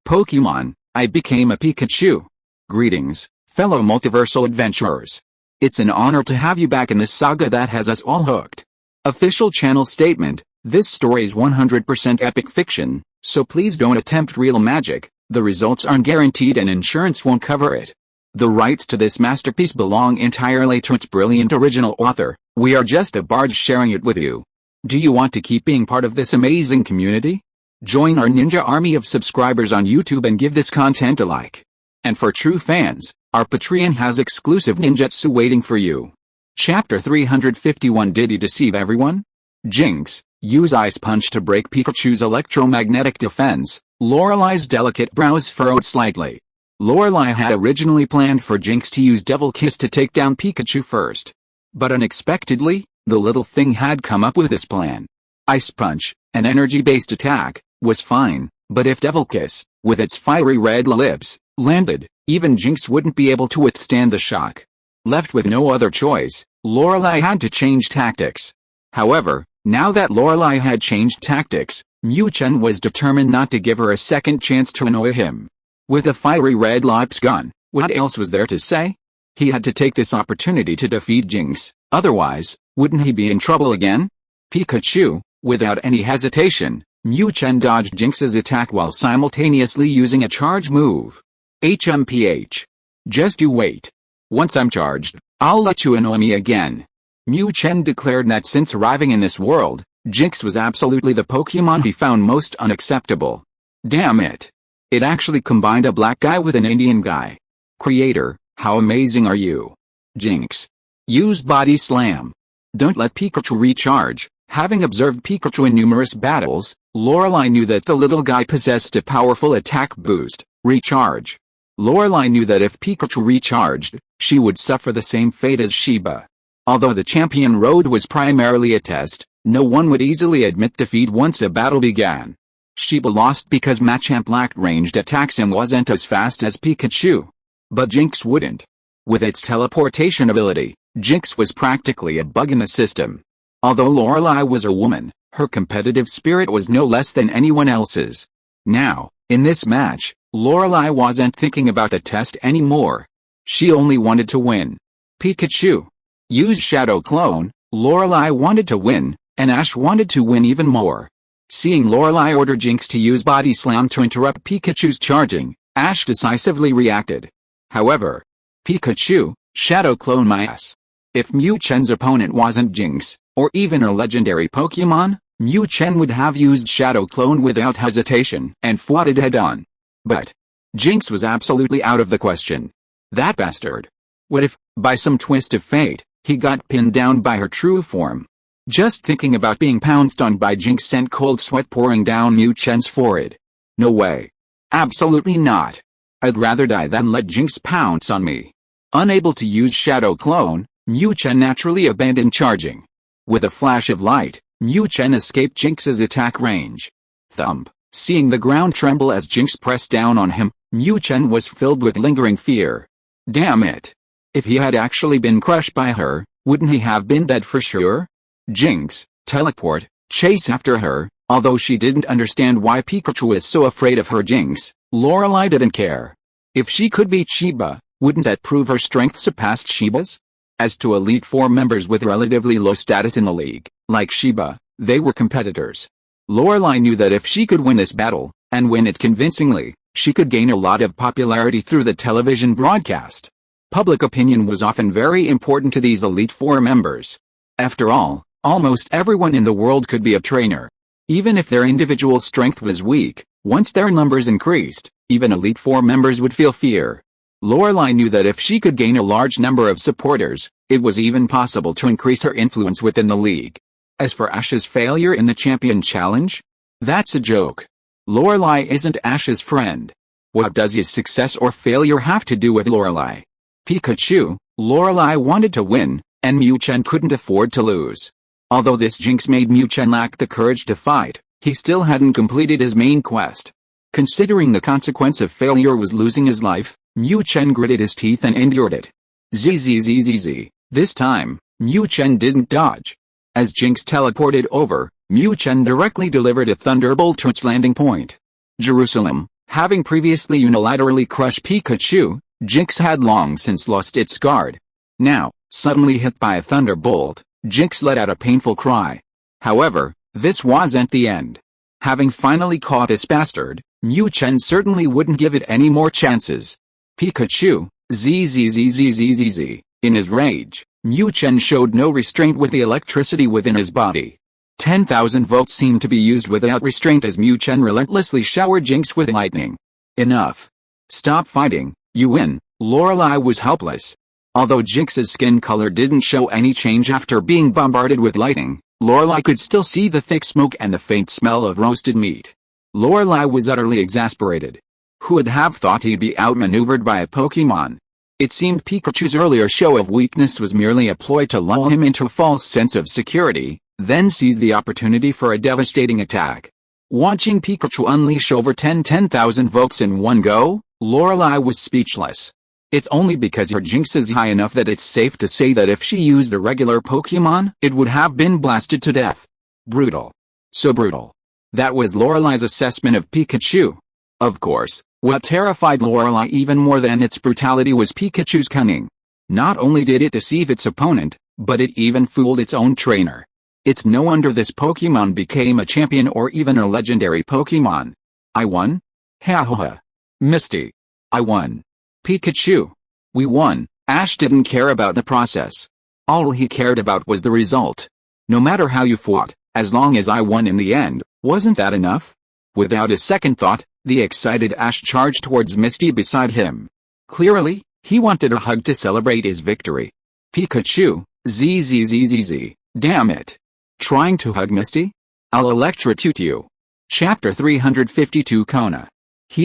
Pokémon, I became a Pikachu. Greetings, fellow multiversal adventurers. It's an honor to have you back in this saga that has us all hooked. Official channel statement: this story is 100% epic fiction, so please don't attempt real magic. The results aren't guaranteed and insurance won't cover it. The rights to this masterpiece belong entirely to its brilliant original author. We are just a barge sharing it with you. Do you want to keep being part of this amazing community? Join our ninja army of subscribers on YouTube and give this content a like. And for true fans, our Patreon has exclusive ninjutsu waiting for you. Chapter 351. Did he deceive everyone? Jinx, use Ice Punch to break Pikachu's electromagnetic defense. Lorelei's delicate brows furrowed slightly. Lorelei had originally planned for Jinx to use Devil Kiss to take down Pikachu first. But unexpectedly, the little thing had come up with this plan. Ice Punch, an energy-based attack, was fine, but if Devil Kiss, with its fiery red lips, landed, even Jinx wouldn't be able to withstand the shock. Left with no other choice, Lorelei had to change tactics. However, now that Lorelei had changed tactics, Mu Chen was determined not to give her a second chance to annoy him. With a fiery red lips gone, what else was there to say? He had to take this opportunity to defeat Jinx, otherwise, wouldn't he be in trouble again? Pikachu, without any hesitation, Mu Chen dodged Jinx's attack while simultaneously using a charge move. HMPH. Just you wait. Once I'm charged, I'll let you annoy me again. Mu Chen declared that since arriving in this world, Jinx was absolutely the Pokémon he found most unacceptable. Damn it. It actually combined a black guy with an Indian guy. Creator, how amazing are you? Jinx. Use Body Slam. Don't let Pikachu recharge. Having observed Pikachu in numerous battles, Lorelei knew that the little guy possessed a powerful attack boost, Recharge. Lorelei knew that if Pikachu recharged, she would suffer the same fate as Sheba. Although the champion road was primarily a test, no one would easily admit defeat once a battle began. Sheba lost because Machamp lacked ranged attacks and wasn't as fast as Pikachu. But Jinx wouldn't. With its teleportation ability, Jinx was practically a bug in the system. Although Lorelei was a woman, her competitive spirit was no less than anyone else's. Now, in this match, Lorelei wasn't thinking about a test anymore. She only wanted to win. Pikachu. Use Shadow Clone. Lorelei wanted to win, and Ash wanted to win even more. Seeing Lorelei order Jinx to use Body Slam to interrupt Pikachu's charging, Ash decisively reacted. However, Pikachu, Shadow Clone my ass. If Mu Chen's opponent wasn't Jinx, or even a legendary Pokémon, Mu Chen would have used Shadow Clone without hesitation and fought it head-on. But Jinx was absolutely out of the question. That bastard. What if, by some twist of fate, he got pinned down by her true form? Just thinking about being pounced on by Jinx sent cold sweat pouring down Mu Chen's forehead. No way. Absolutely not. I'd rather die than let Jinx pounce on me. Unable to use Shadow Clone, Mu Chen naturally abandoned charging. With a flash of light, Mu Chen escaped Jinx's attack range. Thump. Seeing the ground tremble as Jinx pressed down on him, Mu Chen was filled with lingering fear. Damn it. If he had actually been crushed by her, wouldn't he have been dead for sure? Jinx, teleport, chase after her. Although she didn't understand why Pikachu is so afraid of her Jinx, Lorelei didn't care. If she could beat Sheba, wouldn't that prove her strength surpassed Sheba's? As to Elite Four members with relatively low status in the league, like Sheba, they were competitors. Lorelei knew that if she could win this battle, and win it convincingly, she could gain a lot of popularity through the television broadcast. Public opinion was often very important to these Elite Four members. After all, almost everyone in the world could be a trainer. Even if their individual strength was weak, once their numbers increased, even Elite Four members would feel fear. Lorelei knew that if she could gain a large number of supporters, it was even possible to increase her influence within the league. As for Ash's failure in the Champion Challenge? That's a joke. Lorelei isn't Ash's friend. What does his success or failure have to do with Lorelei? Pikachu, Lorelei wanted to win, and Mu Chen couldn't afford to lose. Although this Jinx made Mu Chen lack the courage to fight, he still hadn't completed his main quest. Considering the consequence of failure was losing his life, Mu Chen gritted his teeth and endured it. Zzzzz. This time, Mu Chen didn't dodge. As Jinx teleported over, Mu Chen directly delivered a thunderbolt to its landing point. Jerusalem, Having previously unilaterally crushed Pikachu, Jinx had long since lost its guard. Now, suddenly hit by a thunderbolt, Jinx let out a painful cry. However, this wasn't the end. Having finally caught this bastard, Mu Chen certainly wouldn't give it any more chances. Pikachu, zzzzzzzzz. In his rage, Mu Chen showed no restraint with the electricity within his body. 10,000 volts seemed to be used without restraint as Mu Chen relentlessly showered Jinx with lightning. Enough. Stop fighting, you win. Lorelei was helpless. Although Jinx's skin color didn't show any change after being bombarded with lightning, Lorelei could still see the thick smoke and the faint smell of roasted meat. Lorelei was utterly exasperated. Who would have thought he'd be outmaneuvered by a Pokémon? It seemed Pikachu's earlier show of weakness was merely a ploy to lull him into a false sense of security, then seize the opportunity for a devastating attack. Watching Pikachu unleash over 10,000 volts in one go, Lorelei was speechless. It's only because her Jinx is high enough that it's safe to say that if she used a regular Pokémon, it would have been blasted to death. Brutal. So brutal. That was Lorelei's assessment of Pikachu. Of course, what terrified Lorelei even more than its brutality was Pikachu's cunning. Not only did it deceive its opponent, but it even fooled its own trainer. It's no wonder this Pokémon became a champion or even a legendary Pokémon. I won? Ha ha ha. Misty. I won. Pikachu. We won. Ash didn't care about the process. All he cared about was the result. No matter how you fought, as long as I won in the end, wasn't that enough? Without a second thought, the excited Ash charged towards Misty beside him. Clearly, he wanted a hug to celebrate his victory. Pikachu, zzzzz. Damn it. Trying to hug Misty? I'll electrocute you. Chapter 352 Kona.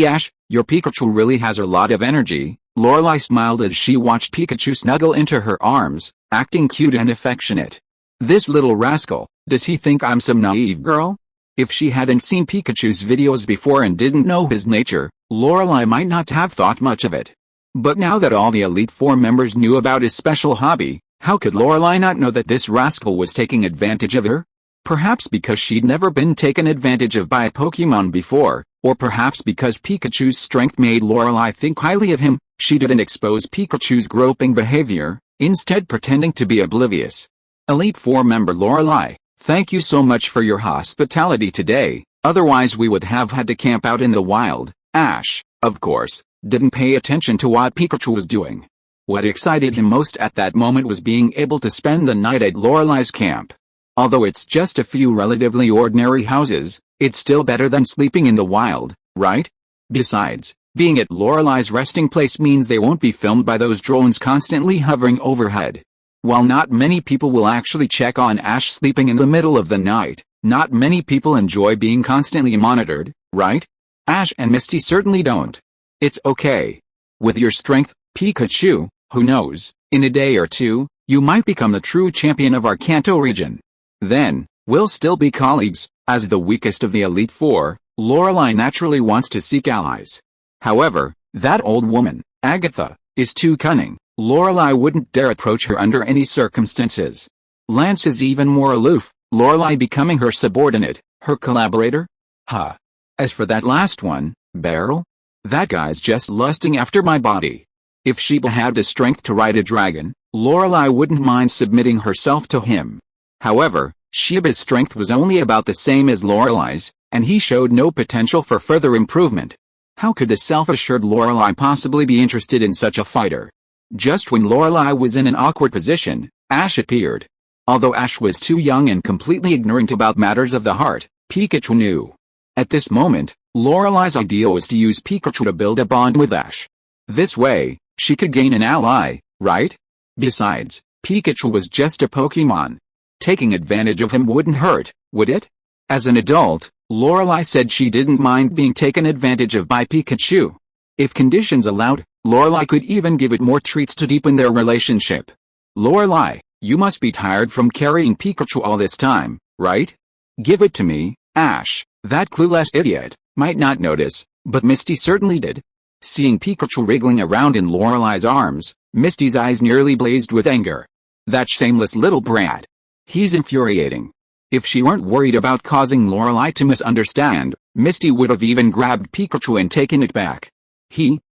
Ash, your Pikachu really has a lot of energy. Lorelei smiled as she watched Pikachu snuggle into her arms, acting cute and affectionate. This little rascal, does he think I'm some naive girl? If she hadn't seen Pikachu's videos before and didn't know his nature, Lorelei might not have thought much of it. But now that all the Elite Four members knew about his special hobby, how could Lorelei not know that this rascal was taking advantage of her? Perhaps because she'd never been taken advantage of by a Pokémon before, or perhaps because Pikachu's strength made Lorelei think highly of him. She didn't expose Pikachu's groping behavior, instead pretending to be oblivious. Elite Four member Lorelei, thank you so much for your hospitality today, otherwise we would have had to camp out in the wild. Ash, of course, didn't pay attention to what Pikachu was doing. What excited him most at that moment was being able to spend the night at Lorelei's camp. Although it's just a few relatively ordinary houses, it's still better than sleeping in the wild, right? Besides, being at Lorelei's resting place means they won't be filmed by those drones constantly hovering overhead. While not many people will actually check on Ash sleeping in the middle of the night, not many people enjoy being constantly monitored, right? Ash and Misty certainly don't. It's okay. With your strength, Pikachu, who knows, in a day or two, you might become the true champion of our Kanto region. Then, we'll still be colleagues. As the weakest of the Elite Four, Lorelei naturally wants to seek allies. However, that old woman, Agatha, is too cunning. Lorelei wouldn't dare approach her under any circumstances. Lance is even more aloof, Lorelei becoming her subordinate, her collaborator? Huh. As for that last one, Beryl? That guy's just lusting after my body. If Sheba had the strength to ride a dragon, Lorelei wouldn't mind submitting herself to him. However, Sheba's strength was only about the same as Lorelei's, and he showed no potential for further improvement. How could the self-assured Lorelei possibly be interested in such a fighter? Just when Lorelei was in an awkward position, Ash appeared. Although Ash was too young and completely ignorant about matters of the heart, Pikachu knew. At this moment, Lorelei's idea was to use Pikachu to build a bond with Ash. This way, she could gain an ally, right? Besides, Pikachu was just a Pokémon. Taking advantage of him wouldn't hurt, would it? As an adult, Lorelei said she didn't mind being taken advantage of by Pikachu. If conditions allowed, Lorelei could even give it more treats to deepen their relationship. Lorelei, you must be tired from carrying Pikachu all this time, right? Give it to me. Ash, that clueless idiot, might not notice, but Misty certainly did. Seeing Pikachu wriggling around in Lorelei's arms, Misty's eyes nearly blazed with anger. That shameless little brat. He's infuriating. If she weren't worried about causing Lorelei to misunderstand, Misty would have even grabbed Pikachu and taken it back.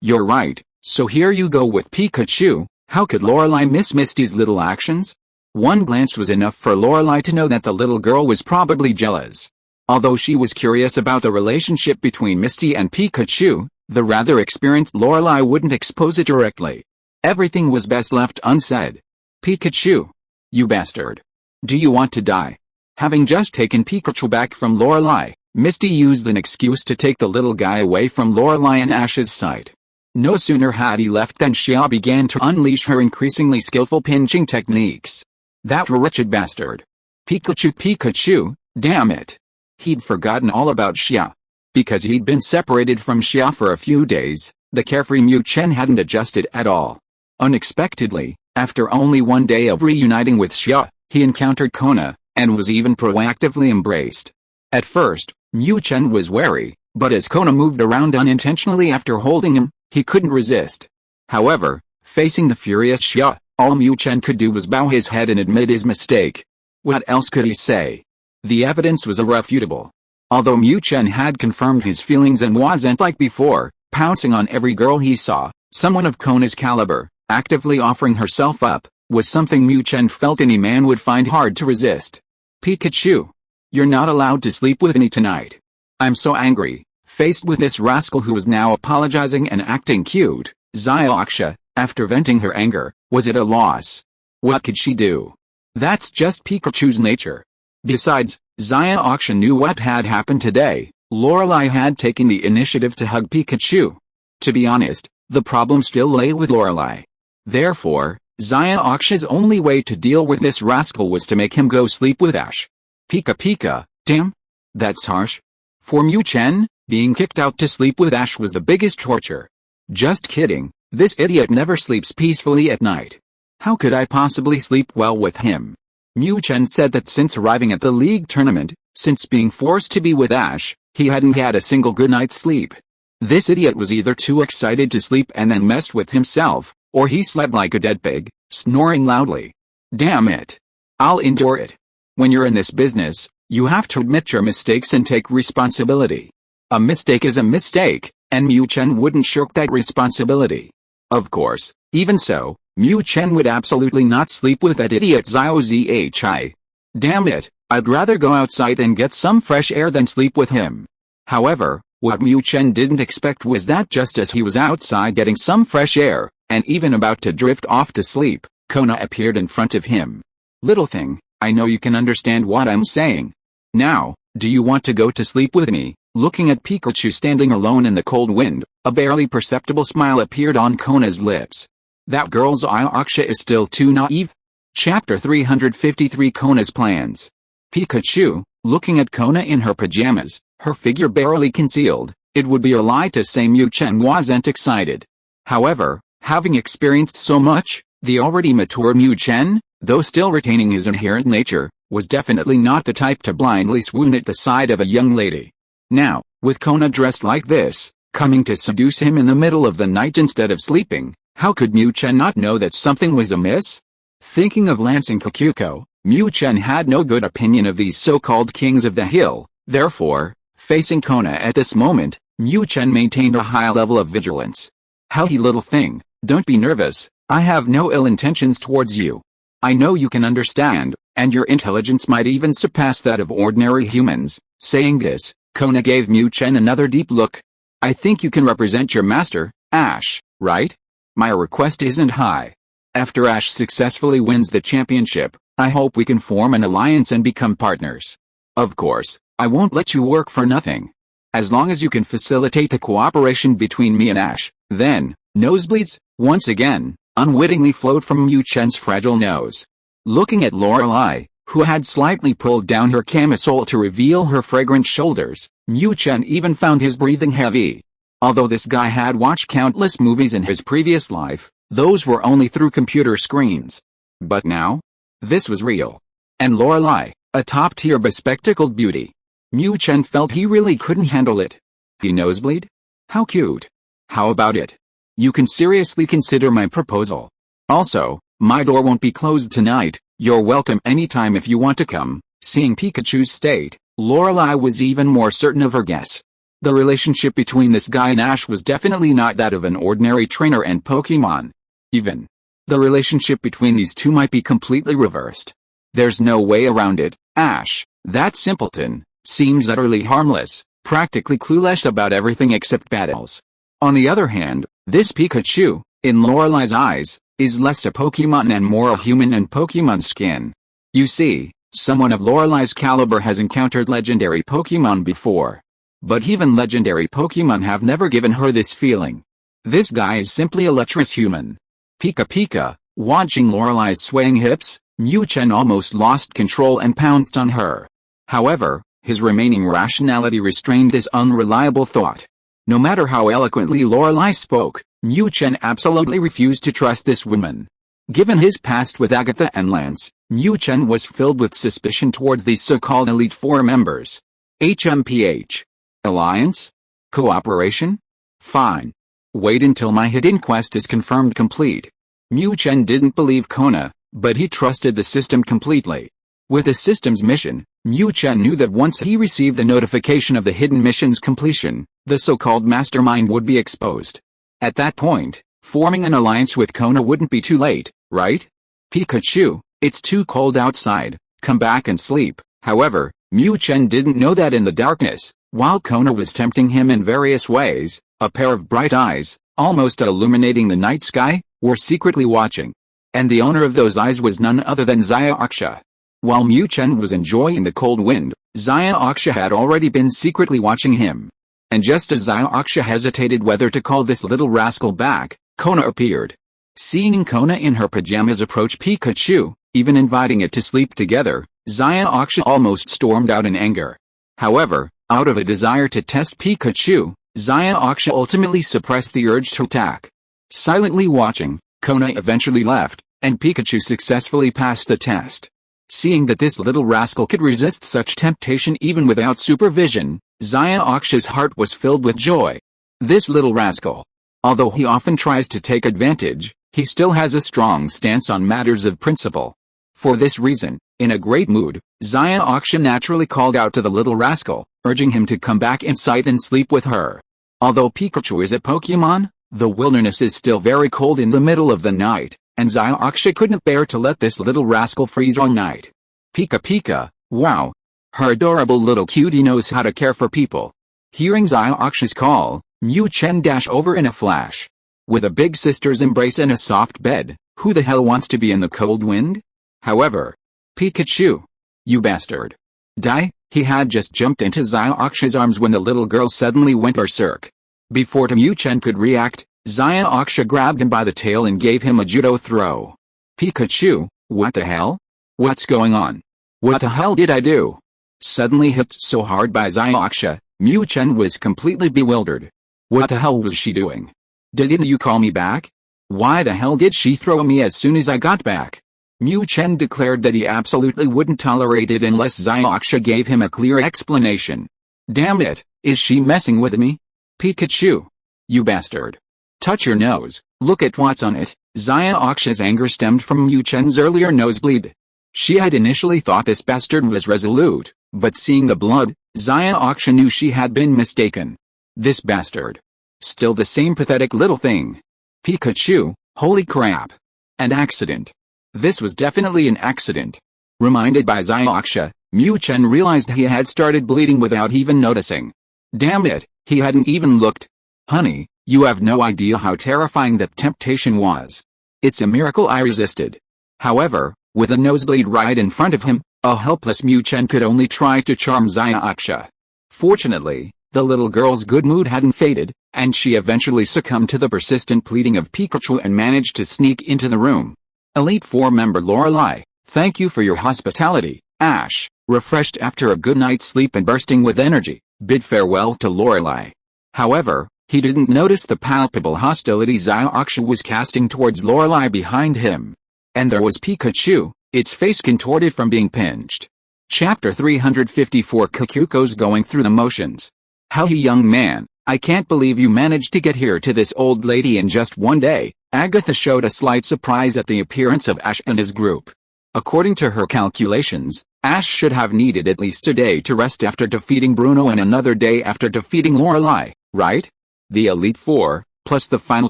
You're right, so here you go with Pikachu. How could Lorelai miss Misty's little actions? One glance was enough for Lorelai to know that the little girl was probably jealous. Although she was curious about the relationship between Misty and Pikachu, the rather experienced Lorelai wouldn't expose it directly. Everything was best left unsaid. Pikachu. You bastard. Do you want to die? Having just taken Pikachu back from Lorelai, Misty used an excuse to take the little guy away from Lorelai and Ash's sight. No sooner had he left than Xia began to unleash her increasingly skillful pinching techniques. That wretched bastard. Pikachu, damn it. He'd forgotten all about Xia. Because he'd been separated from Xia for a few days, the carefree Mu Chen hadn't adjusted at all. Unexpectedly, after only one day of reuniting with Xia, he encountered Kona, and was even proactively embraced. At first, Mu Chen was wary, but as Kona moved around unintentionally after holding him, he couldn't resist. However, facing the furious Xia, all Mu Chen could do was bow his head and admit his mistake. What else could he say? The evidence was irrefutable. Although Mu Chen had confirmed his feelings and wasn't like before, pouncing on every girl he saw, someone of Kona's caliber, actively offering herself up, was something Mu Chen felt any man would find hard to resist. Pikachu. You're not allowed to sleep with me tonight. I'm so angry. Faced with this rascal who was now apologizing and acting cute, Xiaoxia, after venting her anger, was at a loss. What could she do? That's just Pikachu's nature. Besides, Xiaoxia knew what had happened today. Lorelai had taken the initiative to hug Pikachu. To be honest, the problem still lay with Lorelai. Therefore, Xiaoxia's only way to deal with this rascal was to make him go sleep with Ash. Pika, damn. That's harsh. For Mu Chen, being kicked out to sleep with Ash was the biggest torture. Just kidding, this idiot never sleeps peacefully at night. How could I possibly sleep well with him? Mu Chen said that since arriving at the league tournament, since being forced to be with Ash, he hadn't had a single good night's sleep. This idiot was either too excited to sleep and then messed with himself, or he slept like a dead pig, snoring loudly. Damn it. I'll endure it. When you're in this business, you have to admit your mistakes and take responsibility. A mistake is a mistake, and Mu Chen wouldn't shirk that responsibility. Of course, even so, Mu Chen would absolutely not sleep with that idiot Xiao Zhi. Damn it, I'd rather go outside and get some fresh air than sleep with him. However, what Mu Chen didn't expect was that just as he was outside getting some fresh air, and even about to drift off to sleep, Kona appeared in front of him. Little thing, I know you can understand what I'm saying. Now, do you want to go to sleep with me? Looking at Pikachu standing alone in the cold wind, a barely perceptible smile appeared on Kona's lips. That girl's Xiaoxia is still too naive. Chapter 353 Kona's Plans. Pikachu, looking at Kona in her pajamas, her figure barely concealed, it would be a lie to say Mu Chen wasn't excited. However, having experienced so much, the already mature Mu Chen, though still retaining his inherent nature, was definitely not the type to blindly swoon at the side of a young lady. Now, with Kona dressed like this, coming to seduce him in the middle of the night instead of sleeping, how could Mu Chen not know that something was amiss? Thinking of lancing Kakuko, Mu Chen had no good opinion of these so-called kings of the hill. Therefore, facing Kona at this moment, Mu Chen maintained a high level of vigilance. Howdy little thing, don't be nervous, I have no ill intentions towards you. I know you can understand, and your intelligence might even surpass that of ordinary humans. Saying this, Kona gave Mu Chen another deep look. I think you can represent your master, Ash, right? My request isn't high. After Ash successfully wins the championship, I hope we can form an alliance and become partners. Of course, I won't let you work for nothing. As long as you can facilitate the cooperation between me and Ash, then, nosebleeds, once again, unwittingly flowed from Mu Chen's fragile nose. Looking at Lorelai, who had slightly pulled down her camisole to reveal her fragrant shoulders, Mu Chen even found his breathing heavy. Although this guy had watched countless movies in his previous life, those were only through computer screens. But now? This was real. And Lorelai, a top-tier bespectacled beauty. Mu Chen felt he really couldn't handle it. He nosebleed? How cute. How about it? You can seriously consider my proposal. Also, my door won't be closed tonight, you're welcome anytime if you want to come. Seeing Pikachu's state, Lorelai was even more certain of her guess. The relationship between this guy and Ash was definitely not that of an ordinary trainer and Pokémon. Even the relationship between these two might be completely reversed. There's no way around it. Ash, that simpleton, seems utterly harmless, practically clueless about everything except battles. On the other hand, this Pikachu, in Lorelai's eyes, is less a Pokémon and more a human in Pokémon skin. You see, someone of Lorelai's caliber has encountered legendary Pokémon before. But even legendary Pokémon have never given her this feeling. This guy is simply a lecherous human. Pika Pika, watching Lorelai's swaying hips, Mu Chen almost lost control and pounced on her. However, his remaining rationality restrained this unreliable thought. No matter how eloquently Lorelai spoke, Mu Chen absolutely refused to trust this woman. Given his past with Agatha and Lance, Mu Chen was filled with suspicion towards these so-called Elite Four members. HMPH. Alliance? Cooperation? Fine. Wait until my hidden quest is confirmed complete. Mu Chen didn't believe Kona, but he trusted the system completely. With the system's mission, Mu Chen knew that once he received the notification of the hidden mission's completion, the so-called mastermind would be exposed. At that point, forming an alliance with Kona wouldn't be too late, right? Pikachu, it's too cold outside, come back and sleep. However, Mu Chen didn't know that in the darkness, while Kona was tempting him in various ways, a pair of bright eyes, almost illuminating the night sky, were secretly watching. And the owner of those eyes was none other than Xia Aksha. While Mu Chen was enjoying the cold wind, Xia Aksha had already been secretly watching him. And just as Xia Aksha hesitated whether to call this little rascal back, Kona appeared. Seeing Kona in her pajamas approach Pikachu, even inviting it to sleep together, Xia Aksha almost stormed out in anger. However, out of a desire to test Pikachu, Xia Aksha ultimately suppressed the urge to attack. Silently watching, Kona eventually left, and Pikachu successfully passed the test. Seeing that this little rascal could resist such temptation even without supervision, Xia Aksha's heart was filled with joy. This little rascal, although he often tries to take advantage, he still has a strong stance on matters of principle. For this reason, in a great mood, Xia Aksha naturally called out to the little rascal, urging him to come back inside and sleep with her. Although Pikachu is a Pokémon, the wilderness is still very cold in the middle of the night, and Xia Aksha couldn't bear to let this little rascal freeze all night. Pika Pika, wow! Her adorable little cutie knows how to care for people. Hearing Xia Aksha's call, Mu Chen dashed over in a flash. With a big sister's embrace and a soft bed, who the hell wants to be in the cold wind? However, Pikachu, you bastard. Die, he had just jumped into Xia Aksha's arms when the little girl suddenly went berserk. Before Mu Chen could react, Xia Aksha grabbed him by the tail and gave him a judo throw. Pikachu, what the hell? What's going on? What the hell did I do? Suddenly hit so hard by Xia Aksha, Mu Chen was completely bewildered. What the hell was she doing? Didn't you call me back? Why the hell did she throw me as soon as I got back? Mu Chen declared that he absolutely wouldn't tolerate it unless Xia Aksha gave him a clear explanation. Damn it, is she messing with me? Pikachu, you bastard. Touch your nose, look at what's on it. Xia Aksha's anger stemmed from Mu Chen's earlier nosebleed. She had initially thought this bastard was resolute, but seeing the blood, Xia Aksha knew she had been mistaken. This bastard. Still the same pathetic little thing. Pikachu, holy crap. An accident. This was definitely an accident. Reminded by Xia Aksha, Mu Chen realized he had started bleeding without even noticing. Damn it, he hadn't even looked. Honey, you have no idea how terrifying that temptation was. It's a miracle I resisted. However, with a nosebleed right in front of him, a helpless Mu Chen could only try to charm Xia Aksha. Fortunately, the little girl's good mood hadn't faded, and she eventually succumbed to the persistent pleading of Pikachu and managed to sneak into the room. Elite Four member Lorelai, thank you for your hospitality. Ash, refreshed after a good night's sleep and bursting with energy, bid farewell to Lorelai. However, he didn't notice the palpable hostility Xia Aksha was casting towards Lorelai behind him. And there was Pikachu, its face contorted from being pinched. Chapter 354 Kakuko's going through the motions. Howdy young man, I can't believe you managed to get here to this old lady in just one day. Agatha showed a slight surprise at the appearance of Ash and his group. According to her calculations, Ash should have needed at least a day to rest after defeating Bruno and another day after defeating Lorelei, right? The Elite Four, plus the final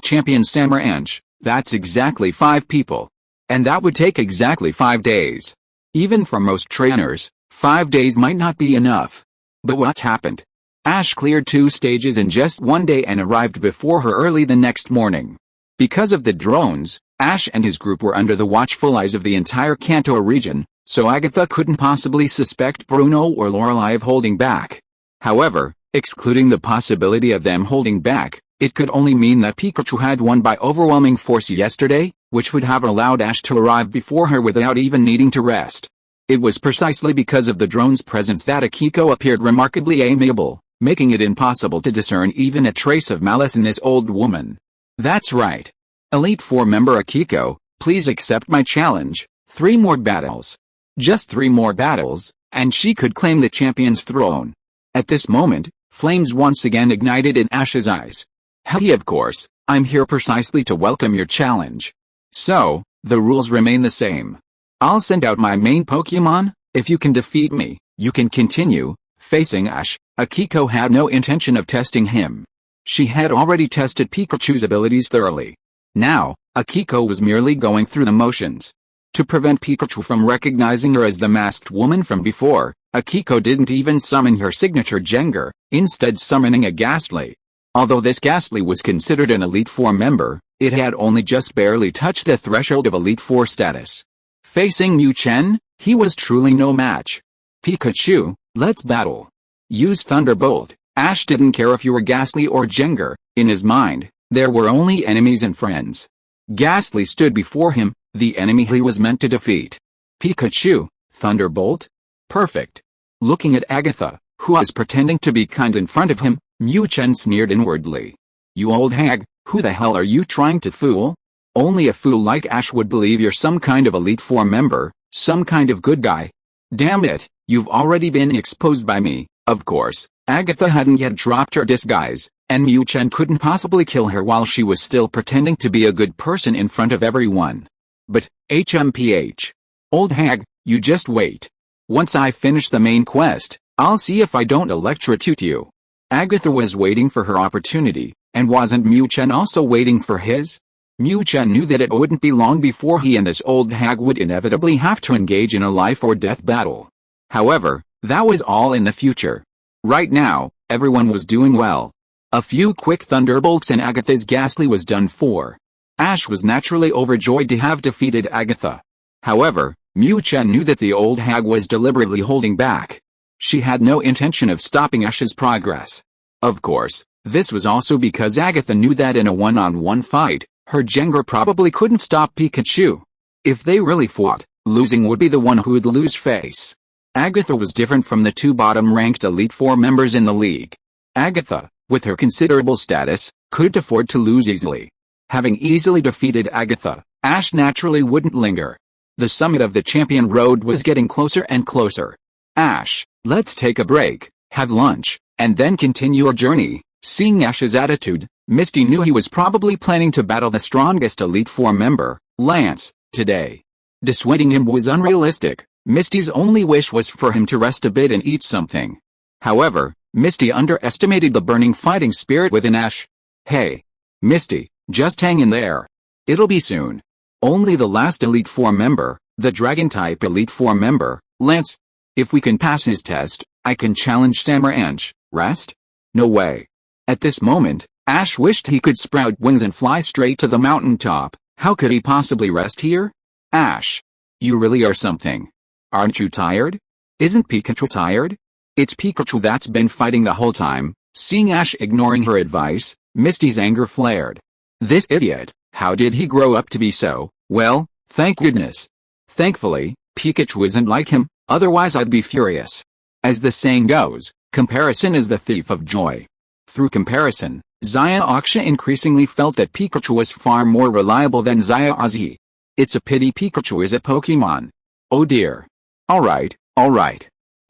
champion Samaranch, that's exactly 5 people. And that would take exactly 5 days. Even for most trainers, 5 days might not be enough. But what happened? Ash cleared 2 stages in just 1 day and arrived before her early the next morning. Because of the drones, Ash and his group were under the watchful eyes of the entire Kanto region, so Agatha couldn't possibly suspect Bruno or Lorelei of holding back. However, excluding the possibility of them holding back, it could only mean that Pikachu had won by overwhelming force yesterday, which would have allowed Ash to arrive before her without even needing to rest. It was precisely because of the drone's presence that Akiko appeared remarkably amiable, making it impossible to discern even a trace of malice in this old woman. That's right. Elite Four member Akiko, please accept my challenge, 3 more battles. Just 3 more battles, and she could claim the champion's throne. At this moment, flames once again ignited in Ash's eyes. Hey, of course, I'm here precisely to welcome your challenge. So, the rules remain the same. I'll send out my main Pokémon. If you can defeat me, you can continue. Facing Ash, Akiko had no intention of testing him. She had already tested Pikachu's abilities thoroughly. Now, Akiko was merely going through the motions. To prevent Pikachu from recognizing her as the masked woman from before, Akiko didn't even summon her signature Jengar, instead summoning a Ghastly. Although this Ghastly was considered an Elite Four member, it had only just barely touched the threshold of Elite Four status. Facing Mu Chen, he was truly no match. Pikachu, let's battle. Use Thunderbolt. Ash didn't care if you were Ghastly or Jengar. In his mind, there were only enemies and friends. Ghastly stood before him, the enemy he was meant to defeat. Pikachu, Thunderbolt? Perfect. Looking at Agatha, who was pretending to be kind in front of him, Mu Chen sneered inwardly. You old hag, who the hell are you trying to fool? Only a fool like Ash would believe you're some kind of Elite Four member, some kind of good guy. Damn it, you've already been exposed by me. Of course, Agatha hadn't yet dropped her disguise, and Mu Chen couldn't possibly kill her while she was still pretending to be a good person in front of everyone. But, HMPH. Old hag, you just wait. Once I finish the main quest, I'll see if I don't electrocute you. Agatha was waiting for her opportunity, and wasn't Mu Chen also waiting for his? Mu Chen knew that it wouldn't be long before he and this old hag would inevitably have to engage in a life-or-death battle. However, that was all in the future. Right now, everyone was doing well. A few quick thunderbolts and Agatha's Ghastly was done for. Ash was naturally overjoyed to have defeated Agatha. However, Mu Chen knew that the old hag was deliberately holding back. She had no intention of stopping Ash's progress. Of course, this was also because Agatha knew that in a one-on-one fight, her Jengar probably couldn't stop Pikachu. If they really fought, losing would be the one who would lose face. Agatha was different from the 2 bottom-ranked Elite Four members in the league. Agatha, with her considerable status, couldn't afford to lose easily. Having easily defeated Agatha, Ash naturally wouldn't linger. The summit of the champion road was getting closer and closer. Ash, let's take a break, have lunch, and then continue our journey. Seeing Ash's attitude, Misty knew he was probably planning to battle the strongest Elite Four member, Lance, today. Dissuading him was unrealistic. Misty's only wish was for him to rest a bit and eat something. However, Misty underestimated the burning fighting spirit within Ash. Hey, Misty, just hang in there. It'll be soon. Only the last Elite Four member, the Dragon-type Elite Four member, Lance. If we can pass his test, I can challenge Samaranch. Rest? No way. At this moment, Ash wished he could sprout wings and fly straight to the mountaintop. How could he possibly rest here? Ash, you really are something. Aren't you tired? Isn't Pikachu tired? It's Pikachu that's been fighting the whole time. Seeing Ash ignoring her advice, Misty's anger flared. This idiot, how did he grow up to be so? Well, thank goodness. Thankfully, Pikachu isn't like him, otherwise I'd be furious. As the saying goes, comparison is the thief of joy. Through comparison, Zaya-Aksha increasingly felt that Pikachu was far more reliable than Zaya-Azi. It's a pity Pikachu is a Pokémon. Oh dear. Alright.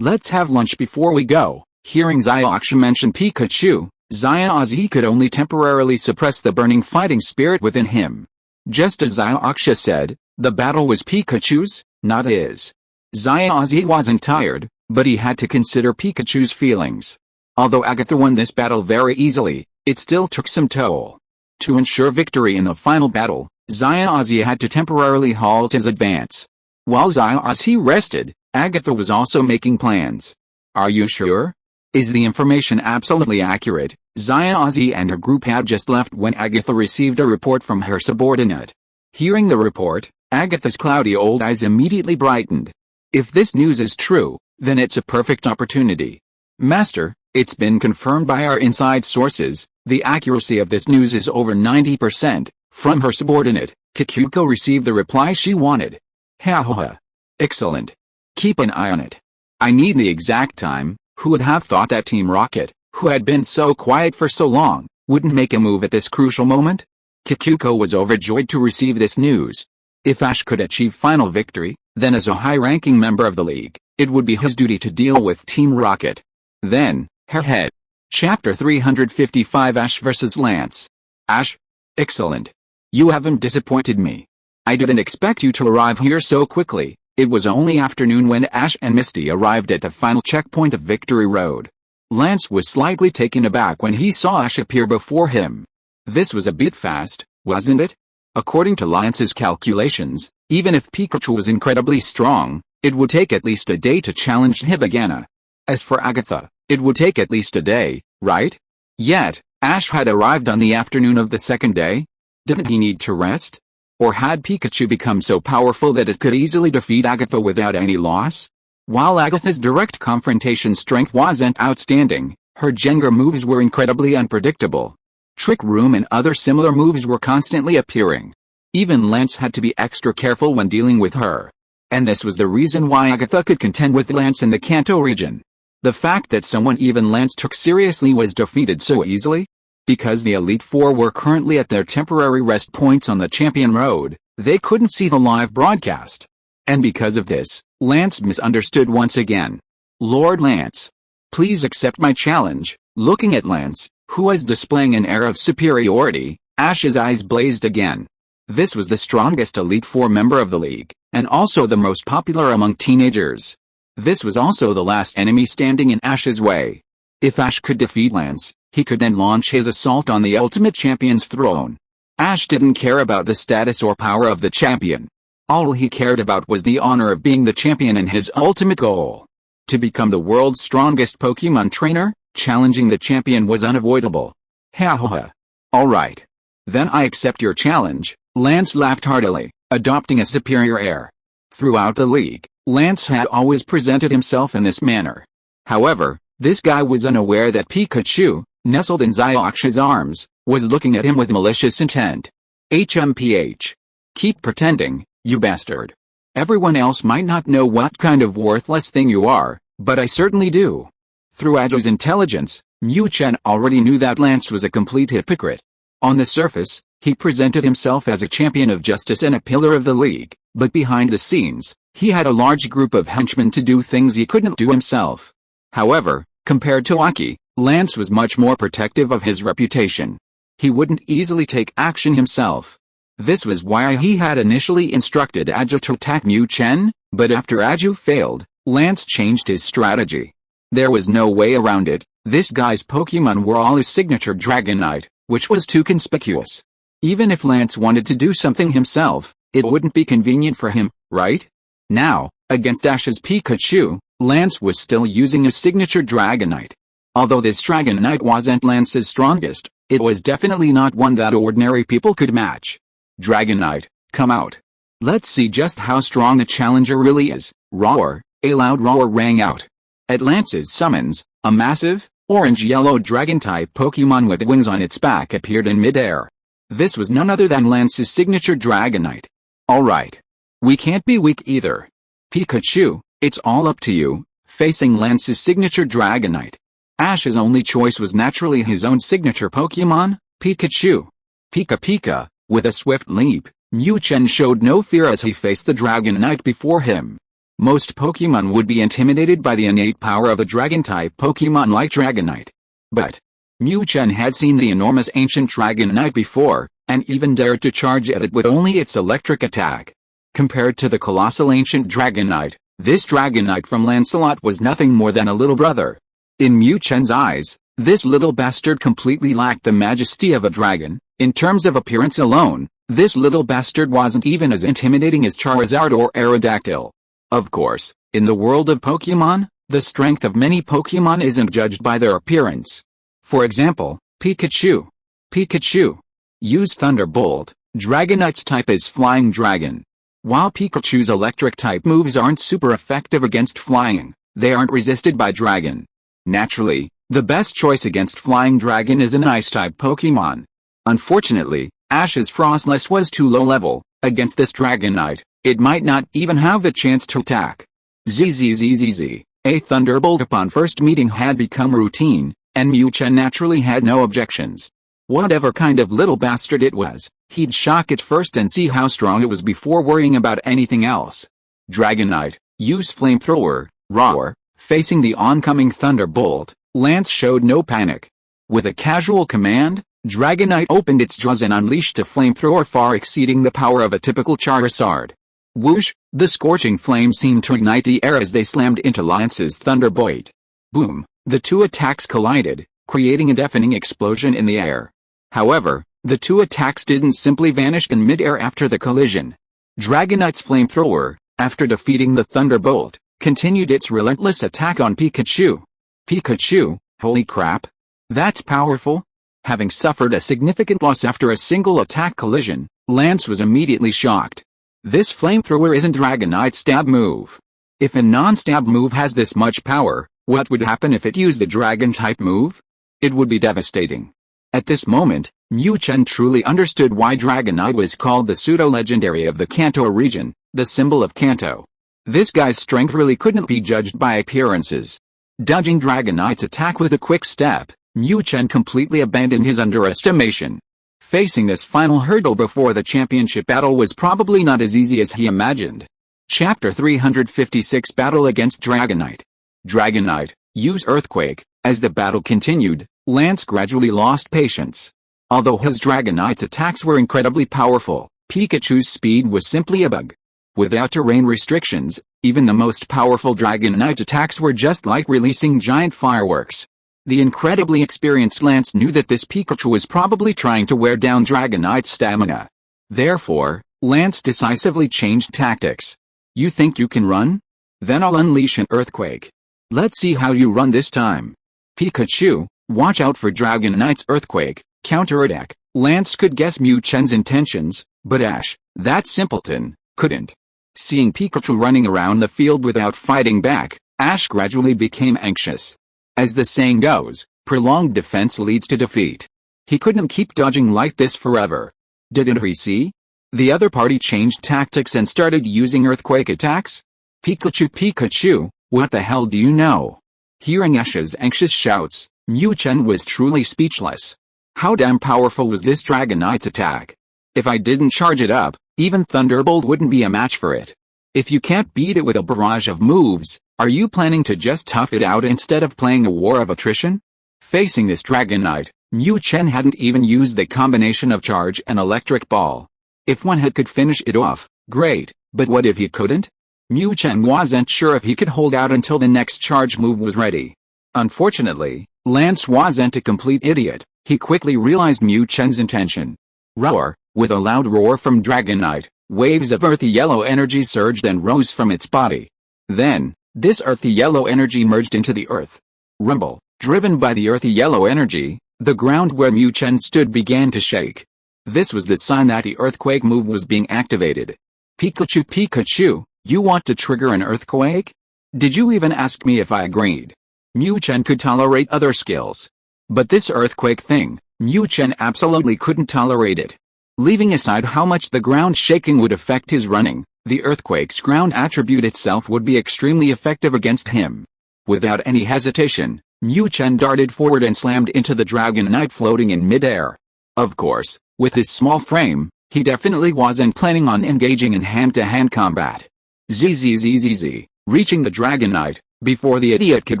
Let's have lunch before we go. Hearing Zaya-Aksha mention Pikachu, Zaya-Azi could only temporarily suppress the burning fighting spirit within him. Just as Zaya-Aksha said, the battle was Pikachu's, not his. Ozzy wasn't tired, but he had to consider Pikachu's feelings. Although Agatha won this battle very easily, it still took some toll. To ensure victory in the final battle, Ozzy had to temporarily halt his advance. While Ozzy rested, Agatha was also making plans. Are you sure? Is the information absolutely accurate? Ozzy and her group had just left when Agatha received a report from her subordinate. Hearing the report, Agatha's cloudy old eyes immediately brightened. If this news is true, then it's a perfect opportunity. Master, it's been confirmed by our inside sources, the accuracy of this news is over 90%. From her subordinate, Kikuko received the reply she wanted. Ha ha ha. Excellent. Keep an eye on it. I need the exact time. Who would have thought that Team Rocket, who had been so quiet for so long, wouldn't make a move at this crucial moment? Kikuko was overjoyed to receive this news. If Ash could achieve final victory, then as a high-ranking member of the league, it would be his duty to deal with Team Rocket. Then, head. Chapter 355 Ash vs. Lance. Ash? Excellent. You haven't disappointed me. I didn't expect you to arrive here so quickly. It was only afternoon when Ash and Misty arrived at the final checkpoint of Victory Road. Lance was slightly taken aback when he saw Ash appear before him. This was a bit fast, wasn't it? According to Lance's calculations, even if Pikachu was incredibly strong, it would take at least a day to challenge him again. As for Agatha, it would take at least a day, right? Yet, Ash had arrived on the afternoon of the second day. Didn't he need to rest? Or had Pikachu become so powerful that it could easily defeat Agatha without any loss? While Agatha's direct confrontation strength wasn't outstanding, her Jenga moves were incredibly unpredictable. Trick Room and other similar moves were constantly appearing. Even Lance had to be extra careful when dealing with her. And this was the reason why Agatha could contend with Lance in the Kanto region. The fact that someone even Lance took seriously was defeated so easily? Because the Elite Four were currently at their temporary rest points on the Champion Road, they couldn't see the live broadcast. And because of this, Lance misunderstood once again. Lord Lance. Please accept my challenge. Looking at Lance, who was displaying an air of superiority, Ash's eyes blazed again. This was the strongest Elite Four member of the league, and also the most popular among teenagers. This was also the last enemy standing in Ash's way. If Ash could defeat Lance, he could then launch his assault on the Ultimate Champion's throne. Ash didn't care about the status or power of the champion. All he cared about was the honor of being the champion and his ultimate goal. To become the world's strongest Pokémon trainer, challenging the champion was unavoidable. Ha ha ha. Alright. Then I accept your challenge, Lance laughed heartily, adopting a superior air. Throughout the league, Lance had always presented himself in this manner. However, this guy was unaware that Pikachu, nestled in Ziox's arms, was looking at him with malicious intent. HMPH. Keep pretending, you bastard. Everyone else might not know what kind of worthless thing you are, but I certainly do. Through Ajo's intelligence, Mu Chen already knew that Lance was a complete hypocrite. On the surface, he presented himself as a champion of justice and a pillar of the league, but behind the scenes, he had a large group of henchmen to do things he couldn't do himself. However, compared to Aki, Lance was much more protective of his reputation. He wouldn't easily take action himself. This was why he had initially instructed Ajo to attack Mu Chen, but after Ajo failed, Lance changed his strategy. There was no way around it. This guy's Pokémon were all his signature Dragonite, which was too conspicuous. Even if Lance wanted to do something himself, it wouldn't be convenient for him, right? Now, against Ash's Pikachu, Lance was still using his signature Dragonite. Although this Dragonite wasn't Lance's strongest, it was definitely not one that ordinary people could match. Dragonite, come out. Let's see just how strong a challenger really is. Roar, a loud roar rang out. At Lance's summons, a massive, orange-yellow dragon-type Pokémon with wings on its back appeared in midair. This was none other than Lance's signature Dragonite. Alright. We can't be weak either. Pikachu, it's all up to you. Facing Lance's signature Dragonite, Ash's only choice was naturally his own signature Pokémon, Pikachu. Pika Pika, with a swift leap, Mu Chen showed no fear as he faced the Dragonite before him. Most Pokémon would be intimidated by the innate power of a Dragon-type Pokémon like Dragonite. But Mu Chen had seen the enormous ancient Dragonite before, and even dared to charge at it with only its electric attack. Compared to the colossal ancient Dragonite, This Dragonite from Lancelot was nothing more than a little brother. In Mu Chen's eyes, this little bastard completely lacked the majesty of a dragon. In terms of appearance alone, this little bastard wasn't even as intimidating as Charizard or Aerodactyl. Of course, in the world of Pokémon, the strength of many Pokémon isn't judged by their appearance. For example, Pikachu. Pikachu. Use Thunderbolt. Dragonite's type is Flying Dragon. While Pikachu's electric type moves aren't super effective against flying, they aren't resisted by Dragon. Naturally, the best choice against Flying Dragon is an Ice-type Pokémon. Unfortunately, Ash's Frostless was too low level. Against this Dragonite, it might not even have a chance to attack. ZZZZZ. A Thunderbolt upon first meeting had become routine, and Mu Chen naturally had no objections. Whatever kind of little bastard it was, he'd shock it first and see how strong it was before worrying about anything else. Dragonite, use Flamethrower, Roar. Facing the oncoming Thunderbolt, Lance showed no panic. With a casual command, Dragonite opened its jaws and unleashed a flamethrower far exceeding the power of a typical Charizard. Whoosh! The scorching flame seemed to ignite the air as they slammed into Lance's Thunderbolt. Boom! The two attacks collided, creating a deafening explosion in the air. However, the two attacks didn't simply vanish in mid-air after the collision. Dragonite's flamethrower, after defeating the Thunderbolt, continued its relentless attack on Pikachu. Pikachu, holy crap! That's powerful! Having suffered a significant loss after a single attack collision, Lance was immediately shocked. This flamethrower isn't Dragonite's stab move. If a non-stab move has this much power, what would happen if it used the Dragon-type move? It would be devastating. At this moment, Mu Chen truly understood why Dragonite was called the pseudo-legendary of the Kanto region, the symbol of Kanto. This guy's strength really couldn't be judged by appearances. Dodging Dragonite's attack with a quick step, Mu Chen completely abandoned his underestimation. Facing this final hurdle before the championship battle was probably not as easy as he imagined. Chapter 356 Battle against Dragonite. Dragonite, use Earthquake. As the battle continued, Lance gradually lost patience. Although his Dragonite's attacks were incredibly powerful, Pikachu's speed was simply a bug. Without terrain restrictions, even the most powerful Dragonite attacks were just like releasing giant fireworks. The incredibly experienced Lance knew that this Pikachu was probably trying to wear down Dragonite's stamina. Therefore, Lance decisively changed tactics. You think you can run? Then I'll unleash an earthquake. Let's see how you run this time. Pikachu, watch out for Dragonite's earthquake, counterattack. Lance could guess Mu Chen's intentions, but Ash, that simpleton, couldn't. Seeing Pikachu running around the field without fighting back, Ash gradually became anxious. As the saying goes, prolonged defense leads to defeat. He couldn't keep dodging like this forever. Didn't he see? The other party changed tactics and started using earthquake attacks? Pikachu, what the hell do you know? Hearing Ash's anxious shouts, Mu Chen was truly speechless. How damn powerful was this Dragonite's attack? If I didn't charge it up, even Thunderbolt wouldn't be a match for it. If you can't beat it with a barrage of moves, are you planning to just tough it out instead of playing a war of attrition? Facing this Dragonite, Mu Chen hadn't even used the combination of charge and electric ball. If one could finish it off, great, but what if he couldn't? Mu Chen wasn't sure if he could hold out until the next charge move was ready. Unfortunately, Lance wasn't a complete idiot. He quickly realized Mu Chen's intention. Roar! With a loud roar from Dragonite, waves of earthy yellow energy surged and rose from its body. Then, this earthy yellow energy merged into the earth. Rumble! Driven by the earthy yellow energy, the ground where Mu Chen stood began to shake. This was the sign that the earthquake move was being activated. Pikachu, you want to trigger an earthquake? Did you even ask me if I agreed? Mu Chen could tolerate other skills. But this earthquake thing, Mu Chen absolutely couldn't tolerate it. Leaving aside how much the ground shaking would affect his running, the earthquake's ground attribute itself would be extremely effective against him. Without any hesitation, Mu Chen darted forward and slammed into the Dragonite floating in midair. Of course, with his small frame, he definitely wasn't planning on engaging in hand-to-hand combat. ZZZZZ, reaching the Dragonite, before the idiot could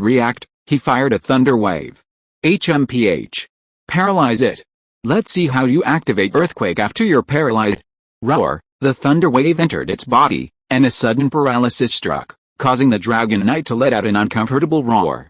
react, he fired a thunder wave. HMPH. Paralyze it. Let's see how you activate earthquake after you're paralyzed. Roar! The thunder wave entered its body, and a sudden paralysis struck, causing the Dragonite to let out an uncomfortable roar.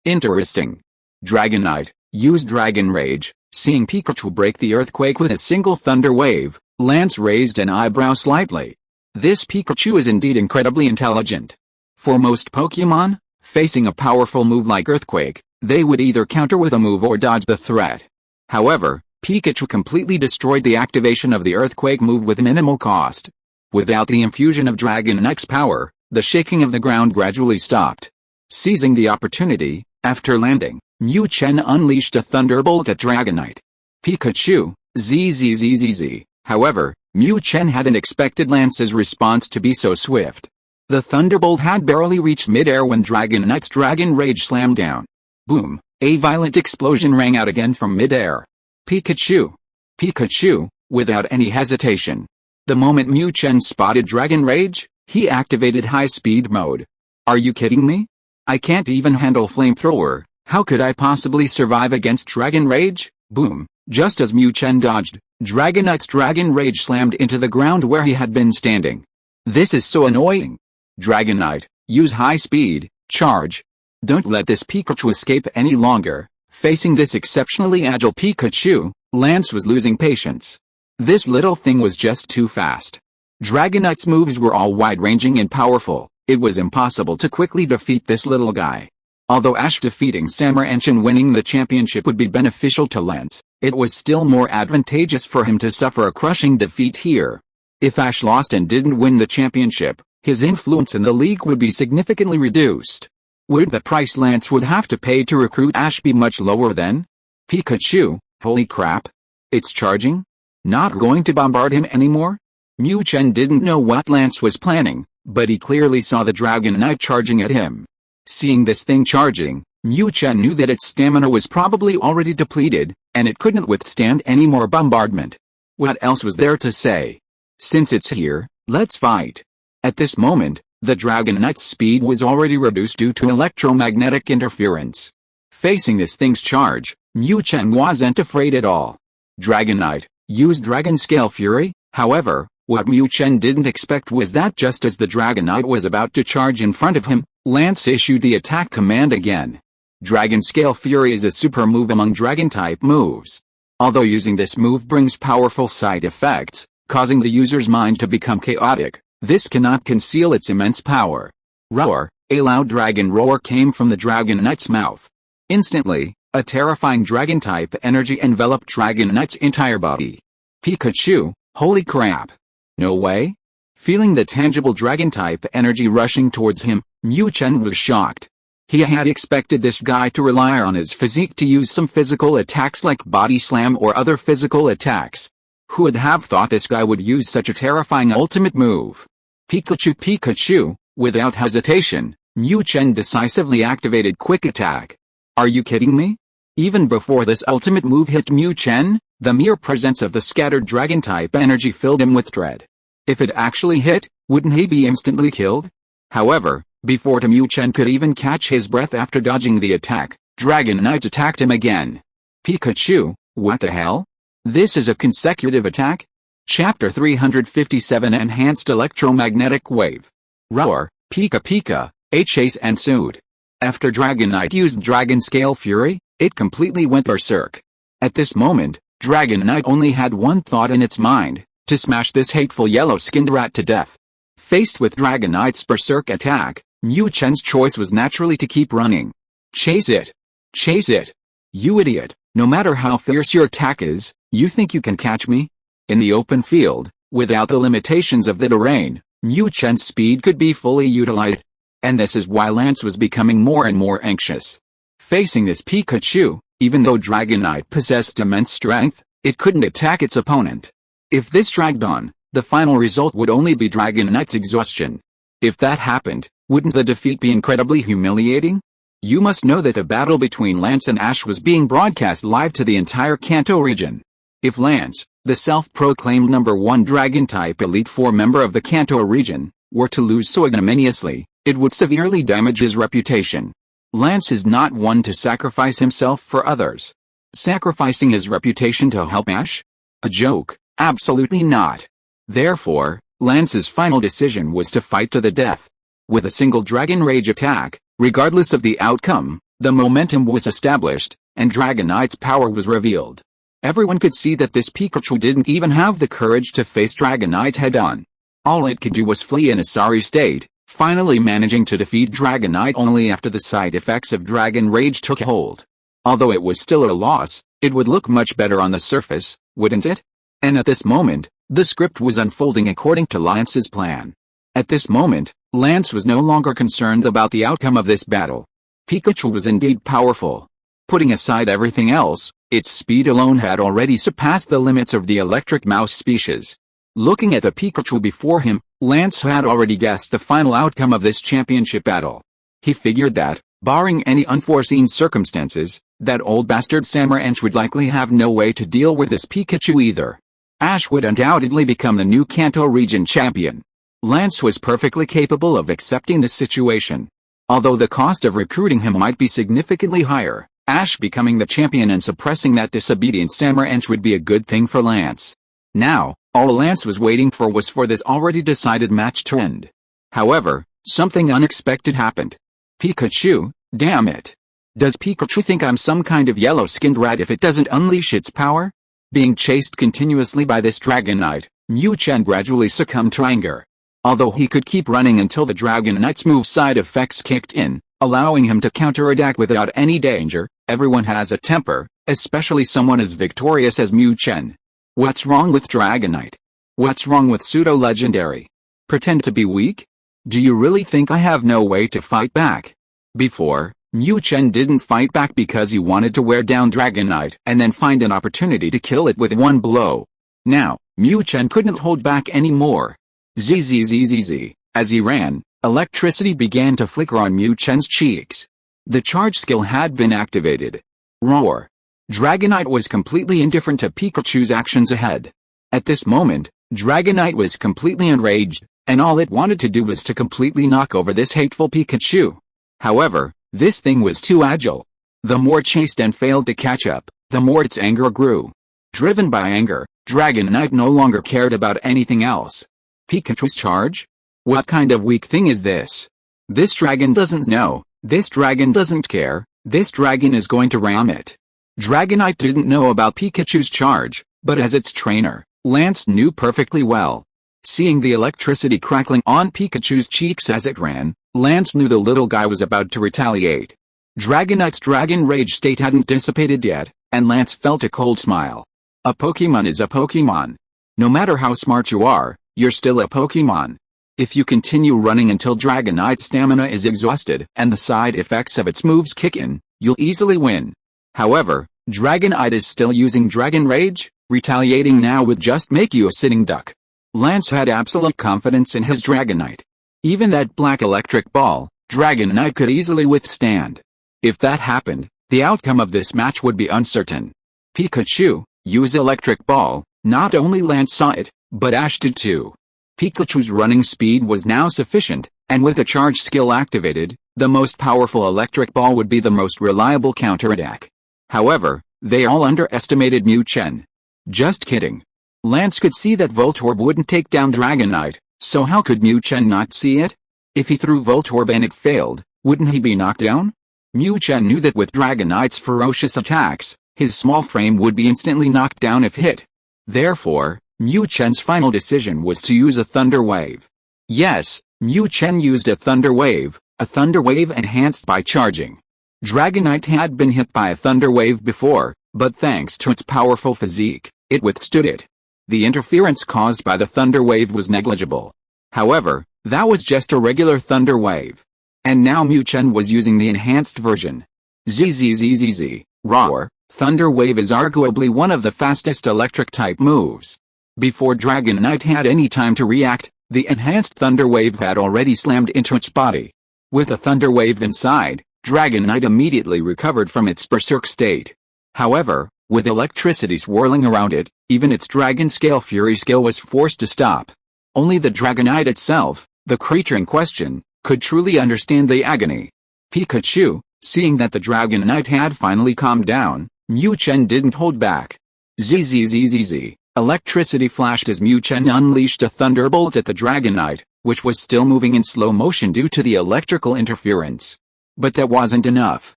Interesting. Dragonite used Dragon Rage. Seeing Pikachu break the earthquake with a single thunder wave, Lance raised an eyebrow slightly. This Pikachu is indeed incredibly intelligent. For most Pokémon, facing a powerful move like Earthquake, they would either counter with a move or dodge the threat. However, Pikachu completely destroyed the activation of the Earthquake move with minimal cost. Without the infusion of Dragonite's power, the shaking of the ground gradually stopped. Seizing the opportunity, after landing, Mu Chen unleashed a thunderbolt at Dragonite. Pikachu, zzzzz. However, Mu Chen hadn't expected Lance's response to be so swift. The thunderbolt had barely reached mid-air when Dragonite's Dragon Rage slammed down. Boom! A violent explosion rang out again from mid-air. Pikachu! Pikachu, without any hesitation. The moment Mu Chen spotted Dragon Rage, he activated high-speed mode. Are you kidding me? I can't even handle Flamethrower. How could I possibly survive against Dragon Rage? Boom! Just as Mu Chen dodged, Dragonite's Dragon Rage slammed into the ground where he had been standing. This is so annoying. Dragonite, use high speed, charge. Don't let this Pikachu escape any longer. Facing this exceptionally agile Pikachu, Lance was losing patience. This little thing was just too fast. Dragonite's moves were all wide-ranging and powerful. It was impossible to quickly defeat this little guy. Although Ash defeating Samaranch and winning the championship would be beneficial to Lance, it was still more advantageous for him to suffer a crushing defeat here. If Ash lost and didn't win the championship, his influence in the league would be significantly reduced. Would the price Lance would have to pay to recruit Ash be much lower then? Pikachu, holy crap. It's charging? Not going to bombard him anymore? Mu Chen didn't know what Lance was planning, but he clearly saw the Dragonite charging at him. Seeing this thing charging, Mu Chen knew that its stamina was probably already depleted, and it couldn't withstand any more bombardment. What else was there to say? Since it's here, let's fight. At this moment, the Dragonite's speed was already reduced due to electromagnetic interference. Facing this thing's charge, Mu Chen wasn't afraid at all. Dragonite used Dragon Scale Fury. However, what Mu Chen didn't expect was that just as the Dragonite was about to charge in front of him, Lance issued the attack command again. Dragon Scale Fury is a super move among Dragon-type moves. Although using this move brings powerful side effects, causing the user's mind to become chaotic, this cannot conceal its immense power. Roar! A loud dragon roar came from the Dragonite's mouth. Instantly, a terrifying Dragon-type energy enveloped Dragonite's entire body. Pikachu, holy crap! No way? Feeling the tangible Dragon-type energy rushing towards him, Mu Chen was shocked. He had expected this guy to rely on his physique to use some physical attacks like Body Slam or other physical attacks. Who would have thought this guy would use such a terrifying ultimate move? Pikachu, without hesitation, Mu Chen decisively activated Quick Attack. Are you kidding me? Even before this ultimate move hit Mu Chen, the mere presence of the scattered Dragon-type energy filled him with dread. If it actually hit, wouldn't he be instantly killed? However, before Mu Chen could even catch his breath after dodging the attack, Dragonite attacked him again. Pikachu, what the hell? This is a consecutive attack? Chapter 357 Enhanced Electromagnetic Wave. Roar, Pika, a chase ensued. After Dragonite used Dragon Scale Fury, it completely went berserk. At this moment, Dragonite only had one thought in its mind, to smash this hateful yellow-skinned rat to death. Faced with Dragonite's berserk attack, Mu Chen's choice was naturally to keep running. Chase it! Chase it! You idiot! No matter how fierce your attack is, you think you can catch me? In the open field, without the limitations of the terrain, Mu Chen's speed could be fully utilized. And this is why Lance was becoming more and more anxious. Facing this Pikachu, even though Dragonite possessed immense strength, it couldn't attack its opponent. If this dragged on, the final result would only be Dragonite's exhaustion. If that happened, wouldn't the defeat be incredibly humiliating? You must know that the battle between Lance and Ash was being broadcast live to the entire Kanto region. If Lance, the self-proclaimed #1 Dragon-type Elite Four member of the Kanto region, were to lose so ignominiously, it would severely damage his reputation. Lance is not one to sacrifice himself for others. Sacrificing his reputation to help Ash? A joke? Absolutely not. Therefore, Lance's final decision was to fight to the death. With a single Dragon Rage attack, regardless of the outcome, the momentum was established, and Dragonite's power was revealed. Everyone could see that this Pikachu didn't even have the courage to face Dragonite head-on. All it could do was flee in a sorry state, finally managing to defeat Dragonite only after the side effects of Dragon Rage took hold. Although it was still a loss, it would look much better on the surface, wouldn't it? And at this moment, the script was unfolding according to Lance's plan. At this moment, Lance was no longer concerned about the outcome of this battle. Pikachu was indeed powerful. Putting aside everything else, its speed alone had already surpassed the limits of the electric mouse species. Looking at the Pikachu before him, Lance had already guessed the final outcome of this championship battle. He figured that, barring any unforeseen circumstances, that old bastard Samurant would likely have no way to deal with this Pikachu either. Ash would undoubtedly become the new Kanto region champion. Lance was perfectly capable of accepting this situation. Although the cost of recruiting him might be significantly higher, Ash becoming the champion and suppressing that disobedient Samurant would be a good thing for Lance. Now, all Lance was waiting for was for this already decided match to end. However, something unexpected happened. Pikachu, damn it. Does Pikachu think I'm some kind of yellow-skinned rat if it doesn't unleash its power? Being chased continuously by this Dragonite, Mu Chen gradually succumbed to anger. Although he could keep running until the Dragonite's move side effects kicked in, allowing him to counterattack without any danger, everyone has a temper, especially someone as victorious as Mu Chen. What's wrong with Dragonite? What's wrong with pseudo-legendary? Pretend to be weak? Do you really think I have no way to fight back? Before, Mu Chen didn't fight back because he wanted to wear down Dragonite and then find an opportunity to kill it with one blow. Now, Mu Chen couldn't hold back anymore. Zzzzz. As he ran, electricity began to flicker on Mu Chen's cheeks. The charge skill had been activated. Roar. Dragonite was completely indifferent to Pikachu's actions ahead. At this moment, Dragonite was completely enraged, and all it wanted to do was to completely knock over this hateful Pikachu. However, this thing was too agile. The more it chased and failed to catch up, the more its anger grew. Driven by anger, Dragonite no longer cared about anything else. Pikachu's charge? What kind of weak thing is this? This dragon doesn't know, this dragon doesn't care, this dragon is going to ram it. Dragonite didn't know about Pikachu's charge, but as its trainer, Lance knew perfectly well. Seeing the electricity crackling on Pikachu's cheeks as it ran, Lance knew the little guy was about to retaliate. Dragonite's Dragon Rage state hadn't dissipated yet, and Lance felt a cold smile. A Pokémon is a Pokémon. No matter how smart you are, you're still a Pokémon. If you continue running until Dragonite's stamina is exhausted and the side effects of its moves kick in, you'll easily win. However, Dragonite is still using Dragon Rage, retaliating now would just make you a sitting duck. Lance had absolute confidence in his Dragonite. Even that black electric ball, Dragonite could easily withstand. If that happened, the outcome of this match would be uncertain. Pikachu, use electric ball. Not only Lance saw it, but Ash did too. Pikachu's running speed was now sufficient, and with a charge skill activated, the most powerful electric ball would be the most reliable counterattack. However, they all underestimated Mu Chen. Just kidding. Lance could see that Voltorb wouldn't take down Dragonite, so how could Mu Chen not see it? If he threw Voltorb and it failed, wouldn't he be knocked down? Mu Chen knew that with Dragonite's ferocious attacks, his small frame would be instantly knocked down if hit. Therefore, Mu Chen's final decision was to use a Thunder Wave. Yes, Mu Chen used a Thunder Wave enhanced by charging. Dragonite had been hit by a Thunder Wave before, but thanks to its powerful physique, it withstood it. The interference caused by the Thunder Wave was negligible. However, that was just a regular Thunder Wave. And now Mu Chen was using the enhanced version. Zzzzz. Roar. Thunder Wave is arguably one of the fastest electric-type moves. Before Dragonite had any time to react, the enhanced Thunder Wave had already slammed into its body. With a Thunder Wave inside, Dragonite immediately recovered from its berserk state. However, with electricity swirling around it, even its Dragon Scale Fury skill was forced to stop. Only the Dragonite itself, the creature in question, could truly understand the agony. Pikachu, seeing that the Dragonite had finally calmed down, Mu Chen didn't hold back. Zzzzz. Electricity flashed as Mu Chen unleashed a thunderbolt at the Dragonite, which was still moving in slow motion due to the electrical interference. But that wasn't enough.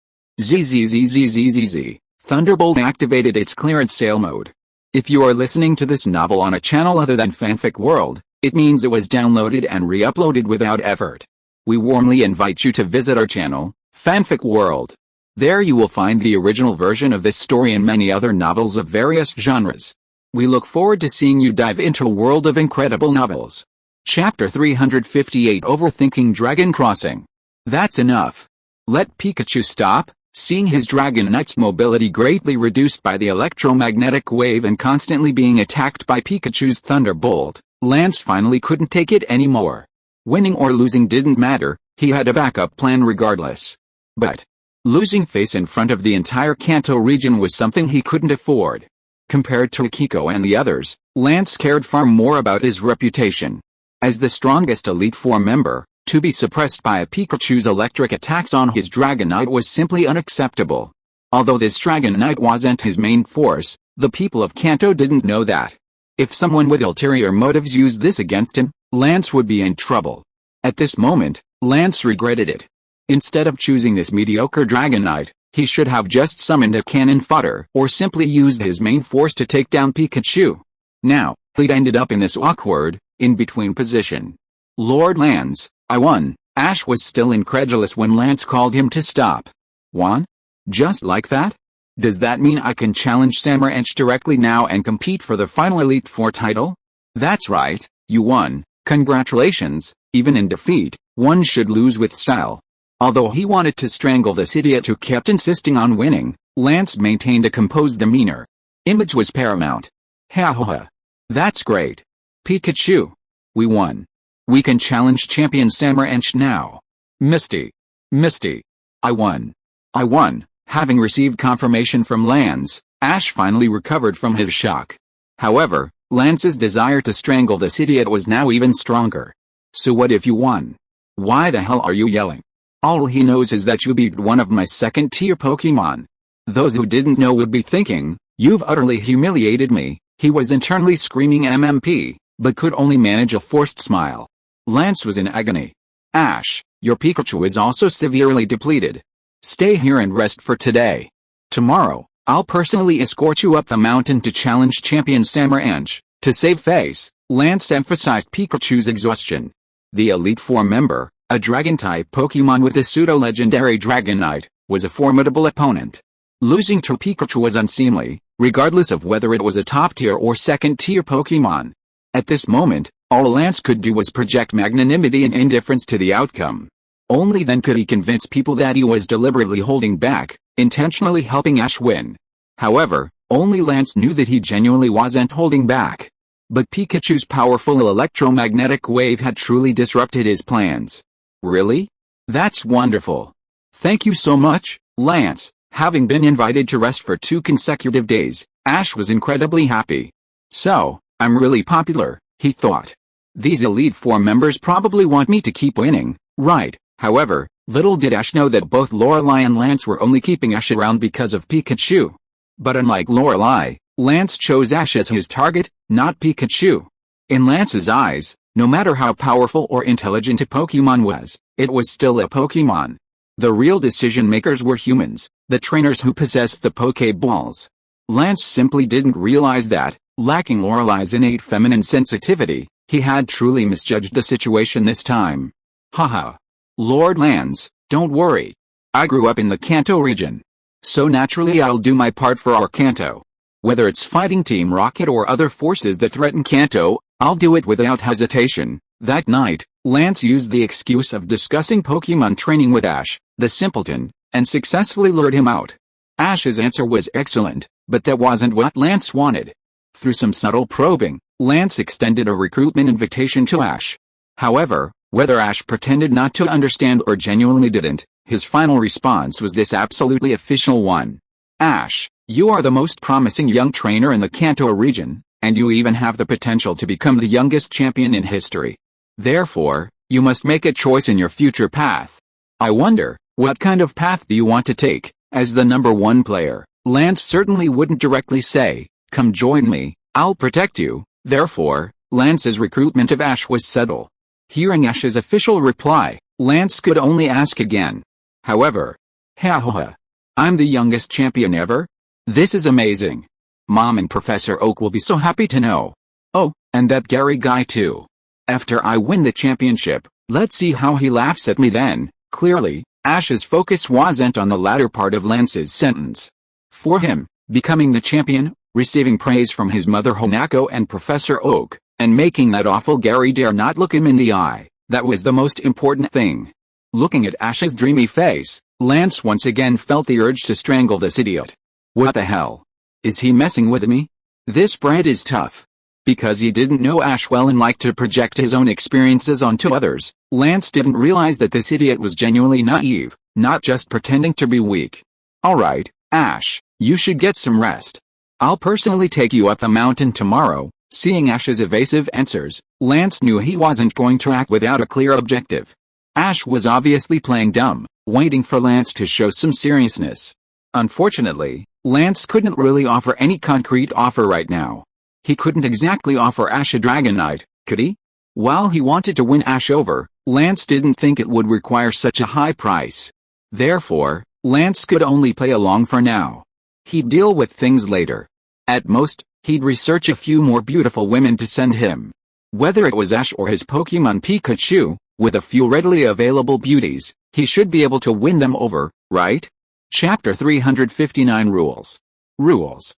ZZZZZZZ. Thunderbolt activated its clearance sail mode. If you are listening to this novel on a channel other than Fanfic World, it means it was downloaded and re-uploaded without effort. We warmly invite you to visit our channel, Fanfic World. There you will find the original version of this story and many other novels of various genres. We look forward to seeing you dive into a world of incredible novels. Chapter 358 Overthinking Dragon Crossing. That's enough. Let Pikachu stop. Seeing his Dragonite's mobility greatly reduced by the electromagnetic wave and constantly being attacked by Pikachu's Thunderbolt, Lance finally couldn't take it anymore. Winning or losing didn't matter, he had a backup plan regardless. But losing face in front of the entire Kanto region was something he couldn't afford. Compared to Akiko and the others, Lance cared far more about his reputation. As the strongest Elite Four member, to be suppressed by a Pikachu's electric attacks on his Dragonite was simply unacceptable. Although this Dragonite wasn't his main force, the people of Kanto didn't know that. If someone with ulterior motives used this against him, Lance would be in trouble. At this moment, Lance regretted it. Instead of choosing this mediocre Dragonite, he should have just summoned a cannon fodder or simply used his main force to take down Pikachu. Now, he'd ended up in this awkward, in-between position. Lord Lance, I won. Ash was still incredulous when Lance called him to stop. Won? Just like that? Does that mean I can challenge Samaranch directly now and compete for the final Elite Four title? That's right, you won. Congratulations. Even in defeat, one should lose with style. Although he wanted to strangle this idiot who kept insisting on winning, Lance maintained a composed demeanor. Image was paramount. Ha ha ha. That's great. Pikachu. We won. We can challenge champion Samaranch now. Misty. Misty. I won. I won. Having received confirmation from Lance, Ash finally recovered from his shock. However, Lance's desire to strangle this idiot was now even stronger. So what if you won? Why the hell are you yelling? All he knows is that you beat one of my second-tier Pokémon. Those who didn't know would be thinking, you've utterly humiliated me. He was internally screaming MMP, but could only manage a forced smile. Lance was in agony. Ash, your Pikachu is also severely depleted. Stay here and rest for today. Tomorrow, I'll personally escort you up the mountain to challenge champion Samaranch. To save face, Lance emphasized Pikachu's exhaustion. The Elite Four member, a Dragon-type Pokémon with a pseudo-legendary Dragonite, was a formidable opponent. Losing to Pikachu was unseemly, regardless of whether it was a top-tier or second-tier Pokémon. At this moment, all Lance could do was project magnanimity and indifference to the outcome. Only then could he convince people that he was deliberately holding back, intentionally helping Ash win. However, only Lance knew that he genuinely wasn't holding back. But Pikachu's powerful electromagnetic wave had truly disrupted his plans. Really? That's wonderful. Thank you so much, Lance. Having been invited to rest for 2 consecutive days, Ash was incredibly happy. So, I'm really popular, he thought. These Elite Four members probably want me to keep winning, right? However, little did Ash know that both Lorelei and Lance were only keeping Ash around because of Pikachu. But unlike Lorelei, Lance chose Ash as his target, not Pikachu. In Lance's eyes, no matter how powerful or intelligent a Pokémon was, it was still a Pokémon. The real decision-makers were humans, the trainers who possessed the Pokéballs. Lance simply didn't realize that, lacking Lorelei's innate feminine sensitivity, he had truly misjudged the situation this time. Haha. Lord Lance, don't worry. I grew up in the Kanto region. So naturally I'll do my part for our Kanto. Whether it's fighting Team Rocket or other forces that threaten Kanto, I'll do it without hesitation. That night, Lance used the excuse of discussing Pokémon training with Ash, the simpleton, and successfully lured him out. Ash's answer was excellent, but that wasn't what Lance wanted. Through some subtle probing, Lance extended a recruitment invitation to Ash. However, whether Ash pretended not to understand or genuinely didn't, his final response was this absolutely official one. Ash, you are the most promising young trainer in the Kanto region, and you even have the potential to become the youngest champion in history. Therefore, you must make a choice in your future path. I wonder, what kind of path do you want to take? As the number 1 player, Lance certainly wouldn't directly say, come join me, I'll protect you. Therefore, Lance's recruitment of Ash was subtle. Hearing Ash's official reply, Lance could only ask again. However, ha ha ha. I'm the youngest champion ever? This is amazing. Mom and Professor Oak will be so happy to know. Oh, and that Gary guy too. After I win the championship, let's see how he laughs at me then. Clearly, Ash's focus wasn't on the latter part of Lance's sentence. For him, becoming the champion, receiving praise from his mother Honako and Professor Oak, and making that awful Gary dare not look him in the eye, that was the most important thing. Looking at Ash's dreamy face, Lance once again felt the urge to strangle this idiot. What the hell? Is he messing with me? This Brad is tough. Because he didn't know Ash well and liked to project his own experiences onto others, Lance didn't realize that this idiot was genuinely naive, not just pretending to be weak. Alright, Ash, you should get some rest. I'll personally take you up the mountain tomorrow. Seeing Ash's evasive answers, Lance knew he wasn't going to act without a clear objective. Ash was obviously playing dumb, waiting for Lance to show some seriousness. Unfortunately, Lance couldn't really offer any concrete offer right now. He couldn't exactly offer Ash a Dragonite, could he? While he wanted to win Ash over, Lance didn't think it would require such a high price. Therefore, Lance could only play along for now. He'd deal with things later. At most, he'd research a few more beautiful women to send him. Whether it was Ash or his Pokémon Pikachu, with a few readily available beauties, he should be able to win them over, right? Chapter 359 Rules. Rules.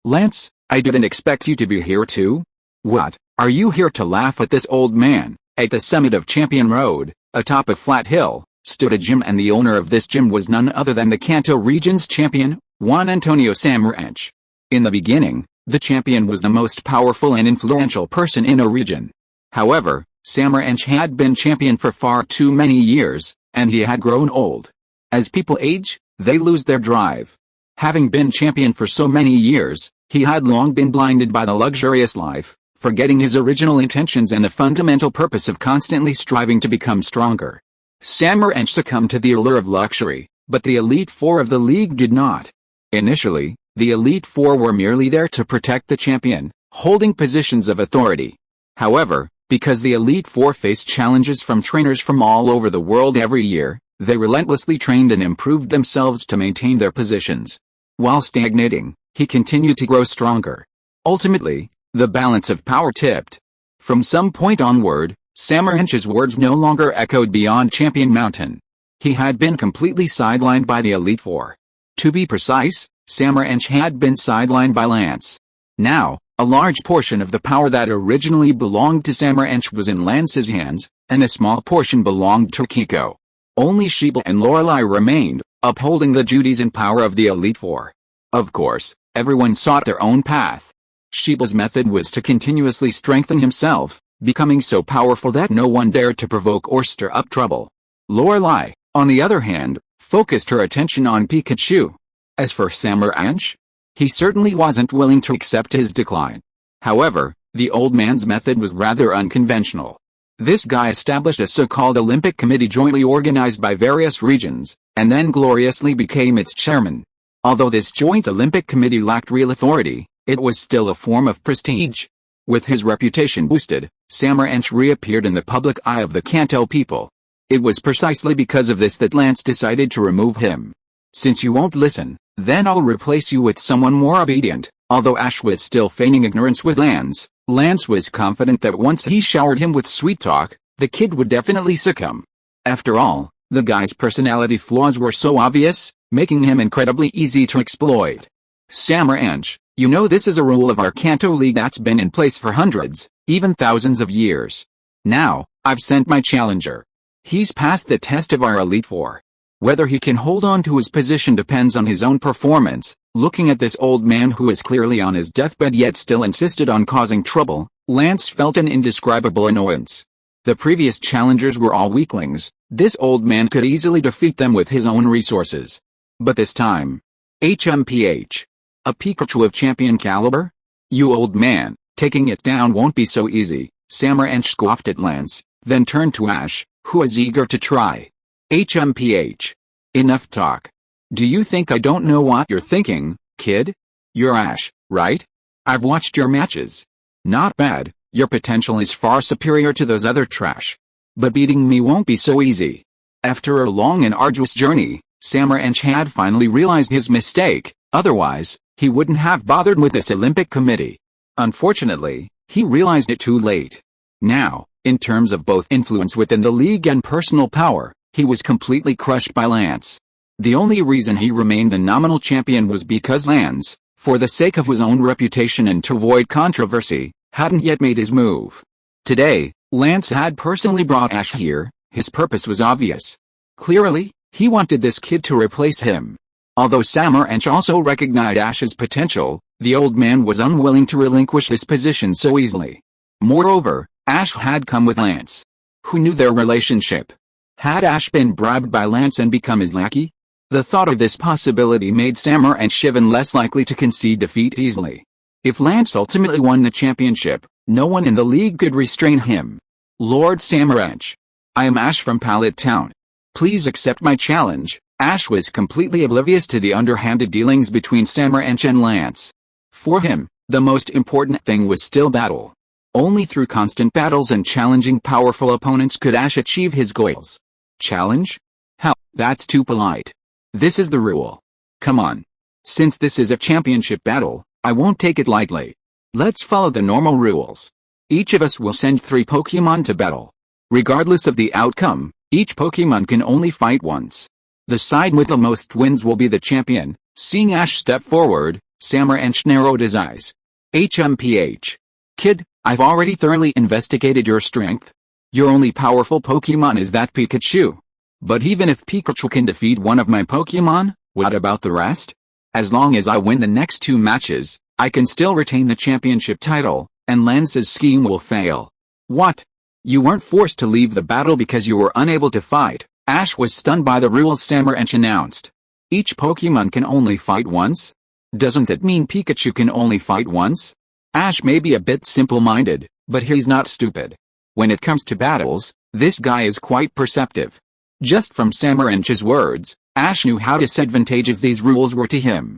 Lance, I didn't expect you to be here too. What, are you here to laugh at this old man? At the summit of Champion Road, atop a flat hill, stood a gym, and the owner of this gym was none other than the Kanto region's champion, Juan Antonio Samaranch. In the beginning, the champion was the most powerful and influential person in a region. However, Samaranch had been champion for far too many years, and he had grown old. As people age, they lose their drive. Having been champion for so many years, he had long been blinded by the luxurious life, forgetting his original intentions and the fundamental purpose of constantly striving to become stronger. Samaranch succumbed to the allure of luxury, but the Elite Four of the league did not. Initially, the Elite Four were merely there to protect the champion, holding positions of authority. However, because the Elite Four faced challenges from trainers from all over the world every year, they relentlessly trained and improved themselves to maintain their positions. While stagnating, he continued to grow stronger. Ultimately, the balance of power tipped. From some point onward, Samaranch's words no longer echoed beyond Champion Mountain. He had been completely sidelined by the Elite Four. To be precise, Samaranch had been sidelined by Lance. Now, a large portion of the power that originally belonged to Samaranch was in Lance's hands, and a small portion belonged to Kiko. Only Sheba and Lorelei remained, upholding the duties and power of the Elite Four. Of course, everyone sought their own path. Sheba's method was to continuously strengthen himself, becoming so powerful that no one dared to provoke or stir up trouble. Lorelei, on the other hand, focused her attention on Pikachu. As for Samaranch, he certainly wasn't willing to accept his decline. However, the old man's method was rather unconventional. This guy established a so-called Olympic committee jointly organized by various regions, and then gloriously became its chairman. Although this joint Olympic committee lacked real authority, it was still a form of prestige. With his reputation boosted, Samaranch reappeared in the public eye of the Kanto people. It was precisely because of this that Lance decided to remove him. Since you won't listen, then I'll replace you with someone more obedient. Although Ash was still feigning ignorance with Lance was confident that once he showered him with sweet talk, the kid would definitely succumb. After all, the guy's personality flaws were so obvious, making him incredibly easy to exploit. Samaranch, you know this is a rule of our Kanto League that's been in place for hundreds, even thousands of years. Now, I've sent my challenger. He's passed the test of our Elite Four. Whether he can hold on to his position depends on his own performance. Looking at this old man who is clearly on his deathbed yet still insisted on causing trouble, Lance felt an indescribable annoyance. The previous challengers were all weaklings. This old man could easily defeat them with his own resources. But this time, HMPH. A Pikachu of champion caliber? You old man, taking it down won't be so easy. Samaranch scoffed at Lance, then turned to Ash, who was eager to try. HMPH. Enough talk. Do you think I don't know what you're thinking, kid? You're Ash, right? I've watched your matches. Not bad, Your potential is far superior to those other trash. But beating me won't be so easy. After a long and arduous journey, Samurhench had finally realized his mistake, otherwise, he wouldn't have bothered with this Olympic committee. Unfortunately, he realized it too late. Now, in terms of both influence within the league and personal power, he was completely crushed by Lance. The only reason he remained the nominal champion was because Lance, for the sake of his own reputation and to avoid controversy, hadn't yet made his move. Today, Lance had personally brought Ash here. His purpose was obvious. Clearly, he wanted this kid to replace him. Although Samurhench also recognized Ash's potential, the old man was unwilling to relinquish this position so easily. Moreover, Ash had come with Lance. Who knew their relationship? Had Ash been bribed by Lance and become his lackey? The thought of this possibility made Samurhench even less likely to concede defeat easily. If Lance ultimately won the championship, no one in the league could restrain him. Lord Samurhench. I am Ash from Pallet Town. Please accept my challenge. Ash was completely oblivious to the underhanded dealings between Samurhench and Lance. For him, the most important thing was still battle. Only through constant battles and challenging powerful opponents could Ash achieve his goals. Challenge? Hell, that's too polite. This is the rule. Come on. Since this is a championship battle, I won't take it lightly. Let's follow the normal rules. Each of us will send 3 Pokémon to battle. Regardless of the outcome, each Pokémon can only fight once. The side with the most wins will be the champion. Seeing Ash step forward, Samurhench narrowed his eyes. HMPH. Kid, I've already thoroughly investigated your strength. Your only powerful Pokémon is that Pikachu. But even if Pikachu can defeat one of my Pokémon, what about the rest? As long as I win the next 2 matches, I can still retain the championship title, and Lance's scheme will fail. What? You weren't forced to leave the battle because you were unable to fight. Ash was stunned by the rules Samurhench announced. Each Pokémon can only fight once? Doesn't that mean Pikachu can only fight once? Ash may be a bit simple-minded, but he's not stupid. When it comes to battles, this guy is quite perceptive. Just from Samurhench's words, Ash knew how disadvantageous these rules were to him.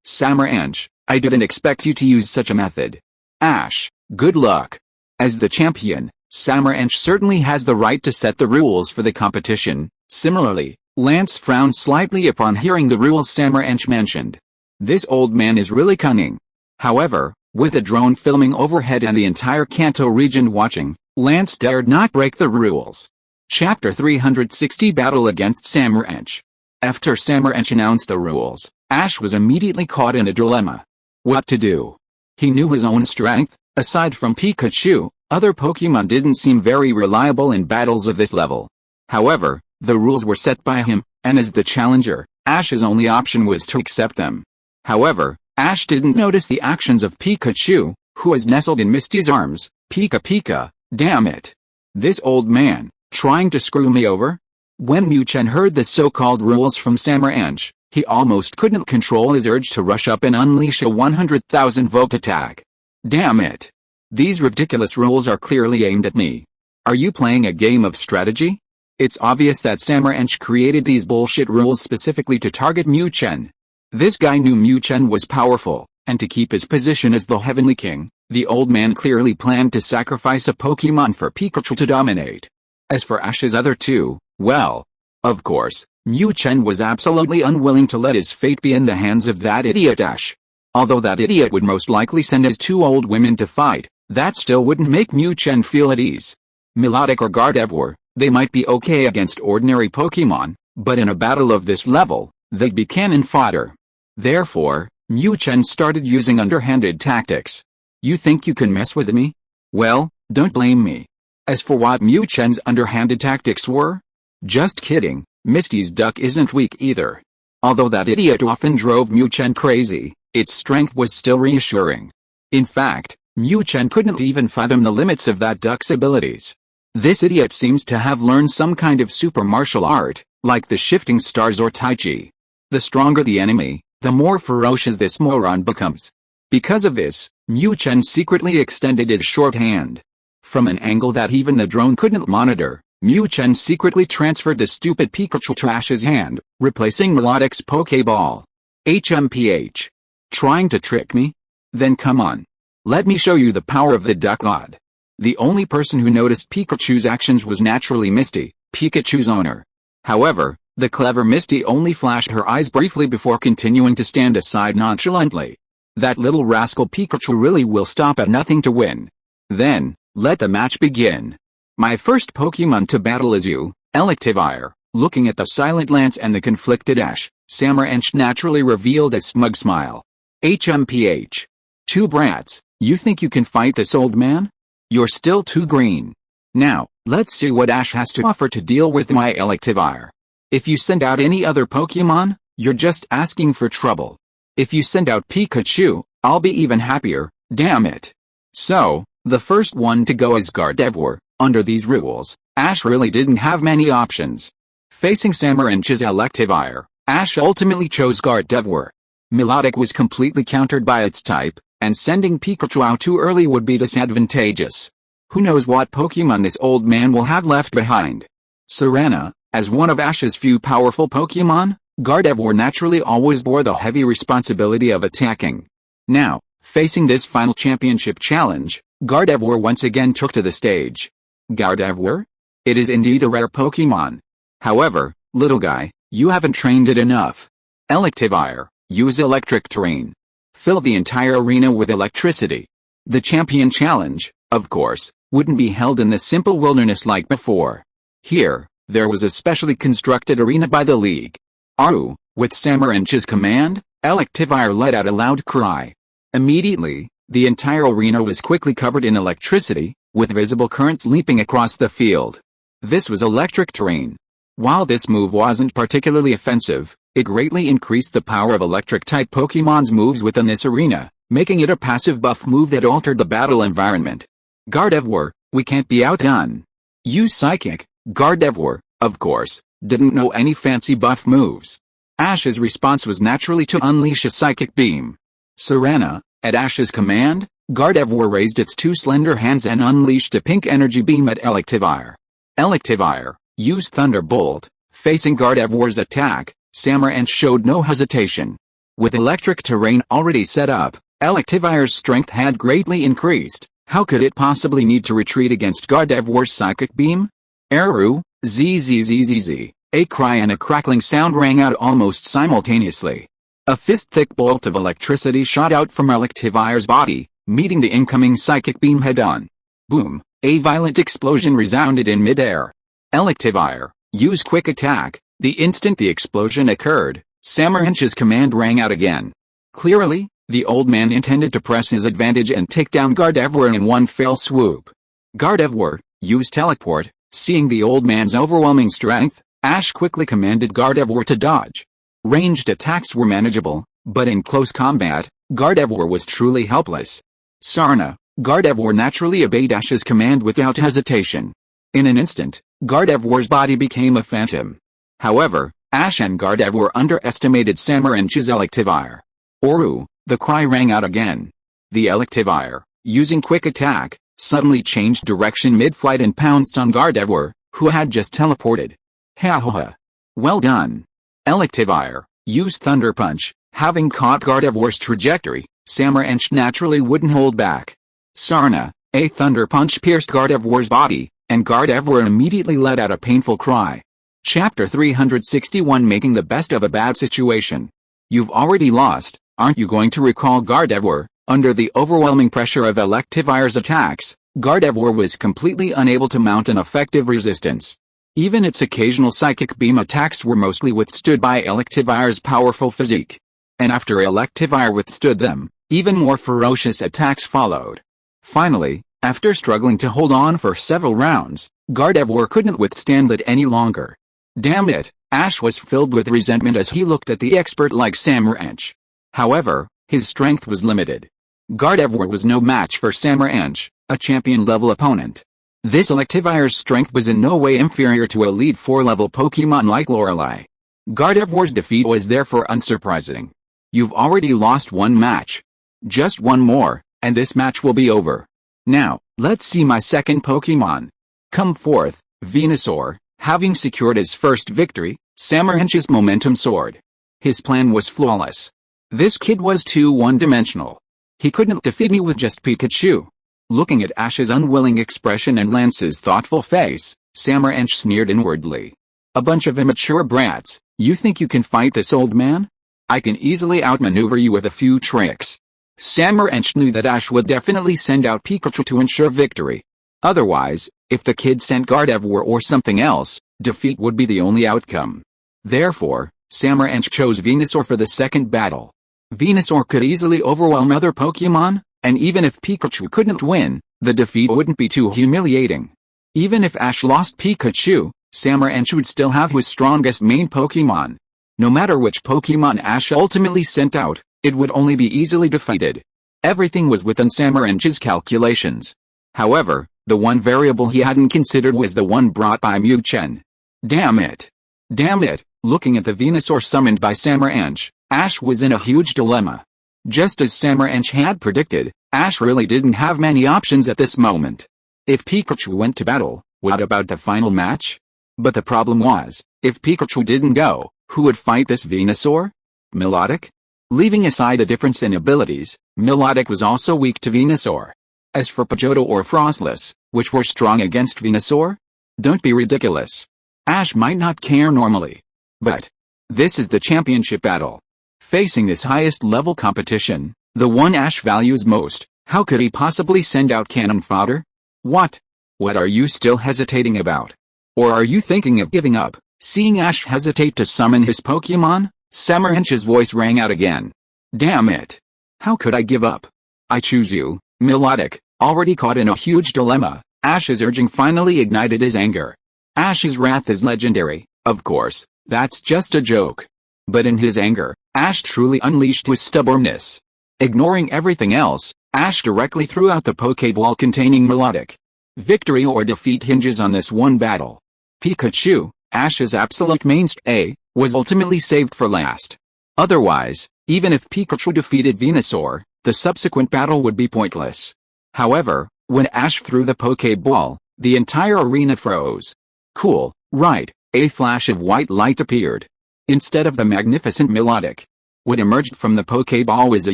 Samurhench, I didn't expect you to use such a method. Ash, good luck. As the champion, Samurhench certainly has the right to set the rules for the competition. Similarly, Lance frowned slightly upon hearing the rules Samurhench mentioned. This old man is really cunning. However, with a drone filming overhead and the entire Kanto region watching, Lance dared not break the rules. Chapter 360 Battle against Samurhench. After Samurhench announced the rules, Ash was immediately caught in a dilemma. What to do? He knew his own strength. Aside from Pikachu, other Pokémon didn't seem very reliable in battles of this level. However, the rules were set by him, and as the challenger, Ash's only option was to accept them. However, Ash didn't notice the actions of Pikachu, who was nestled in Misty's arms. Pika Pika, damn it. This old man, trying to screw me over? When Mu Chen heard the so-called rules from Samurhench, he almost couldn't control his urge to rush up and unleash a 100,000 volt attack. Damn it. These ridiculous rules are clearly aimed at me. Are you playing a game of strategy? It's obvious that Samurhench created these bullshit rules specifically to target Mu Chen. This guy knew Mu Chen was powerful, and to keep his position as the Heavenly King, the old man clearly planned to sacrifice a Pokémon for Pikachu to dominate. As for Ash's other 2, well, of course, Mu Chen was absolutely unwilling to let his fate be in the hands of that idiot Ash. Although that idiot would most likely send his 2 old women to fight, that still wouldn't make Mu Chen feel at ease. Melodic or Gardevoir, they might be okay against ordinary Pokémon, but in a battle of this level, they'd be cannon fodder. Therefore, Mu Chen started using underhanded tactics. You think you can mess with me? Well, don't blame me. As for what Mu Chen's underhanded tactics were? Just kidding, Misty's duck isn't weak either. Although that idiot often drove Mu Chen crazy, its strength was still reassuring. In fact, Mu Chen couldn't even fathom the limits of that duck's abilities. This idiot seems to have learned some kind of super martial art, like the shifting stars or Tai Chi. The stronger the enemy, the more ferocious this moron becomes. Because of this, Mu Chen secretly extended his short hand. From an angle that even the drone couldn't monitor, Mu Chen secretly transferred the stupid Pikachu to Ash's hand, replacing Melodic's Pokeball. HMPH. Trying to trick me? Then come on. Let me show you the power of the duck god. The only person who noticed Pikachu's actions was naturally Misty, Pikachu's owner. However, the clever Misty only flashed her eyes briefly before continuing to stand aside nonchalantly. That little rascal Pikachu really will stop at nothing to win. Then, let the match begin. My first Pokemon to battle is you, Electivire. Looking at the silent Lance and the conflicted Ash, Samurant naturally revealed a smug smile. HMPH. Two brats, you think you can fight this old man? You're still too green. Now, let's see what Ash has to offer to deal with my Electivire. If you send out any other Pokemon, you're just asking for trouble. If you send out Pikachu, I'll be even happier, damn it. So, the first one to go is Gardevoir. Under these rules, Ash really didn't have many options. Facing Samurant's Electivire, Ash ultimately chose Gardevoir. Melodic was completely countered by its type, and sending Pikachu out too early would be disadvantageous. Who knows what Pokemon this old man will have left behind. Serena, as one of Ash's few powerful Pokemon, Gardevoir naturally always bore the heavy responsibility of attacking. Now, facing this final championship challenge, Gardevoir once again took to the stage. Gardevoir? It is indeed a rare Pokemon. However, little guy, you haven't trained it enough. Electivire, use electric terrain. Fill the entire arena with electricity. The champion challenge, of course, wouldn't be held in the simple wilderness like before. Here, there was a specially constructed arena by the league. Aru, with Samurant's command, Electivire let out a loud cry. Immediately, the entire arena was quickly covered in electricity, with visible currents leaping across the field. This was electric terrain. While this move wasn't particularly offensive, it greatly increased the power of electric-type Pokemon's moves within this arena, making it a passive buff move that altered the battle environment. Gardevoir, we can't be outdone. Use Psychic. Gardevoir, of course, didn't know any fancy buff moves. Ash's response was naturally to unleash a Psychic Beam. Serena, at Ash's command, Gardevoir raised its two slender hands and unleashed a pink energy beam at Electivire. Electivire, use Thunderbolt. Facing Gardevoir's attack, Samurant showed no hesitation. With electric terrain already set up, Electivire's strength had greatly increased. How could it possibly need to retreat against Gardevoir's Psychic Beam? Aru, zzzzz. A cry and a crackling sound rang out almost simultaneously. A fist-thick bolt of electricity shot out from Electivire's body, meeting the incoming Psychic Beam head-on. Boom! A violent explosion resounded in mid-air. Electivire, use Quick Attack. The instant the explosion occurred, Samurant's command rang out again. Clearly, the old man intended to press his advantage and take down Gardevoir in one fell swoop. Gardevoir, use Teleport. Seeing the old man's overwhelming strength, Ash quickly commanded Gardevoir to dodge. Ranged attacks were manageable, but in close combat, Gardevoir was truly helpless. Sarna, Gardevoir naturally obeyed Ash's command without hesitation. In an instant, Gardevoir's body became a phantom. However, Ash and Gardevoir underestimated Samurant's Electivire. Oru, the cry rang out again. The Electivire, using Quick Attack, suddenly changed direction mid-flight and pounced on Gardevoir, who had just teleported. Ha ha ha. Well done. Electivire, use Thunder Punch. Having caught Gardevoir's trajectory, Samurant naturally wouldn't hold back. Sarna, a Thunder Punch pierced Gardevoir's body, and Gardevoir immediately let out a painful cry. Chapter 361 Making the Best of a Bad Situation. You've already lost, aren't you going to recall Gardevoir? Under the overwhelming pressure of Electivire's attacks, Gardevoir was completely unable to mount an effective resistance. Even its occasional Psychic Beam attacks were mostly withstood by Electivire's powerful physique. And after Electivire withstood them, even more ferocious attacks followed. Finally, after struggling to hold on for several rounds, Gardevoir couldn't withstand it any longer. Damn it, Ash was filled with resentment as he looked at the expert like Samurant. However, his strength was limited. Gardevoir was no match for Samurant, a champion-level opponent. This Electivire's strength was in no way inferior to Elite 4-level Pokemon like Lorelei. Gardevoir's defeat was therefore unsurprising. You've already lost one match. Just one more, and this match will be over. Now, let's see my second Pokemon. Come forth, Venusaur. Having secured his first victory, Samurant's momentum soared. His plan was flawless. This kid was too one-dimensional. He couldn't defeat me with just Pikachu. Looking at Ash's unwilling expression and Lance's thoughtful face, Samaranch sneered inwardly. A bunch of immature brats, you think you can fight this old man? I can easily outmaneuver you with a few tricks. Samaranch knew that Ash would definitely send out Pikachu to ensure victory. Otherwise, if the kid sent Gardevoir or something else, defeat would be the only outcome. Therefore, Samaranch chose Venusaur for the second battle. Venusaur could easily overwhelm other Pokémon, and even if Pikachu couldn't win, the defeat wouldn't be too humiliating. Even if Ash lost Pikachu, Samaranch would still have his strongest main Pokémon. No matter which Pokémon Ash ultimately sent out, it would only be easily defeated. Everything was within Samaranch's calculations. However, the one variable he hadn't considered was the one brought by Mu Chen. Damn it! Damn it! Looking at the Venusaur summoned by Samaranch, Ash was in a huge dilemma. Just as Samaranch had predicted, Ash really didn't have many options at this moment. If Pikachu went to battle, what about the final match? But the problem was, if Pikachu didn't go, who would fight this Venusaur? Milotic? Leaving aside the difference in abilities, Milotic was also weak to Venusaur. As for Pidgeotto or Frostless, which were strong against Venusaur? Don't be ridiculous. Ash might not care normally. But this is the championship battle. Facing this highest level competition, the one Ash values most, how could he possibly send out cannon fodder? What? What are you still hesitating about? Or are you thinking of giving up? Seeing Ash hesitate to summon his Pokémon, Samaranch's voice rang out again. Damn it! How could I give up? I choose you, Milotic. Already caught in a huge dilemma, Ash's urging finally ignited his anger. Ash's wrath is legendary, of course, that's just a joke. But in his anger, Ash truly unleashed his stubbornness. Ignoring everything else, Ash directly threw out the Pokéball containing Milotic. Victory or defeat hinges on this one battle. Pikachu, Ash's absolute mainstay, was ultimately saved for last. Otherwise, even if Pikachu defeated Venusaur, the subsequent battle would be pointless. However, when Ash threw the Pokéball, the entire arena froze. Cool, right, a flash of white light appeared. Instead of the magnificent Milotic, what emerged from the Pokéball was a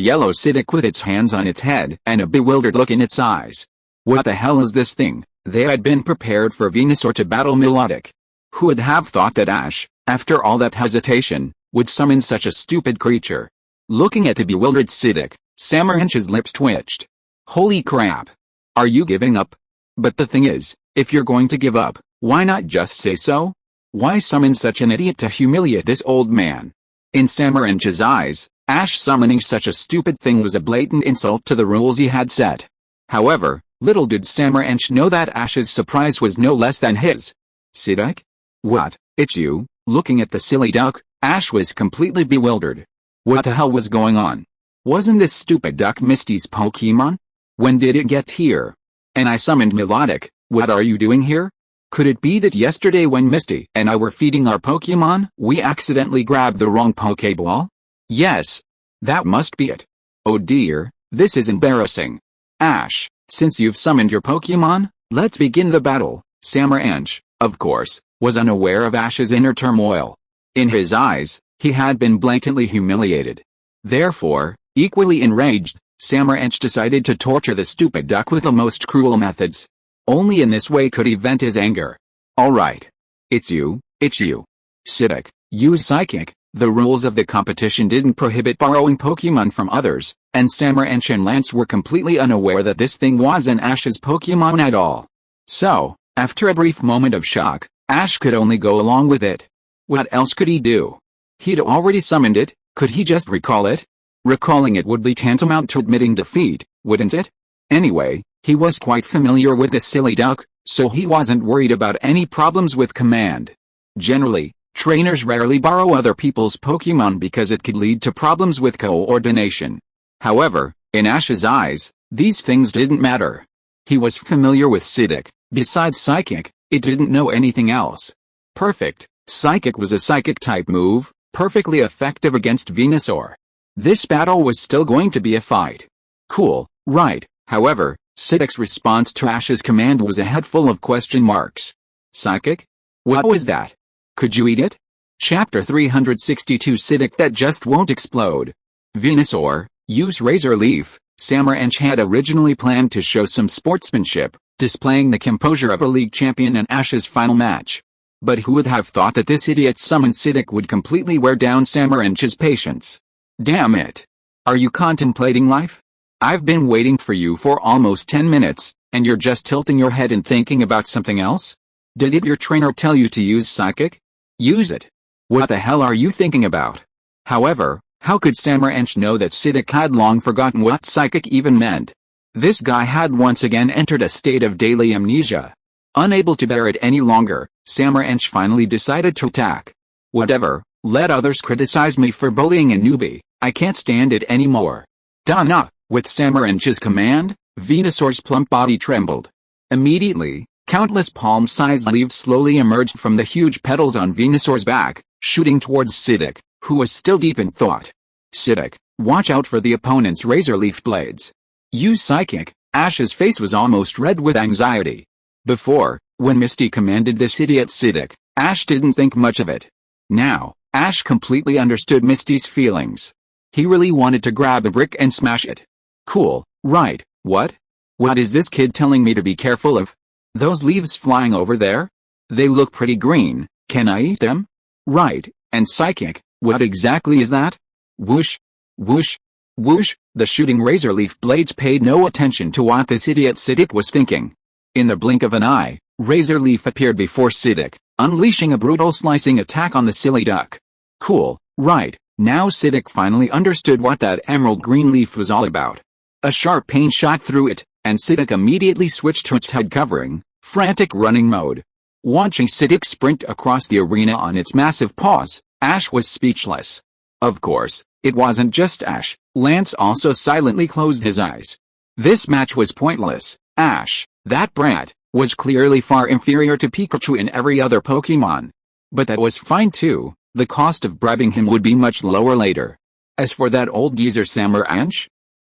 yellow Psyduck with its hands on its head and a bewildered look in its eyes. What the hell is this thing? They had been prepared for Venusaur to battle Milotic. Who would have thought that Ash, after all that hesitation, would summon such a stupid creature? Looking at the bewildered Psyduck, Samaranch's lips twitched. Holy crap! Are you giving up? But the thing is, if you're going to give up, why not just say so? Why summon such an idiot to humiliate this old man? In Samaranch's eyes, Ash summoning such a stupid thing was a blatant insult to the rules he had set. However, little did Samaranch know that Ash's surprise was no less than his. Psyduck? What, it's you? Looking at the silly duck, Ash was completely bewildered. What the hell was going on? Wasn't this stupid duck Misty's Pokémon? When did it get here? And I summoned Milotic, what are you doing here? Could it be that yesterday when Misty and I were feeding our Pokémon, we accidentally grabbed the wrong Pokéball? Yes. That must be it. Oh dear, this is embarrassing. Ash, since you've summoned your Pokémon, let's begin the battle. Samaranch, of course, was unaware of Ash's inner turmoil. In his eyes, he had been blatantly humiliated. Therefore, equally enraged, Samaranch decided to torture the stupid duck with the most cruel methods. Only in this way could he vent his anger. Alright. It's you. Psyduck, use Psychic. The rules of the competition didn't prohibit borrowing Pokémon from others, and Samaranch and Lance were completely unaware that this thing wasn't Ash's Pokémon at all. So, after a brief moment of shock, Ash could only go along with it. What else could he do? He'd already summoned it, could he just recall it? Recalling it would be tantamount to admitting defeat, wouldn't it? Anyway, he was quite familiar with the silly duck, so he wasn't worried about any problems with command. Generally, trainers rarely borrow other people's Pokémon because it could lead to problems with coordination. However, in Ash's eyes, these things didn't matter. He was familiar with Psyduck. Besides Psychic, it didn't know anything else. Perfect. Psychic was a Psychic-type move, perfectly effective against Venusaur. This battle was still going to be a fight. Cool, right. However, Psyduck's response to Ash's command was a head full of question marks. Psychic? What was that? Could you eat it? Chapter 362 Psyduck that just won't explode. Venusaur, use Razor Leaf. Samar had originally planned to show some sportsmanship, displaying the composure of a league champion in Ash's final match. But who would have thought that this idiot summon Sidic would completely wear down Samar's patience? Damn it. Are you contemplating life? I've been waiting for you for almost 10 minutes, and you're just tilting your head and thinking about something else? Did your trainer tell you to use psychic? Use it. What the hell are you thinking about? However, how could Samar know that Sidic had long forgotten what psychic even meant? This guy had once again entered a state of daily amnesia. Unable to bear it any longer, Samar finally decided to attack. Whatever, let others criticize me for bullying a newbie, I can't stand it anymore. Donna, with Samar's command, Venusaur's plump body trembled. Immediately, countless palm-sized leaves slowly emerged from the huge petals on Venusaur's back, shooting towards Sidic, who was still deep in thought. Sidic, watch out for the opponent's razor leaf blades. Use psychic. Ash's face was almost red with anxiety. Before, when Misty commanded this idiot Sidic, Ash didn't think much of it. Now, Ash completely understood Misty's feelings. He really wanted to grab a brick and smash it. Cool, right, what? What is this kid telling me to be careful of? Those leaves flying over there? They look pretty green, can I eat them? Right, and psychic, what exactly is that? Whoosh, whoosh, whoosh, the shooting razor leaf blades paid no attention to what this idiot Sidic was thinking. In the blink of an eye, razor leaf appeared before Sidic, unleashing a brutal slicing attack on the silly duck. Cool, right, now Sidic finally understood what that emerald green leaf was all about. A sharp pain shot through it, and Sidic immediately switched to its head covering, frantic running mode. Watching Sidic sprint across the arena on its massive paws, Ash was speechless. Of course, it wasn't just Ash, Lance also silently closed his eyes. This match was pointless. Ash, that brat, was clearly far inferior to Pikachu in every other Pokémon. But that was fine too, the cost of bribing him would be much lower later. As for that old geezer Samar,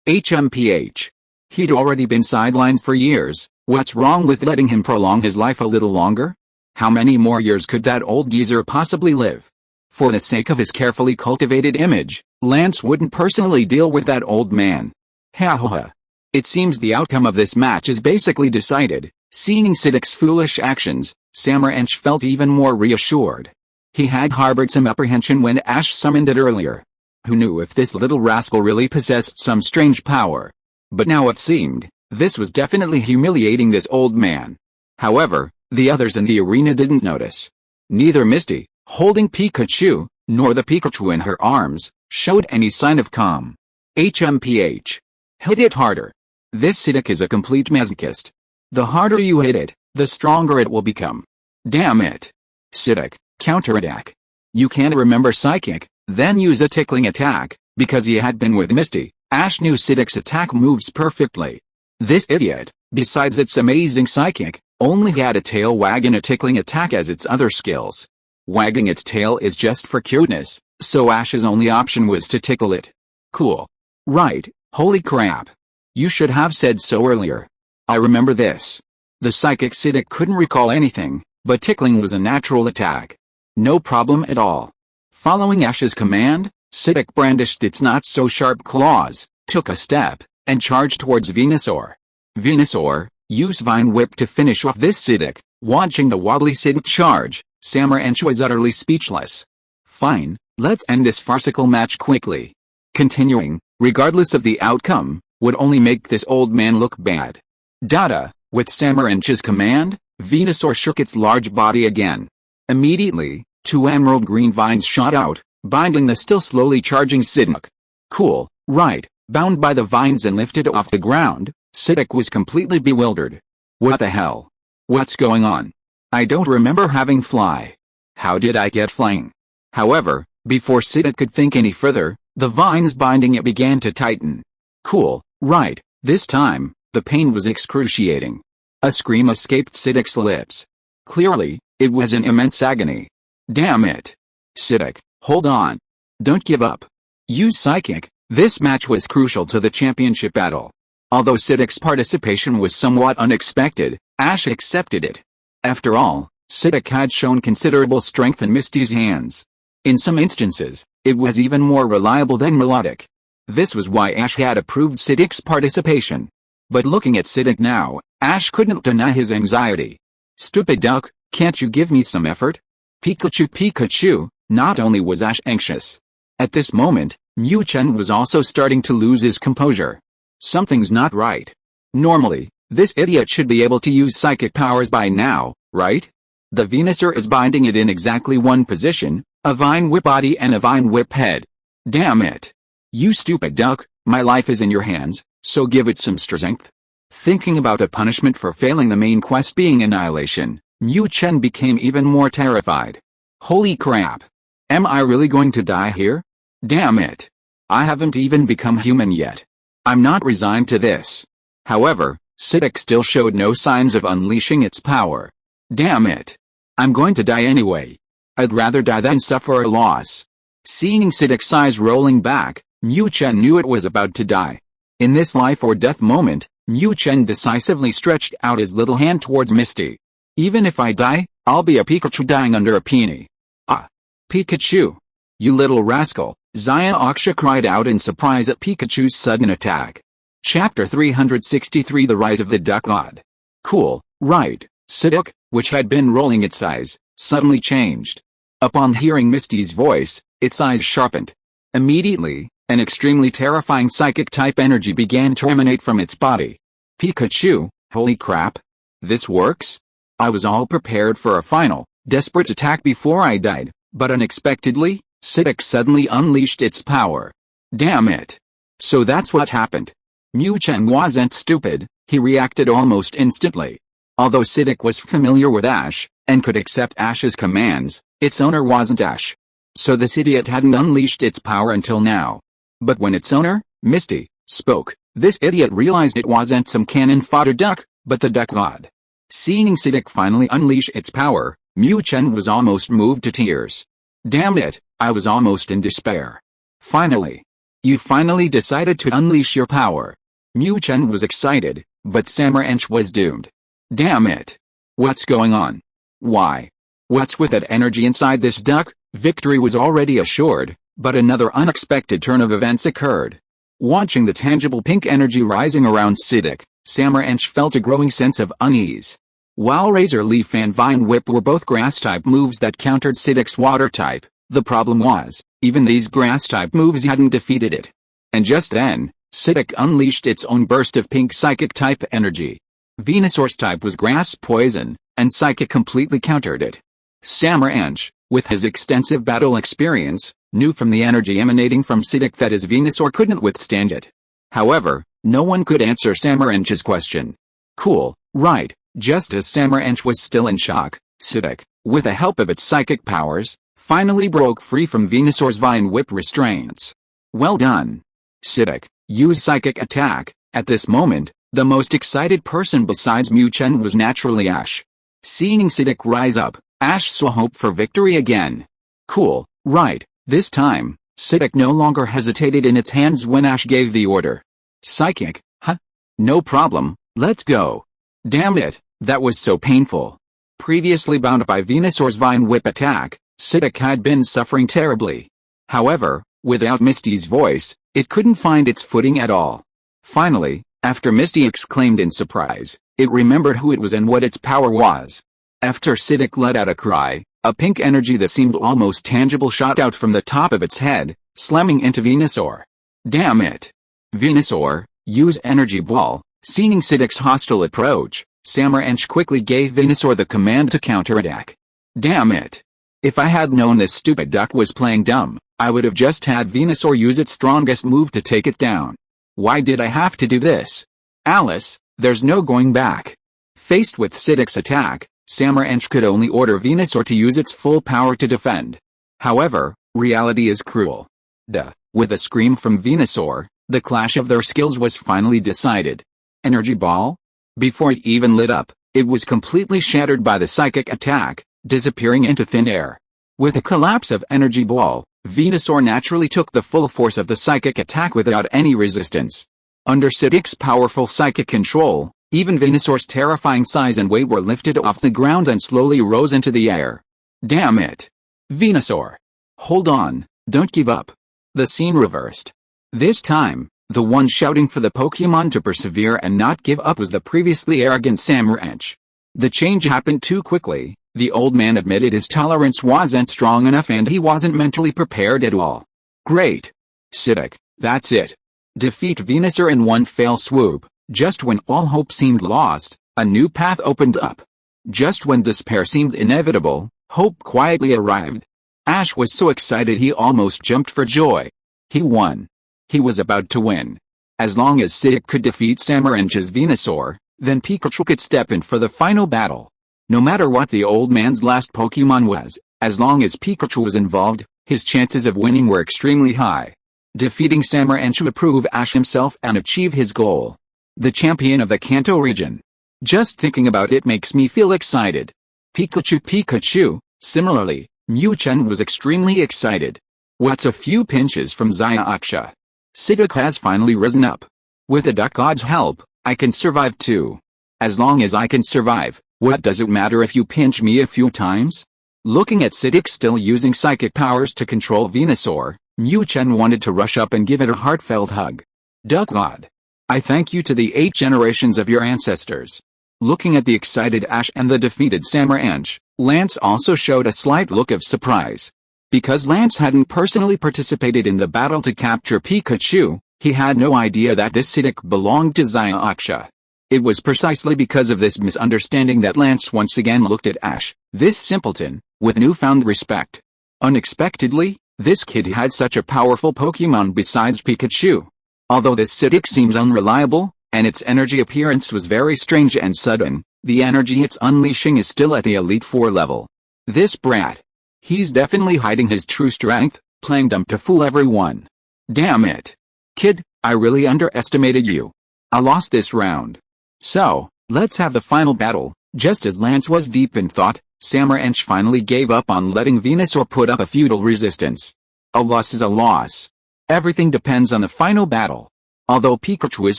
HMPH. He'd already been sidelined for years, what's wrong with letting him prolong his life a little longer? How many more years could that old geezer possibly live? For the sake of his carefully cultivated image, Lance wouldn't personally deal with that old man. Ha ha ha. It seems the outcome of this match is basically decided. Seeing Sidic's foolish actions, Samar felt even more reassured. He had harbored some apprehension when Ash summoned it earlier. Who knew if this little rascal really possessed some strange power? But now it seemed, this was definitely humiliating this old man. However, the others in the arena didn't notice. Neither Misty, holding Pikachu, nor the Pikachu in her arms, showed any sign of calm. HMPH. Hit it harder. This Sidic is a complete masochist. The harder you hit it, the stronger it will become. Damn it. Sidic, counterattack. You can't remember psychic, then use a tickling attack. Because he had been with Misty, Ash knew Sidic's attack moves perfectly. This idiot, besides its amazing psychic, only had a tail wag and a tickling attack as its other skills. Wagging its tail is just for cuteness, so Ash's only option was to tickle it. Cool. Right, holy crap. You should have said so earlier. I remember this. The psychic Sidic couldn't recall anything, but tickling was a natural attack. No problem at all. Following Ash's command, Sidic brandished its not-so-sharp claws, took a step, and charged towards Venusaur. Venusaur, use Vine Whip to finish off this Sidic. Watching the wobbly Sidic charge, Samar was utterly speechless. Fine, let's end this farcical match quickly. Continuing, regardless of the outcome, would only make this old man look bad. Dada, with Samar's command, Venusaur shook its large body again. Immediately, 2 emerald green vines shot out, binding the still slowly charging Sidic. Cool, right, bound by the vines and lifted off the ground, Sidic was completely bewildered. What the hell? What's going on? I don't remember having fly. How did I get flying? However, before Sidic could think any further, the vines binding it began to tighten. Cool, right, this time, the pain was excruciating. A scream escaped Sidic's lips. Clearly, it was an immense agony. Damn it. Sidic, hold on. Don't give up. Use psychic. This match was crucial to the championship battle. Although Sidic's participation was somewhat unexpected, Ash accepted it. After all, Sidic had shown considerable strength in Misty's hands. In some instances, it was even more reliable than melodic. This was why Ash had approved Siddiq's participation. But looking at Siddiq now, Ash couldn't deny his anxiety. "Stupid duck, can't you give me some effort?" Pikachu. Not only was Ash anxious. At this moment, Mu Chen was also starting to lose his composure. Something's not right. Normally, this idiot should be able to use psychic powers by now, right? The Venusaur is binding it in exactly one position, a vine whip body and a vine whip head. Damn it. You stupid duck, my life is in your hands, so give it some strength. Thinking about a punishment for failing the main quest being annihilation, Mu Chen became even more terrified. Holy crap. Am I really going to die here? Damn it. I haven't even become human yet. I'm not resigned to this. However, Siddiq still showed no signs of unleashing its power. Damn it. I'm going to die anyway. I'd rather die than suffer a loss. Seeing Siddiq's eyes rolling back, Mu Chen knew it was about to die. In this life or death moment, Mu Chen decisively stretched out his little hand towards Misty. Even if I die, I'll be a Pikachu dying under a peony. Ah. Pikachu. You little rascal, Zaya Aksha cried out in surprise at Pikachu's sudden attack. Chapter 363 The Rise of the Duck God. Cool, right, Siddiq, which had been rolling its eyes, suddenly changed. Upon hearing Misty's voice, its eyes sharpened. Immediately, an extremely terrifying psychic-type energy began to emanate from its body. Pikachu, holy crap. This works? I was all prepared for a final, desperate attack before I died, but unexpectedly, Siddiq suddenly unleashed its power. Damn it. So that's what happened. Mu Chen wasn't stupid, he reacted almost instantly. Although Siddiq was familiar with Ash, and could accept Ash's commands, its owner wasn't Ash. So this idiot hadn't unleashed its power until now. But when its owner, Misty, spoke, this idiot realized it wasn't some cannon fodder duck, but the duck god. Seeing Siddiq finally unleash its power, Mu Chen was almost moved to tears. Damn it, I was almost in despair. Finally. You finally decided to unleash your power. Mu Chen was excited, but Samaranch was doomed. Damn it. What's going on? Why? What's with that energy inside this duck? Victory was already assured, but another unexpected turn of events occurred. Watching the tangible pink energy rising around Siddiq, Samaranch felt a growing sense of unease. While Razor Leaf and Vine Whip were both grass-type moves that countered Siddiq's water-type, the problem was, even these grass-type moves hadn't defeated it. And just then, Siddiq unleashed its own burst of pink psychic-type energy. Venusaur's type was grass poison, and Psychic completely countered it. Samaranch, with his extensive battle experience, knew from the energy emanating from Siddiq that his Venusaur couldn't withstand it. However, no one could answer Samaranch's question. Cool, right, just as Samaranch was still in shock, Siddiq, with the help of its psychic powers, finally broke free from Venusaur's Vine Whip restraints. Well done. Siddiq, use Psychic Attack. At this moment, the most excited person besides Mu Chen was naturally Ash. Seeing Siddiq rise up, Ash saw hope for victory again. Cool, right, this time, Siddiq no longer hesitated in its hands when Ash gave the order. Psychic, huh? No problem, let's go. Damn it, that was so painful. Previously bound by Venusaur's Vine Whip attack, Siddiq had been suffering terribly. However, without Misty's voice, it couldn't find its footing at all. Finally, after Misty exclaimed in surprise, it remembered who it was and what its power was. After Siddiq let out a cry, a pink energy that seemed almost tangible shot out from the top of its head, slamming into Venusaur. Damn it. Venusaur, use Energy Ball. Seeing Siddiq's hostile approach, Samaranch quickly gave Venusaur the command to counterattack. Damn it. If I had known this stupid duck was playing dumb, I would have just had Venusaur use its strongest move to take it down. Why did I have to do this? Alice, there's no going back. Faced with Siddiq's attack, Samaranch could only order Venusaur to use its full power to defend. However, reality is cruel. Duh. With a scream from Venusaur, the clash of their skills was finally decided. Energy Ball? Before it even lit up, it was completely shattered by the psychic attack, disappearing into thin air. With a collapse of Energy Ball, Venusaur naturally took the full force of the psychic attack without any resistance. Under Siddiq's powerful psychic control, even Venusaur's terrifying size and weight were lifted off the ground and slowly rose into the air. Damn it. Venusaur. Hold on, don't give up. The scene reversed. This time, the one shouting for the Pokémon to persevere and not give up was the previously arrogant Samurach. The change happened too quickly. The old man admitted his tolerance wasn't strong enough and he wasn't mentally prepared at all. Great. Psyduck, that's it. Defeat Venusaur in one fell swoop. Just when all hope seemed lost, a new path opened up. Just when despair seemed inevitable, hope quietly arrived. Ash was so excited he almost jumped for joy. He won. He was about to win. As long as Psyduck could defeat Samurach's Venusaur, then Pikachu could step in for the final battle. No matter what the old man's last Pokémon was, as long as Pikachu was involved, his chances of winning were extremely high. Defeating Samurach would prove Ash himself and achieve his goal. The champion of the Kanto region. Just thinking about it makes me feel excited. Pikachu. Similarly, Mu Chen was extremely excited. What's a few pinches from Xiaoxia? Psyduck has finally risen up. With the duck god's help, I can survive too. As long as I can survive, what does it matter if you pinch me a few times? Looking at Psyduck still using psychic powers to control Venusaur, Mu Chen wanted to rush up and give it a heartfelt hug. Duck god. I thank you to the 8 generations of your ancestors. Looking at the excited Ash and the defeated Samurach, Lance also showed a slight look of surprise. Because Lance hadn't personally participated in the battle to capture Pikachu, he had no idea that this Psyduck belonged to Xiaoxia. It was precisely because of this misunderstanding that Lance once again looked at Ash, this simpleton, with newfound respect. Unexpectedly, this kid had such a powerful Pokémon besides Pikachu. Although this Psyduck seems unreliable, and its energy appearance was very strange and sudden, the energy it's unleashing is still at the Elite Four level. This brat. He's definitely hiding his true strength, playing dumb to fool everyone. Damn it. Kid, I really underestimated you. I lost this round. So, let's have the final battle. Just as Lance was deep in thought, Samurach finally gave up on letting Venusaur put up a futile resistance. A loss is a loss. Everything depends on the final battle. Although Pikachu is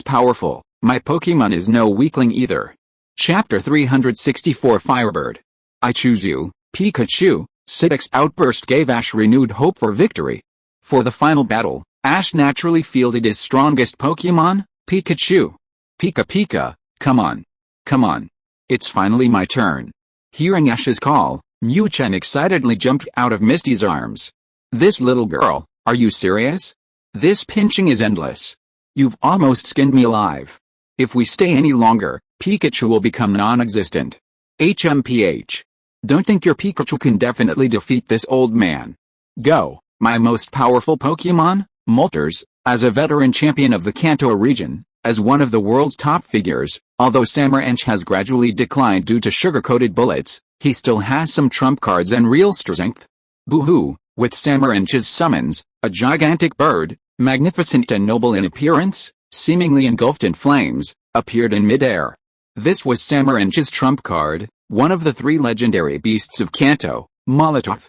powerful, my Pokémon is no weakling either. Chapter 364 Firebird. I choose you, Pikachu. Psyduck's outburst gave Ash renewed hope for victory. For the final battle, Ash naturally fielded his strongest Pokémon, Pikachu. Pika, come on. Come on. It's finally my turn. Hearing Ash's call, Mu Chen excitedly jumped out of Misty's arms. This little girl, are you serious? This pinching is endless. You've almost skinned me alive. If we stay any longer, Pikachu will become non-existent. HMPH. Don't think your Pikachu can definitely defeat this old man. Go, my most powerful Pokémon, Moltres. As a veteran champion of the Kanto region, as one of the world's top figures, although Samurach has gradually declined due to sugar-coated bullets, he still has some trump cards and real strength. Boo-hoo, with Samurach's summons, a gigantic bird, magnificent and noble in appearance, seemingly engulfed in flames, appeared in midair. This was Samurach's trump card, one of the 3 legendary beasts of Kanto, Molotov.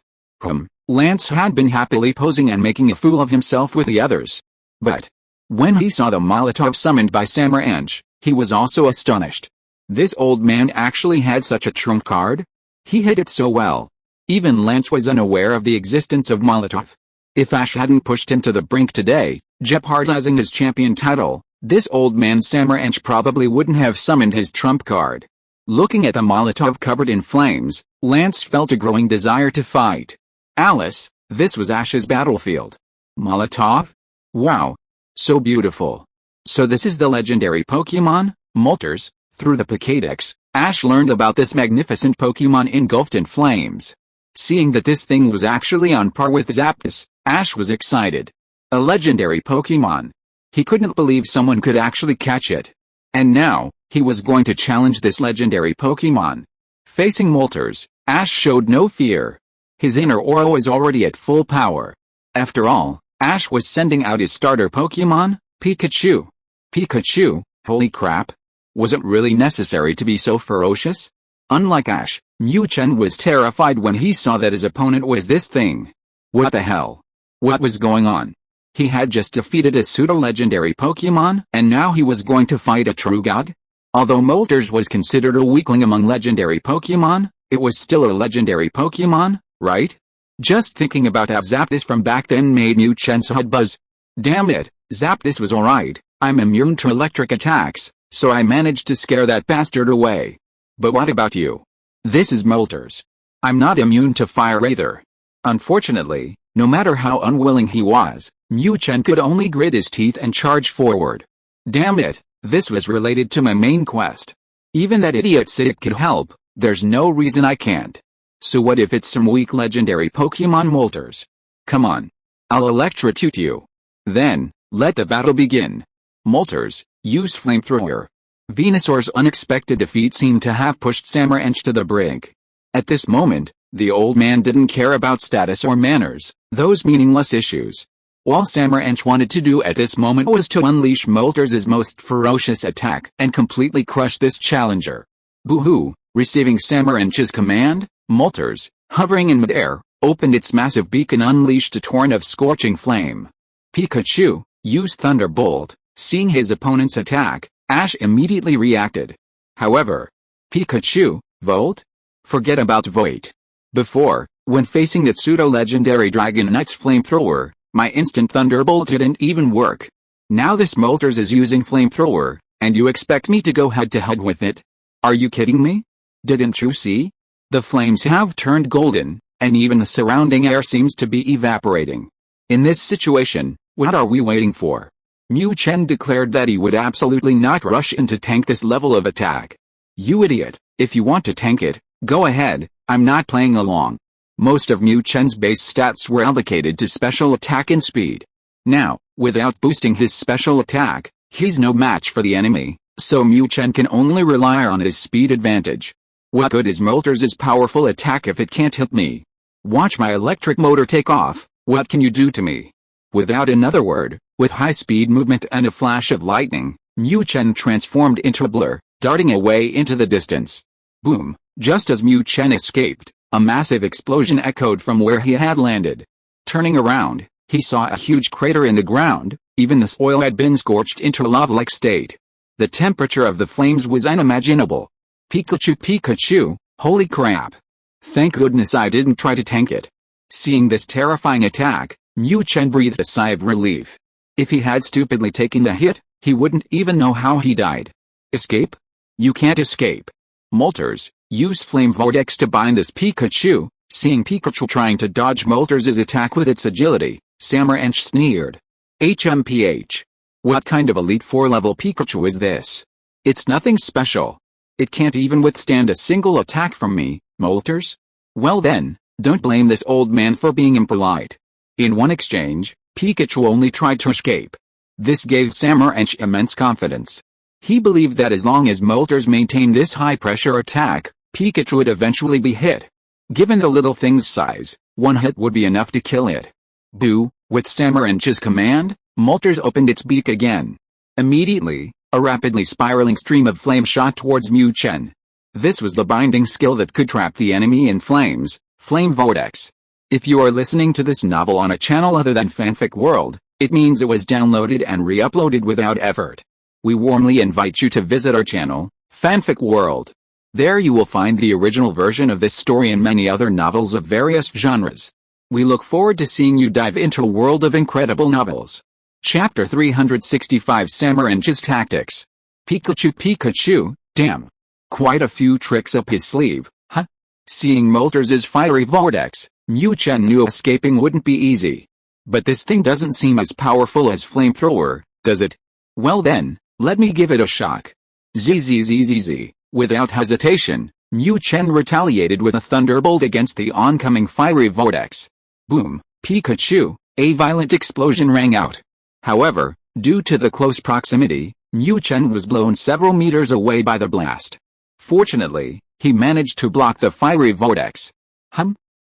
Lance had been happily posing and making a fool of himself with the others. But when he saw the Molotov summoned by Samurach, he was also astonished. This old man actually had such a trump card? He hid it so well. Even Lance was unaware of the existence of Molotov. If Ash hadn't pushed him to the brink today, jeopardizing his champion title, this old man Samurach probably wouldn't have summoned his trump card. Looking at the Molotov covered in flames, Lance felt a growing desire to fight. Alice, this was Ash's battlefield. Molotov? Wow. So beautiful. So this is the legendary Pokémon, Moltres. Through the Pokédex, Ash learned about this magnificent Pokémon engulfed in flames. Seeing that this thing was actually on par with Zapdos, Ash was excited. A legendary Pokémon. He couldn't believe someone could actually catch it. And now, he was going to challenge this legendary Pokémon. Facing Moltres, Ash showed no fear. His inner aura was already at full power. After all, Ash was sending out his starter Pokémon, Pikachu. Pikachu, holy crap. Was it really necessary to be so ferocious? Unlike Ash, Mu Chen was terrified when he saw that his opponent was this thing. What the hell? What was going on? He had just defeated a pseudo-legendary Pokémon, and now he was going to fight a true god? Although Moltres was considered a weakling among legendary Pokémon, it was still a legendary Pokémon, right? Just thinking about Zapdos from back then made Mu Chen's head buzz. Damn it, Zap, this was alright. I'm immune to electric attacks, so I managed to scare that bastard away. But what about you? This is Molters. I'm not immune to fire either. Unfortunately, no matter how unwilling he was, Mu Chen could only grit his teeth and charge forward. Damn it, this was related to my main quest. Even that idiot Sidic could help, there's no reason I can't. So what if it's some weak legendary Pokémon Molters? Come on. I'll electrocute you. Then, let the battle begin. Molters, use flamethrower. Venusaur's unexpected defeat seemed to have pushed Samurhench to the brink. At this moment, the old man didn't care about status or manners, those meaningless issues. All Samurhench wanted to do at this moment was to unleash Molters' most ferocious attack and completely crush this challenger. Boo-hoo, receiving Samurhench's command, Molters, hovering in midair, opened its massive beak and unleashed a torrent of scorching flame. Pikachu, use Thunderbolt. Seeing his opponent's attack, Ash immediately reacted. However, Pikachu, Volt? Forget about Void. Before, when facing the pseudo-legendary Dragon Knight's flamethrower, my instant Thunderbolt didn't even work. Now this Molters is using flamethrower, and you expect me to go head-to-head with it? Are you kidding me? Didn't you see? The flames have turned golden, and even the surrounding air seems to be evaporating. In this situation, what are we waiting for? Mu Chen declared that he would absolutely not rush in to tank this level of attack. You idiot, if you want to tank it, go ahead, I'm not playing along. Most of Mu Chen's base stats were allocated to special attack and speed. Now, without boosting his special attack, he's no match for the enemy, so Mu Chen can only rely on his speed advantage. What good is Molters' powerful attack if it can't hit me? Watch my electric motor take off, what can you do to me? Without another word, with high-speed movement and a flash of lightning, Mu Chen transformed into a blur, darting away into the distance. Boom! Just as Mu Chen escaped, a massive explosion echoed from where he had landed. Turning around, he saw a huge crater in the ground, even the soil had been scorched into a lava-like state. The temperature of the flames was unimaginable. Pikachu, holy crap! Thank goodness I didn't try to tank it. Seeing this terrifying attack, Mu Chen breathed a sigh of relief. If he had stupidly taken the hit, he wouldn't even know how he died. Escape? You can't escape. Molters, use Flame Vortex to bind this Pikachu. Seeing Pikachu trying to dodge Molters' attack with its agility, Samurhench sneered. HMPH. What kind of Elite 4 level Pikachu is this? It's nothing special. It can't even withstand a single attack from me, Molters? Well then, don't blame this old man for being impolite. In one exchange, Pikachu only tried to escape. This gave Samurhench immense confidence. He believed that as long as Molters maintained this high-pressure attack, Pikachu would eventually be hit. Given the little thing's size, one hit would be enough to kill it. Boo! With Samurhench's command, Molters opened its beak again. Immediately, a rapidly spiraling stream of flame shot towards Mu Chen. This was the binding skill that could trap the enemy in flames, Flame Vortex. If you are listening to this novel on a channel other than Fanfic World, it means it was downloaded and re-uploaded without effort. We warmly invite you to visit our channel, Fanfic World. There you will find the original version of this story and many other novels of various genres. We look forward to seeing you dive into a world of incredible novels. Chapter 365 Samurhench's Tactics. Pikachu, damn. Quite a few tricks up his sleeve, huh? Seeing Molters' fiery vortex, Mu Chen knew escaping wouldn't be easy. But this thing doesn't seem as powerful as Flamethrower, does it? Well then, let me give it a shock. Zzz. Without hesitation, Mu Chen retaliated with a thunderbolt against the oncoming fiery vortex. Boom! Pikachu, a violent explosion rang out. However, due to the close proximity, Mu Chen was blown several meters away by the blast. Fortunately, he managed to block the fiery vortex.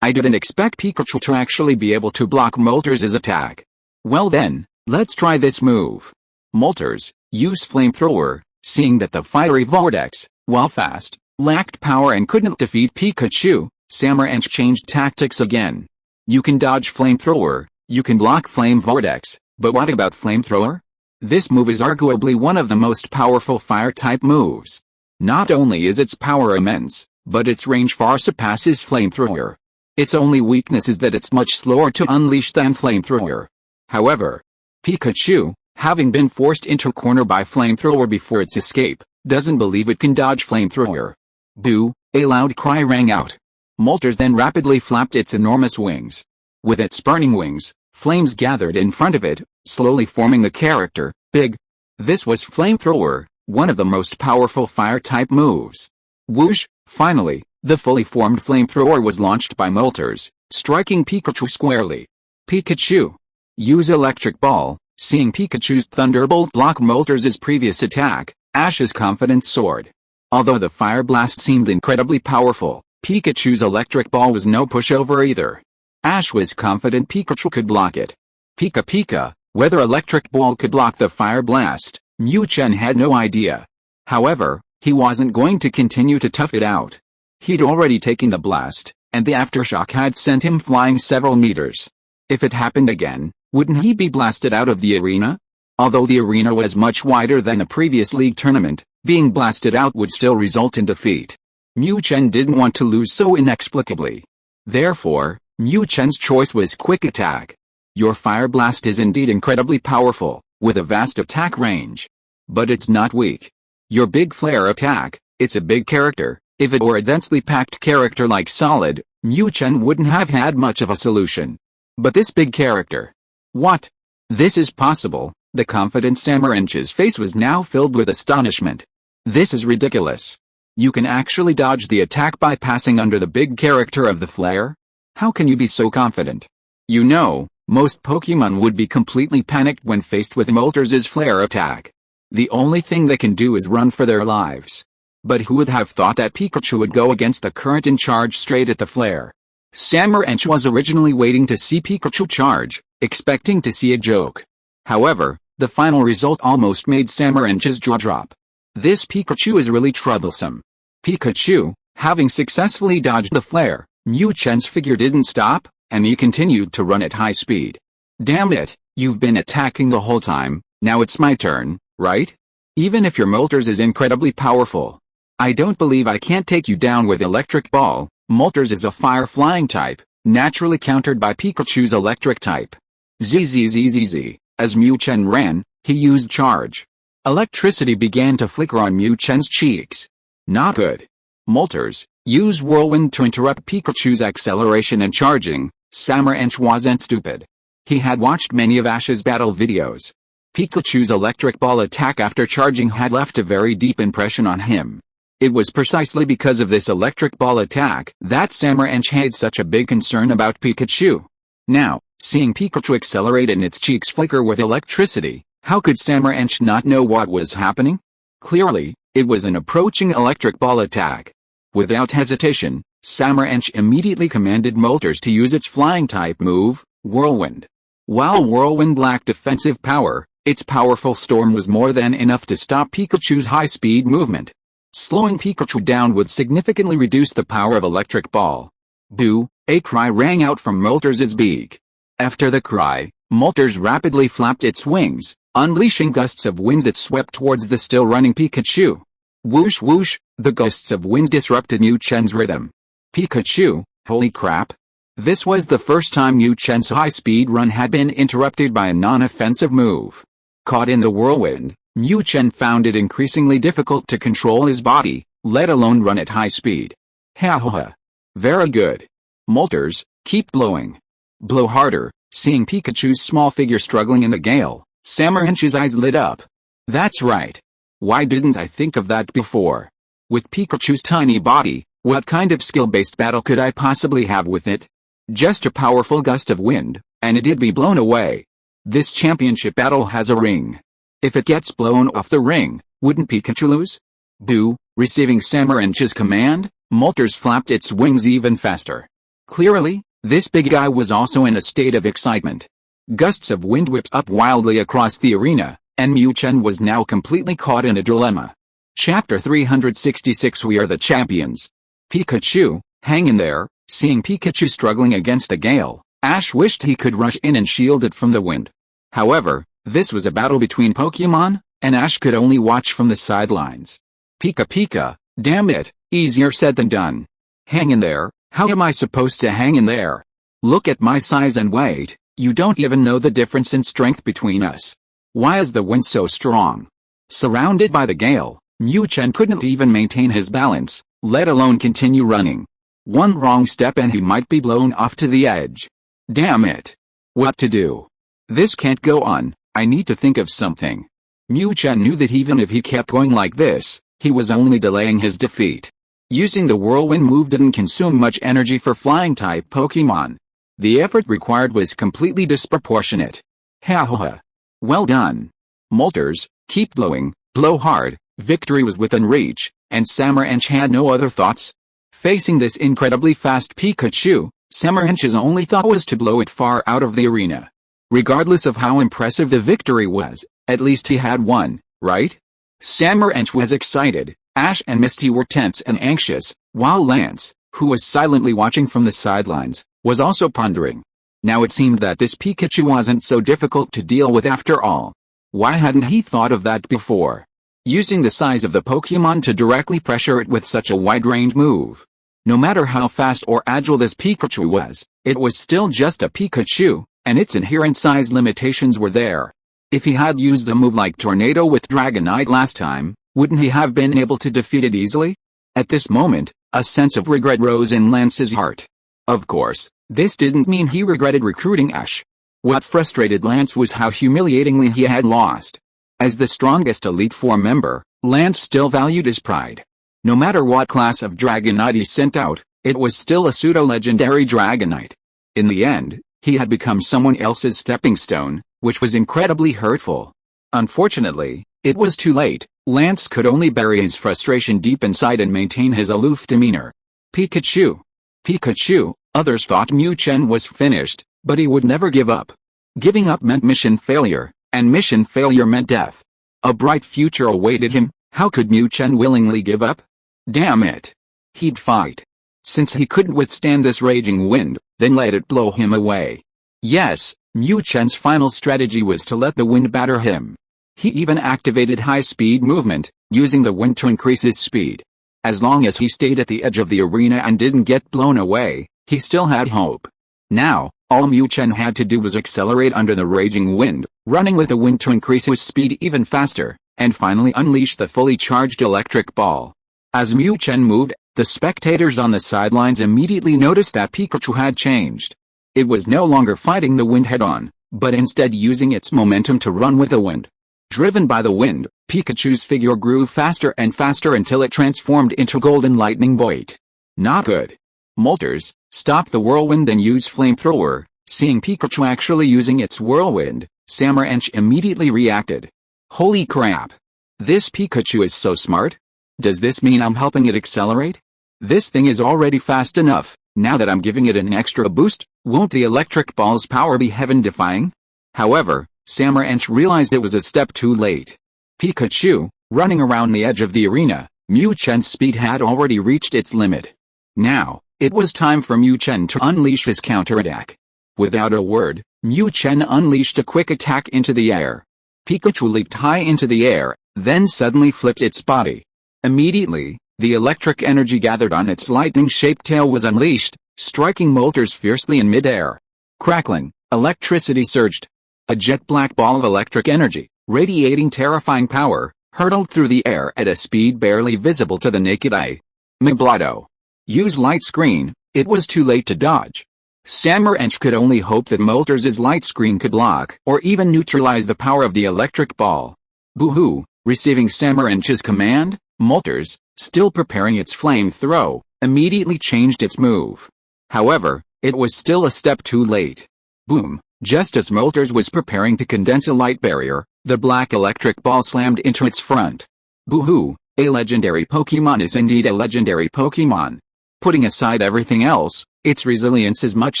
I didn't expect Pikachu to actually be able to block Molters' attack. Well then, let's try this move. Molters, use Flamethrower. Seeing that the fiery vortex, while fast, lacked power and couldn't defeat Pikachu, Samurhench changed tactics again. You can dodge Flamethrower, you can block Flame Vortex, but what about Flamethrower? This move is arguably one of the most powerful fire-type moves. Not only is its power immense, but its range far surpasses Flamethrower. Its only weakness is that it's much slower to unleash than Flamethrower. However, Pikachu, Having been forced into a corner by flamethrower before its escape, doesn't believe it can dodge flamethrower. Boo, a loud cry rang out. Moltres then rapidly flapped its enormous wings. With its burning wings, flames gathered in front of it, slowly forming the character, Big. This was flamethrower, one of the most powerful fire-type moves. Whoosh, finally, the fully formed flamethrower was launched by Moltres, striking Pikachu squarely. Pikachu. Use electric ball. Seeing Pikachu's thunderbolt block Moltres' previous attack, Ash's confidence soared. Although the fire blast seemed incredibly powerful, Pikachu's electric ball was no pushover either. Ash was confident Pikachu could block it. Pika, whether electric ball could block the fire blast, Mu Chen had no idea. However, he wasn't going to continue to tough it out. He'd already taken the blast, and the aftershock had sent him flying several meters. If it happened again, wouldn't he be blasted out of the arena? Although the arena was much wider than the previous league tournament, being blasted out would still result in defeat. Mu Chen didn't want to lose so inexplicably. Therefore, Mu Chen's choice was quick attack. Your fire blast is indeed incredibly powerful, with a vast attack range. But it's not weak. Your big flare attack, it's a big character. If it were a densely packed character like Solid, Mu Chen wouldn't have had much of a solution. But this big character. What? This is possible. The confident Samaranch's face was now filled with astonishment. This is ridiculous. You can actually dodge the attack by passing under the big character of the flare? How can you be so confident? You know, most Pokémon would be completely panicked when faced with Moltres' flare attack. The only thing they can do is run for their lives. But who would have thought that Pikachu would go against the current in charge straight at the flare? Samaranch was originally waiting to see Pikachu charge, expecting to see a joke. However, the final result almost made Samaranch's jaw drop. This Pikachu is really troublesome. Pikachu, having successfully dodged the flare, Mu Chen's figure didn't stop, and he continued to run at high speed. Damn it, you've been attacking the whole time, now it's my turn, right? Even if your Moltres is incredibly powerful. I don't believe I can't take you down with electric ball. Moltres is a fire-flying type, naturally countered by Pikachu's electric type. Zzz. As Mu Chen ran, he used charge. Electricity began to flicker on Mu Chen's cheeks. Not good. Moltres, use whirlwind to interrupt Pikachu's acceleration and charging. Samaranch wasn't stupid. He had watched many of Ash's battle videos. Pikachu's electric ball attack after charging had left a very deep impression on him. It was precisely because of this electric ball attack that Samaranch had such a big concern about Pikachu. Now, seeing Pikachu accelerate and its cheeks flicker with electricity, how could Samaranch not know what was happening? Clearly, it was an approaching electric ball attack. Without hesitation, Samaranch immediately commanded Moltres to use its flying-type move, Whirlwind. While Whirlwind lacked defensive power, its powerful storm was more than enough to stop Pikachu's high-speed movement. Slowing Pikachu down would significantly reduce the power of electric ball. Boo, a cry rang out from Moltres' beak. After the cry, Moltres rapidly flapped its wings, unleashing gusts of wind that swept towards the still-running Pikachu. Whoosh whoosh, the gusts of wind disrupted Mu Chen's rhythm. Pikachu, holy crap. This was the first time Mu Chen's high-speed run had been interrupted by a non-offensive move. Caught in the whirlwind, Mu Chen found it increasingly difficult to control his body, let alone run at high speed. Ha ha ha. Very good. Moltres, keep blowing. Blow harder. Seeing Pikachu's small figure struggling in the gale, Samaranch's eyes lit up. That's right. Why didn't I think of that before? With Pikachu's tiny body, what kind of skill-based battle could I possibly have with it? Just a powerful gust of wind, and it'd be blown away. This championship battle has a ring. If it gets blown off the ring, wouldn't Pikachu lose? Boo, receiving Samaranch's command, Moltres flapped its wings even faster. Clearly, this big guy was also in a state of excitement. Gusts of wind whipped up wildly across the arena, and Mu Chen was now completely caught in a dilemma. Chapter 366 We are the champions. Pikachu, hang in there. Seeing Pikachu struggling against the gale, Ash wished he could rush in and shield it from the wind. However, this was a battle between Pokémon, and Ash could only watch from the sidelines. Pika, damn it, easier said than done. Hang in there. How am I supposed to hang in there? Look at my size and weight, you don't even know the difference in strength between us. Why is the wind so strong? Surrounded by the gale, Mu Chen couldn't even maintain his balance, let alone continue running. One wrong step and he might be blown off to the edge. Damn it. What to do? This can't go on, I need to think of something. Mu Chen knew that even if he kept going like this, he was only delaying his defeat. Using the whirlwind move didn't consume much energy for flying-type Pokémon. The effort required was completely disproportionate. Ha ha ha. Well done. Moltres, keep blowing, blow hard. Victory was within reach, and Samaranch had no other thoughts. Facing this incredibly fast Pikachu, Samaranch's only thought was to blow it far out of the arena. Regardless of how impressive the victory was, at least he had won, right? Samaranch was excited, Ash and Misty were tense and anxious, while Lance, who was silently watching from the sidelines, was also pondering. Now it seemed that this Pikachu wasn't so difficult to deal with after all. Why hadn't he thought of that before? Using the size of the Pokémon to directly pressure it with such a wide-range move. No matter how fast or agile this Pikachu was, it was still just a Pikachu, and its inherent size limitations were there. If he had used a move like Tornado with Dragonite last time, wouldn't he have been able to defeat it easily? At this moment, a sense of regret rose in Lance's heart. Of course, this didn't mean he regretted recruiting Ash. What frustrated Lance was how humiliatingly he had lost. As the strongest Elite Four member, Lance still valued his pride. No matter what class of Dragonite he sent out, it was still a pseudo-legendary Dragonite. In the end, he had become someone else's stepping stone, which was incredibly hurtful. Unfortunately, it was too late. Lance could only bury his frustration deep inside and maintain his aloof demeanor. Pikachu. Pikachu. Others thought Mu Chen was finished, but he would never give up. Giving up meant mission failure, and mission failure meant death. A bright future awaited him. How could Mu Chen willingly give up? Damn it. He'd fight. Since he couldn't withstand this raging wind, then let it blow him away. Yes, Mu Chen's final strategy was to let the wind batter him. He even activated high-speed movement, using the wind to increase his speed. As long as he stayed at the edge of the arena and didn't get blown away, he still had hope. Now, all Mu Chen had to do was accelerate under the raging wind, running with the wind to increase his speed even faster, and finally unleash the fully charged electric ball. As Mu Chen moved, the spectators on the sidelines immediately noticed that Pikachu had changed. It was no longer fighting the wind head-on, but instead using its momentum to run with the wind. Driven by the wind, Pikachu's figure grew faster and faster until it transformed into Golden Lightning Bolt. Not good. Moltres, stop the whirlwind and use Flamethrower. Seeing Pikachu actually using its whirlwind, Samaranch immediately reacted. Holy crap. This Pikachu is so smart? Does this mean I'm helping it accelerate? This thing is already fast enough. Now that I'm giving it an extra boost, won't the electric ball's power be heaven-defying? However, Samaranch realized it was a step too late. Pikachu, running around the edge of the arena, Mu Chen's speed had already reached its limit. Now, it was time for Mu Chen to unleash his counterattack. Without a word, Mu Chen unleashed a quick attack into the air. Pikachu leaped high into the air, then suddenly flipped its body. Immediately, the electric energy gathered on its lightning-shaped tail was unleashed, striking Moltres fiercely in mid-air. Crackling, electricity surged. A jet-black ball of electric energy, radiating terrifying power, hurtled through the air at a speed barely visible to the naked eye. Mablato. Use light screen. It was too late to dodge. Samaranch could only hope that Moltres' light screen could block or even neutralize the power of the electric ball. Boo-hoo. Receiving Samaranch's command, Moltres, still preparing its flame throw, immediately changed its move. However, it was still a step too late. Boom. Just as Moltres was preparing to condense a light barrier, the black electric ball slammed into its front. Boo-hoo, a legendary Pokémon is indeed a legendary Pokémon. Putting aside everything else, its resilience is much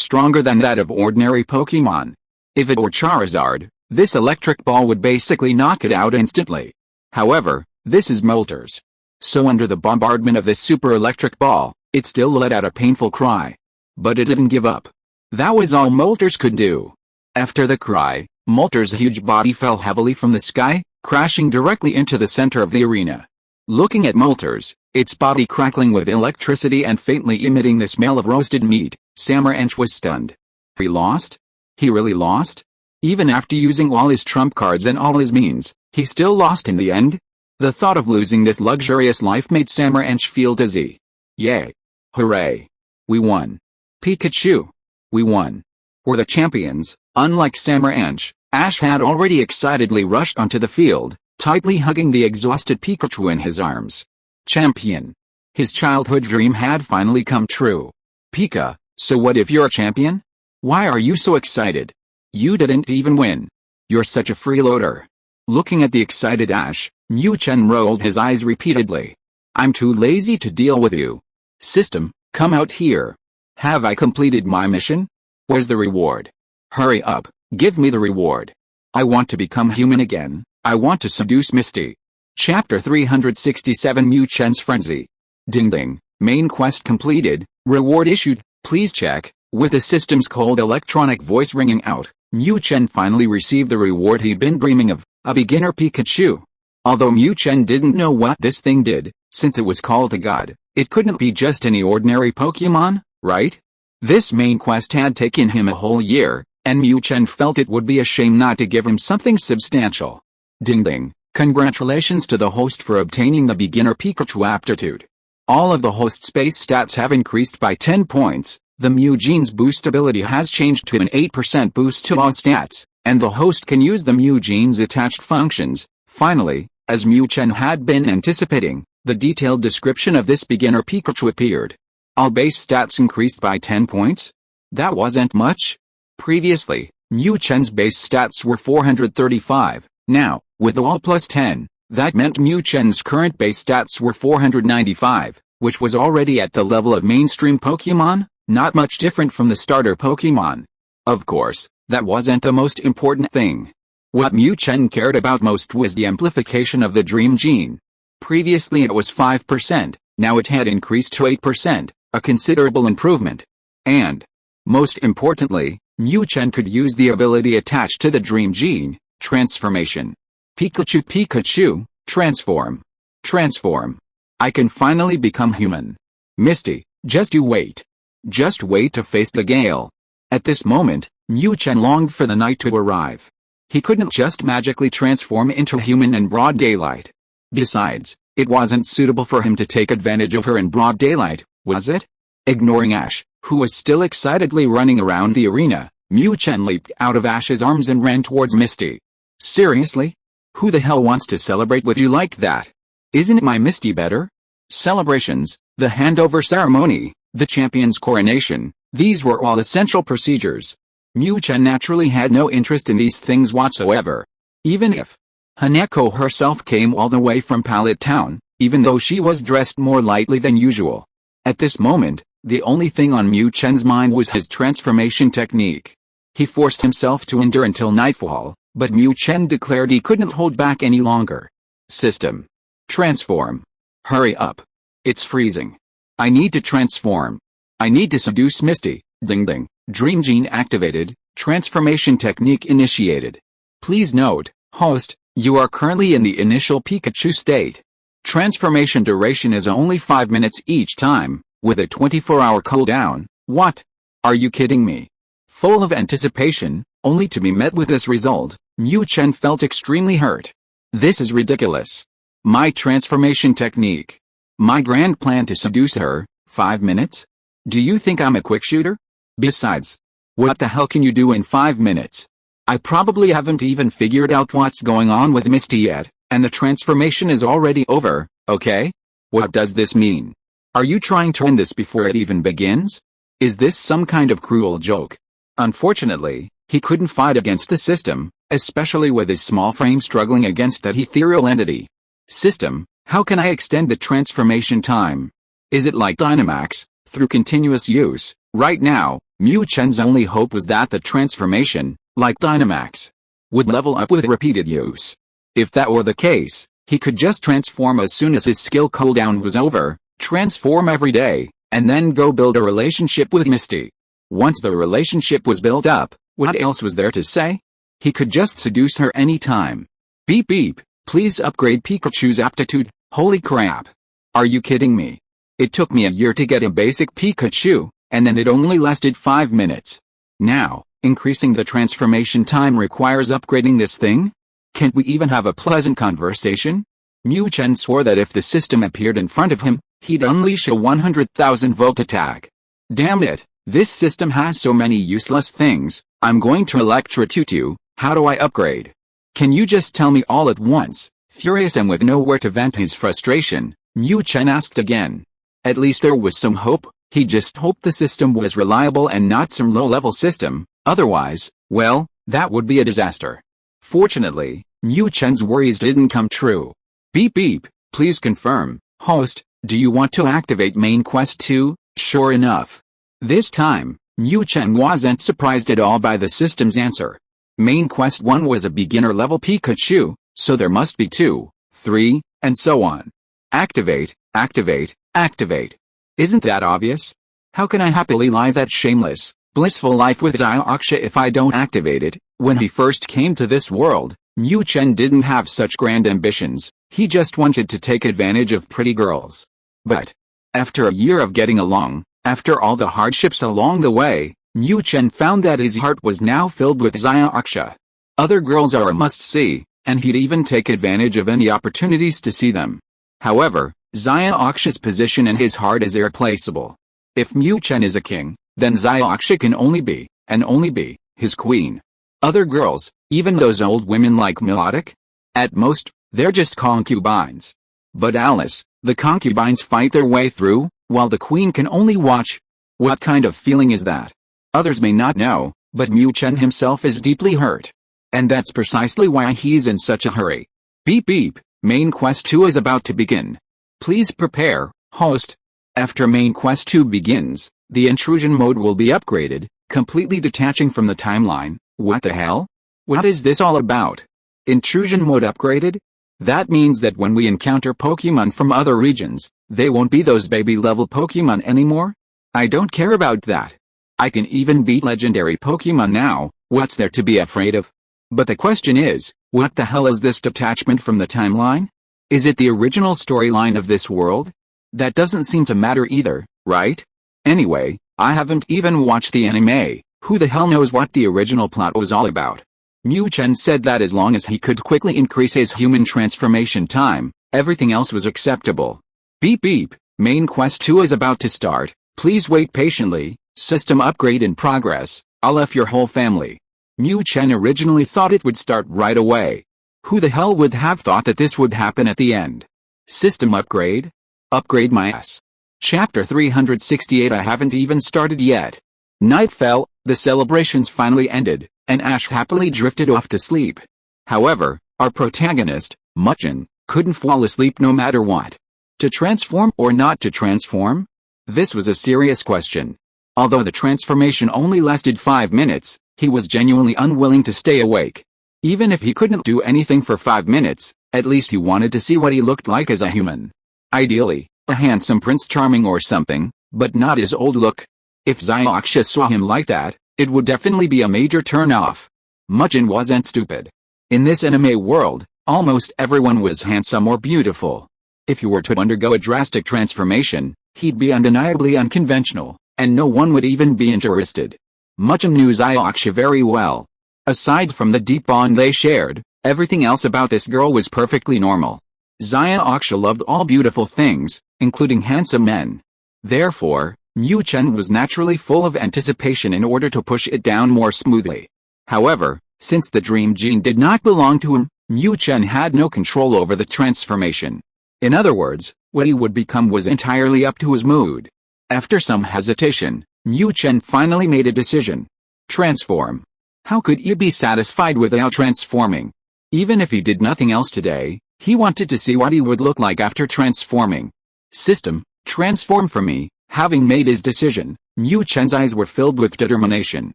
stronger than that of ordinary Pokémon. If it were Charizard, this electric ball would basically knock it out instantly. However, this is Moltres. So under the bombardment of this super electric ball, it still let out a painful cry. But it didn't give up. That was all Moltres could do. After the cry, Moltres' huge body fell heavily from the sky, crashing directly into the center of the arena. Looking at Moltres, its body crackling with electricity and faintly emitting the smell of roasted meat, Samaranch was stunned. He lost? He really lost? Even after using all his trump cards and all his means, he still lost in the end? The thought of losing this luxurious life made Samaranch feel dizzy. Yay! Hooray! We won! Pikachu! We won! We're the champions. Unlike Samaranch, Ash had already excitedly rushed onto the field, tightly hugging the exhausted Pikachu in his arms. Champion! His childhood dream had finally come true. Pika, so what if you're a champion? Why are you so excited? You didn't even win. You're such a freeloader. Looking at the excited Ash, Mu Chen rolled his eyes repeatedly. I'm too lazy to deal with you. System, come out here. Have I completed my mission? Where's the reward? Hurry up, give me the reward. I want to become human again. I want to seduce Misty. Chapter 367 Mu Chen's Frenzy. Ding ding, main quest completed, reward issued, please check. With the system's cold electronic voice ringing out, Mu Chen finally received the reward he'd been dreaming of, a beginner Pikachu. Although Mu Chen didn't know what this thing did, since it was called a god, it couldn't be just any ordinary Pokémon, right? This main quest had taken him a whole year, and Mu Chen felt it would be a shame not to give him something substantial. Ding ding, congratulations to the host for obtaining the beginner Pikachu aptitude. All of the host's base stats have increased by 10 points, the Mu Gene's boost ability has changed to an 8% boost to all stats, and the host can use the Mu Gene's attached functions. Finally, as Mu Chen had been anticipating, the detailed description of this beginner Pikachu appeared. All base stats increased by 10 points? That wasn't much. Previously, Mu Chen's base stats were 435, now, with all plus 10, that meant Mu Chen's current base stats were 495, which was already at the level of mainstream Pokémon, not much different from the starter Pokémon. Of course, that wasn't the most important thing. What Mu Chen cared about most was the amplification of the Dream Gene. Previously it was 5%, now it had increased to 8%, a considerable improvement. And, most importantly, Mu Chen could use the ability attached to the Dream Gene, transformation. Pikachu, transform. Transform. I can finally become human. Misty, just you wait. Just wait to face the gale. At this moment, Mu Chen longed for the night to arrive. He couldn't just magically transform into a human in broad daylight. Besides, it wasn't suitable for him to take advantage of her in broad daylight, was it? Ignoring Ash, who was still excitedly running around the arena, Mu Chen leaped out of Ash's arms and ran towards Misty. Seriously? Who the hell wants to celebrate with you like that? Isn't my Misty better? Celebrations, the handover ceremony, the champion's coronation, these were all essential procedures. Mu Chen naturally had no interest in these things whatsoever. Even if Hanako herself came all the way from Pallet Town, even though she was dressed more lightly than usual. At this moment, the only thing on Mu Chen's mind was his transformation technique. He forced himself to endure until nightfall, but Mu Chen declared he couldn't hold back any longer. System. Transform. Hurry up. It's freezing. I need to transform. I need to seduce Misty. Ding ding. Dream Gene activated, transformation technique initiated. Please note, host, you are currently in the initial Pikachu state. Transformation duration is only 5 minutes each time, with a 24-hour cooldown. What? Are you kidding me? Full of anticipation, only to be met with this result, Mu Chen felt extremely hurt. This is ridiculous. My transformation technique. My grand plan to seduce her, 5 minutes? Do you think I'm a quick shooter? Besides, what the hell can you do in 5 minutes? I probably haven't even figured out what's going on with Misty yet, and the transformation is already over, okay? What does this mean? Are you trying to end this before it even begins? Is this some kind of cruel joke? Unfortunately, he couldn't fight against the system, especially with his small frame struggling against that ethereal entity. System, how can I extend the transformation time? Is it like Dynamax, through continuous use? Right now, Mu Chen's only hope was that the transformation, like Dynamax, would level up with repeated use. If that were the case, he could just transform as soon as his skill cooldown was over, transform every day, and then go build a relationship with Misty. Once the relationship was built up, what else was there to say? He could just seduce her anytime. Beep beep, please upgrade Pikachu's aptitude. Holy crap. Are you kidding me? It took me a year to get a basic Pikachu, and then it only lasted 5 minutes. Now, Increasing the transformation time requires upgrading this thing? Can't we even have a pleasant conversation? Mu Chen swore that if the system appeared in front of him, he'd unleash a 100,000 volt attack. Damn it, this system has so many useless things, I'm going to electrocute you. How do I upgrade? Can you just tell me all at once? Furious and with nowhere to vent his frustration, Mu Chen asked again. At least there was some hope. He just hoped the system was reliable and not some low-level system, otherwise, well, that would be a disaster. Fortunately, Mu Chen's worries didn't come true. Beep beep, please confirm, host, do you want to activate main quest 2? Sure enough. This time, Mu Chen wasn't surprised at all by the system's answer. Main quest 1 was a beginner-level Pikachu, so there must be 2, 3, and so on. Activate, activate, activate. Isn't that obvious? How can I happily live that shameless, blissful life with Xiaoxia if I don't activate it? When he first came to this world, Mu Chen didn't have such grand ambitions, he just wanted to take advantage of pretty girls. But, after a year of getting along, after all the hardships along the way, Mu Chen found that his heart was now filled with Xiaoxia. Other girls are a must-see, and he'd even take advantage of any opportunities to see them. However, Xiaoxia's position in his heart is irreplaceable. If Mu Chen is a king, then Xiaoxia can only be, and only be, his queen. Other girls, even those old women like Melodic? At most, they're just concubines. But Alice, the concubines fight their way through, while the queen can only watch. What kind of feeling is that? Others may not know, but Mu Chen himself is deeply hurt. And that's precisely why he's in such a hurry. Beep beep, main quest 2 is about to begin. Please prepare, host. After main quest 2 begins, the intrusion mode will be upgraded, completely detaching from the timeline. What the hell? What is this all about? Intrusion mode upgraded? That means that when we encounter Pokémon from other regions, they won't be those baby-level Pokémon anymore? I don't care about that. I can even beat legendary Pokémon now, what's there to be afraid of? But the question is, what the hell is this detachment from the timeline? Is it the original storyline of this world? That doesn't seem to matter either, right? Anyway, I haven't even watched the anime, who the hell knows what the original plot was all about? Mu Chen said that as long as he could quickly increase his human transformation time, everything else was acceptable. Beep beep, main quest 2 is about to start, please wait patiently, system upgrade in progress, I'll F your whole family. Mu Chen originally thought it would start right away. Who the hell would have thought that this would happen at the end? System upgrade? Upgrade my ass. Chapter 368 I haven't even started yet. Night fell, the celebrations finally ended, and Ash happily drifted off to sleep. However, our protagonist, Mu Chen, couldn't fall asleep no matter what. To transform or not to transform? This was a serious question. Although the transformation only lasted 5 minutes, he was genuinely unwilling to stay awake. Even if he couldn't do anything for 5 minutes, at least he wanted to see what he looked like as a human. Ideally, a handsome Prince Charming or something, but not his old look. If Xiaoxia saw him like that, it would definitely be a major turn-off. Mu Chen wasn't stupid. In this anime world, almost everyone was handsome or beautiful. If he were to undergo a drastic transformation, he'd be undeniably unconventional, and no one would even be interested. Mu Chen knew Xiaoxia very well. Aside from the deep bond they shared, everything else about this girl was perfectly normal. Xiaoxia loved all beautiful things, including handsome men. Therefore, Mu Chen was naturally full of anticipation in order to push it down more smoothly. However, since the dream gene did not belong to him, Mu Chen had no control over the transformation. In other words, what he would become was entirely up to his mood. After some hesitation, Mu Chen finally made a decision. Transform. How could he be satisfied without transforming? Even if he did nothing else today, he wanted to see what he would look like after transforming. System, transform for me. Having made his decision, Mu Chen's eyes were filled with determination.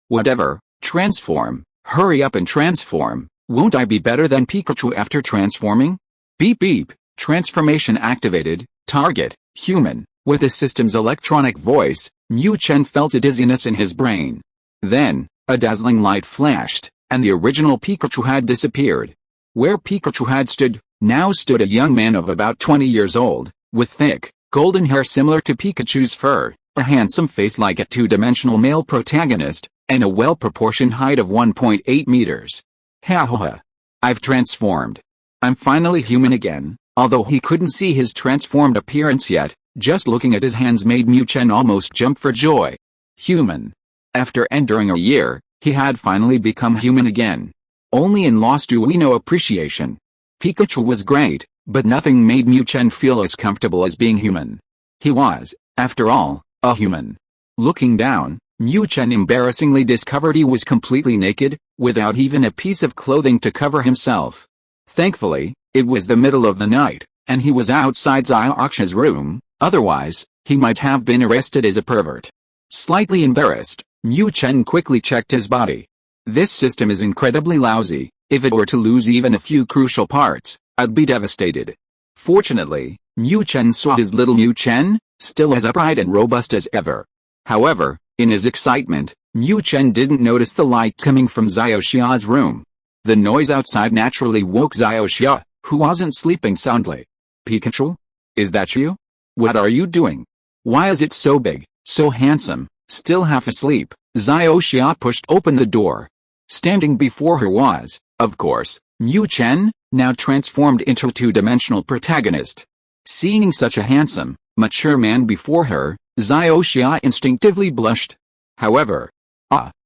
Whatever, transform, hurry up and transform, won't I be better than Pikachu after transforming? Beep beep, transformation activated, target, human. With the system's electronic voice, Mu Chen felt a dizziness in his brain. Then, a dazzling light flashed, and the original Pikachu had disappeared. Where Pikachu had stood, now stood a young man of about 20 years old, with thick, golden hair similar to Pikachu's fur, a handsome face like a two-dimensional male protagonist, and a well-proportioned height of 1.8 meters. Ha ha ha. I've transformed. I'm finally human again. Although he couldn't see his transformed appearance yet, just looking at his hands made Mu Chen almost jump for joy. Human. After enduring a year, he had finally become human again. Only in loss do we know appreciation. Pikachu was great, but nothing made Mu Chen feel as comfortable as being human. He was, after all, a human. Looking down, Mu Chen embarrassingly discovered he was completely naked, without even a piece of clothing to cover himself. Thankfully, it was the middle of the night, and he was outside Xiaoxia's room, otherwise, he might have been arrested as a pervert. Slightly embarrassed, Mu Chen quickly checked his body. This system is incredibly lousy. If it were to lose even a few crucial parts, I'd be devastated. Fortunately, Mu Chen saw his little Mu Chen, still as upright and robust as ever. However, in his excitement, Mu Chen didn't notice the light coming from Xiaoxia's room. The noise outside naturally woke Xiaoxia, who wasn't sleeping soundly. Pikachu? Is that you? What are you doing? Why is it so big, so handsome, still half asleep? Xiaoxia pushed open the door. Standing before her was, of course, Mu Chen, now transformed into a two-dimensional protagonist. Seeing such a handsome, mature man before her, Xiaoxia instinctively blushed. However,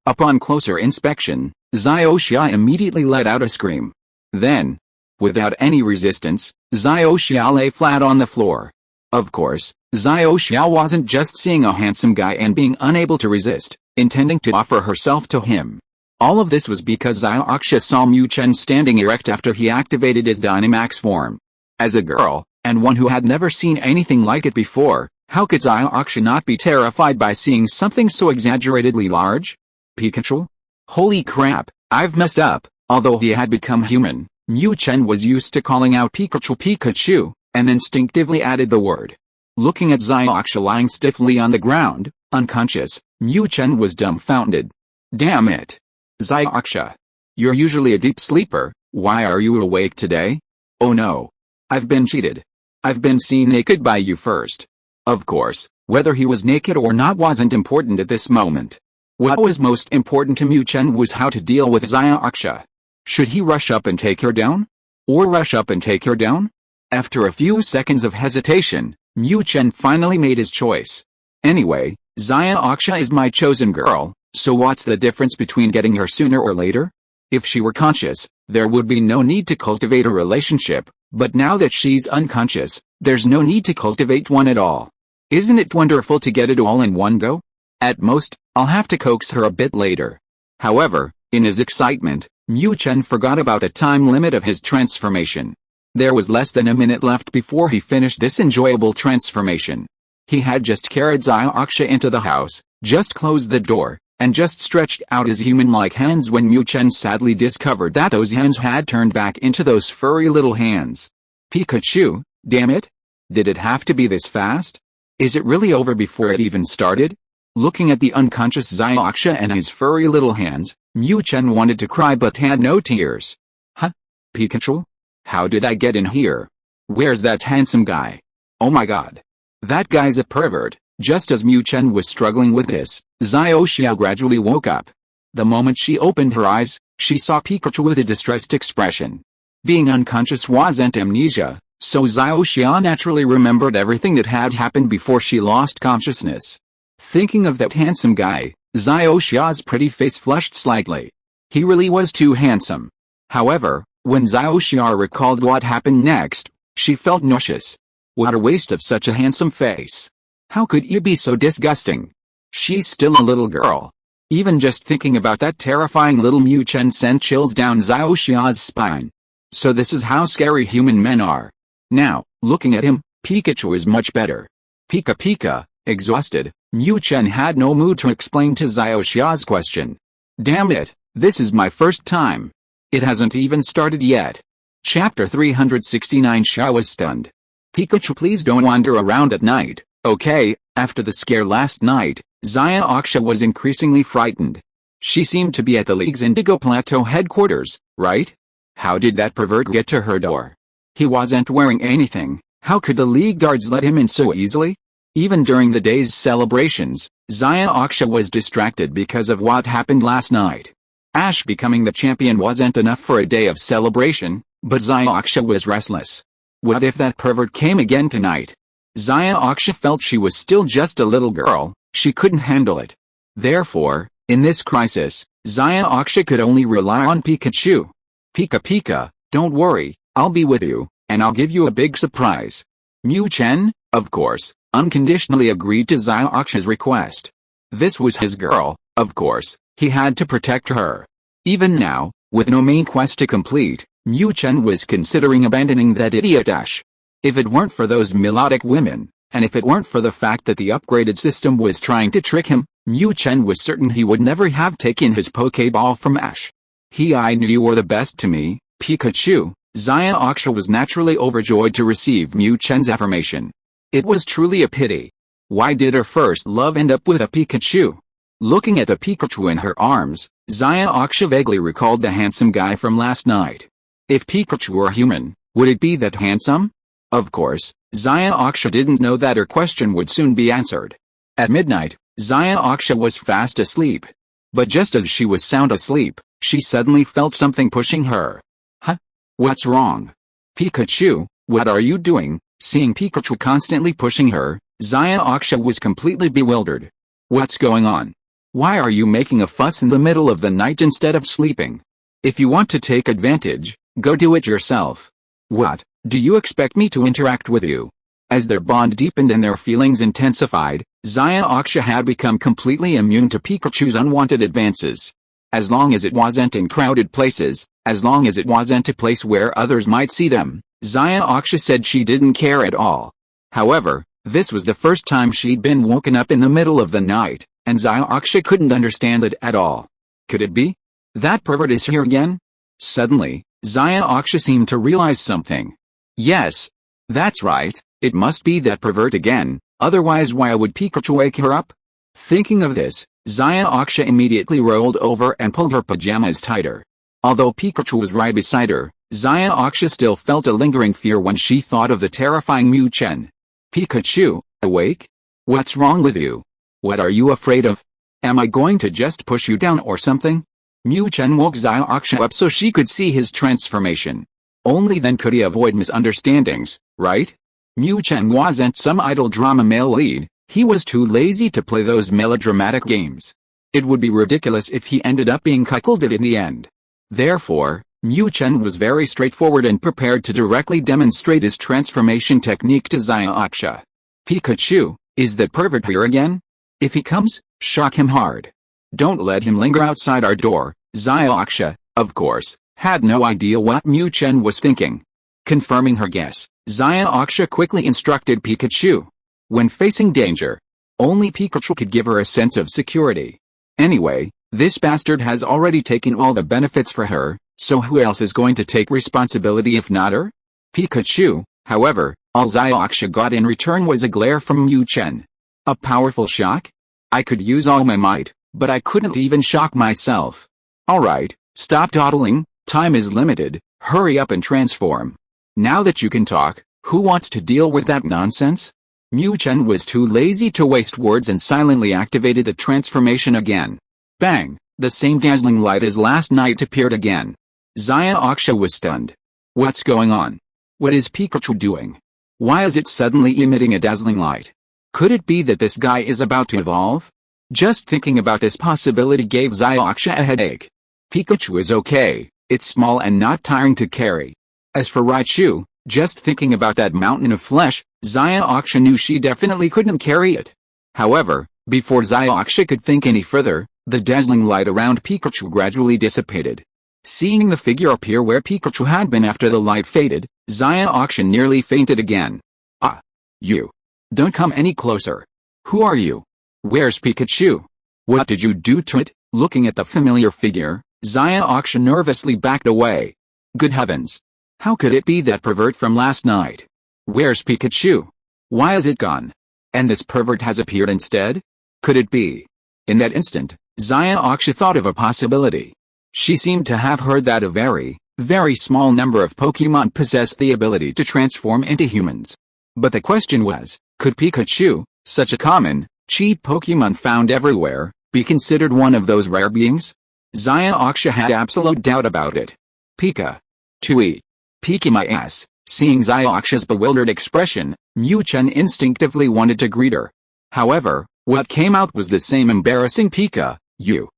upon closer inspection, Xiaoxia immediately let out a scream. Then, without any resistance, Xiaoxia lay flat on the floor. Of course, Xiaoxia wasn't just seeing a handsome guy and being unable to resist, intending to offer herself to him. All of this was because Xiaoxia saw Mu Chen standing erect after he activated his Dynamax form. As a girl, and one who had never seen anything like it before, how could Xiaoxia not be terrified by seeing something so exaggeratedly large? Pikachu? Holy crap, I've messed up. Although he had become human, Mu Chen was used to calling out Pikachu Pikachu, and instinctively added the word. Looking at Xiaoxia lying stiffly on the ground, unconscious, Mu Chen was dumbfounded. Damn it! Xiaoxia. You're usually a deep sleeper, why are you awake today? Oh no. I've been cheated. I've been seen naked by you first. Of course, whether he was naked or not wasn't important at this moment. What was most important to Mu Chen was how to deal with Xiaoxia. Should he rush up and take her down? Or rush up and take her down? After a few seconds of hesitation, Mu Chen finally made his choice. Anyway, Xiaoxia is my chosen girl. So what's the difference between getting her sooner or later? If she were conscious, there would be no need to cultivate a relationship, but now that she's unconscious, there's no need to cultivate one at all. Isn't it wonderful to get it all in one go? At most, I'll have to coax her a bit later. However, in his excitement, Mu Chen forgot about the time limit of his transformation. There was less than a minute left before he finished this enjoyable transformation. He had just carried Xiaoxia into the house, just closed the door, and just stretched out his human-like hands when Mu Chen sadly discovered that those hands had turned back into those furry little hands. Pikachu, damn it! Did it have to be this fast? Is it really over before it even started? Looking at the unconscious Xiaoxia and his furry little hands, Mu Chen wanted to cry but had no tears. Huh? Pikachu? How did I get in here? Where's that handsome guy? Oh my god. That guy's a pervert. Just as Mu Chen was struggling with this, Xiaoxia gradually woke up. The moment she opened her eyes, she saw Pikachu with a distressed expression. Being unconscious wasn't amnesia, so Xiaoxia naturally remembered everything that had happened before she lost consciousness. Thinking of that handsome guy, Xiaoxia's pretty face flushed slightly. He really was too handsome. However, when Xiaoxia recalled what happened next, she felt nauseous. What a waste of such a handsome face. How could you be so disgusting? She's still a little girl. Even just thinking about that terrifying little Mu Chen sent chills down Xiaoxia's spine. So this is how scary human men are. Now, looking at him, Pikachu is much better. Pika Pika, exhausted, Mu Chen had no mood to explain to Xiaoxia's question. Damn it, this is my first time. It hasn't even started yet. Chapter 369. Xia was stunned. Pikachu, please don't wander around at night. Okay, after the scare last night, Xiaoxia was increasingly frightened. She seemed to be at the League's Indigo Plateau headquarters, right? How did that pervert get to her door? He wasn't wearing anything. How could the League guards let him in so easily? Even during the day's celebrations, Zaya Aksha was distracted because of what happened last night. Ash becoming the champion wasn't enough for a day of celebration, but Zaya Aksha was restless. What if that pervert came again tonight? Zaya Aksha felt she was still just a little girl, she couldn't handle it. Therefore, in this crisis, Zaya Aksha could only rely on Pikachu. Pika Pika, don't worry, I'll be with you, and I'll give you a big surprise. Mu Chen, of course, unconditionally agreed to Zaya Aksha's request. This was his girl, of course, he had to protect her. Even now, with no main quest to complete, Mu Chen was considering abandoning that idiot Ash. If it weren't for those melodic women, and if it weren't for the fact that the upgraded system was trying to trick him, Mu Chen was certain he would never have taken his Pokeball from Ash. I knew you were the best to me, Pikachu. Zaya Aksha was naturally overjoyed to receive Mu Chen's affirmation. It was truly a pity. Why did her first love end up with a Pikachu? Looking at the Pikachu in her arms, Zaya Aksha vaguely recalled the handsome guy from last night. If Pikachu were human, would it be that handsome? Of course, Zaya Aksha didn't know that her question would soon be answered. At midnight, Zaya Aksha was fast asleep. But just as she was sound asleep, she suddenly felt something pushing her. Huh? What's wrong? Pikachu, what are you doing? Seeing Pikachu constantly pushing her, Zaya Aksha was completely bewildered. What's going on? Why are you making a fuss in the middle of the night instead of sleeping? If you want to take advantage, go do it yourself. What, do you expect me to interact with you? As their bond deepened and their feelings intensified, Zaya Aksha had become completely immune to Pikachu's unwanted advances. As long as it wasn't in crowded places, as long as it wasn't a place where others might see them, Zaya Aksha said she didn't care at all. However, this was the first time she'd been woken up in the middle of the night, and Zaya Aksha couldn't understand it at all. Could it be? That pervert is here again? Suddenly, Zaya Aksha seemed to realize something. Yes. That's right, it must be that pervert again, otherwise why would Pikachu wake her up? Thinking of this, Zaya Aksha immediately rolled over and pulled her pajamas tighter. Although Pikachu was right beside her, Zaya Aksha still felt a lingering fear when she thought of the terrifying Mu Chen. Pikachu, awake? What's wrong with you? What are you afraid of? Am I going to just push you down or something? Mu Chen woke Zaya Aksha up so she could see his transformation. Only then could he avoid misunderstandings, right? Mu Chen wasn't some idle drama male lead, he was too lazy to play those melodramatic games. It would be ridiculous if he ended up being cuckolded in the end. Therefore, Mu Chen was very straightforward and prepared to directly demonstrate his transformation technique to Zaya Aksha. Pikachu, is that pervert here again? If he comes, shock him hard. Don't let him linger outside our door. Zaya Aksha, of course, had no idea what Mu Chen was thinking. Confirming her guess, Zaya Aksha quickly instructed Pikachu. When facing danger, only Pikachu could give her a sense of security. Anyway, this bastard has already taken all the benefits for her, so who else is going to take responsibility if not her? Pikachu, however, all Zaya Aksha got in return was a glare from Mu Chen. A powerful shock? I could use all my might, but I couldn't even shock myself. Alright, stop dawdling, time is limited, hurry up and transform. Now that you can talk, who wants to deal with that nonsense? Mu Chen was too lazy to waste words and silently activated the transformation again. Bang! The same dazzling light as last night appeared again. Zaya Aksha was stunned. What's going on? What is Pikachu doing? Why is it suddenly emitting a dazzling light? Could it be that this guy is about to evolve? Just thinking about this possibility gave Zaya Aksha a headache. Pikachu is okay, it's small and not tiring to carry. As for Raichu, just thinking about that mountain of flesh, Zaya Aksha knew she definitely couldn't carry it. However, before Zaya Aksha could think any further, the dazzling light around Pikachu gradually dissipated. Seeing the figure appear where Pikachu had been after the light faded, Zaya Aksha nearly fainted again. Ah! You! Don't come any closer. Who are you? Where's Pikachu? What did you do to it? Looking at the familiar figure, Zaya Aksha nervously backed away. Good heavens! How could it be that pervert from last night? Where's Pikachu? Why is it gone? And this pervert has appeared instead? Could it be? In that instant, Zaya Aksha thought of a possibility. She seemed to have heard that a very, very small number of Pokémon possess the ability to transform into humans. But the question was, could Pikachu, Such a common, cheap Pokemon found everywhere, be considered one of those rare beings? Zaya-Aksha had absolute doubt about it. Pika. Tui. Pika my ass. Seeing Zaya-Aksha's bewildered expression, Mu Chen instinctively wanted to greet her. However, what came out was the same embarrassing Pika. You're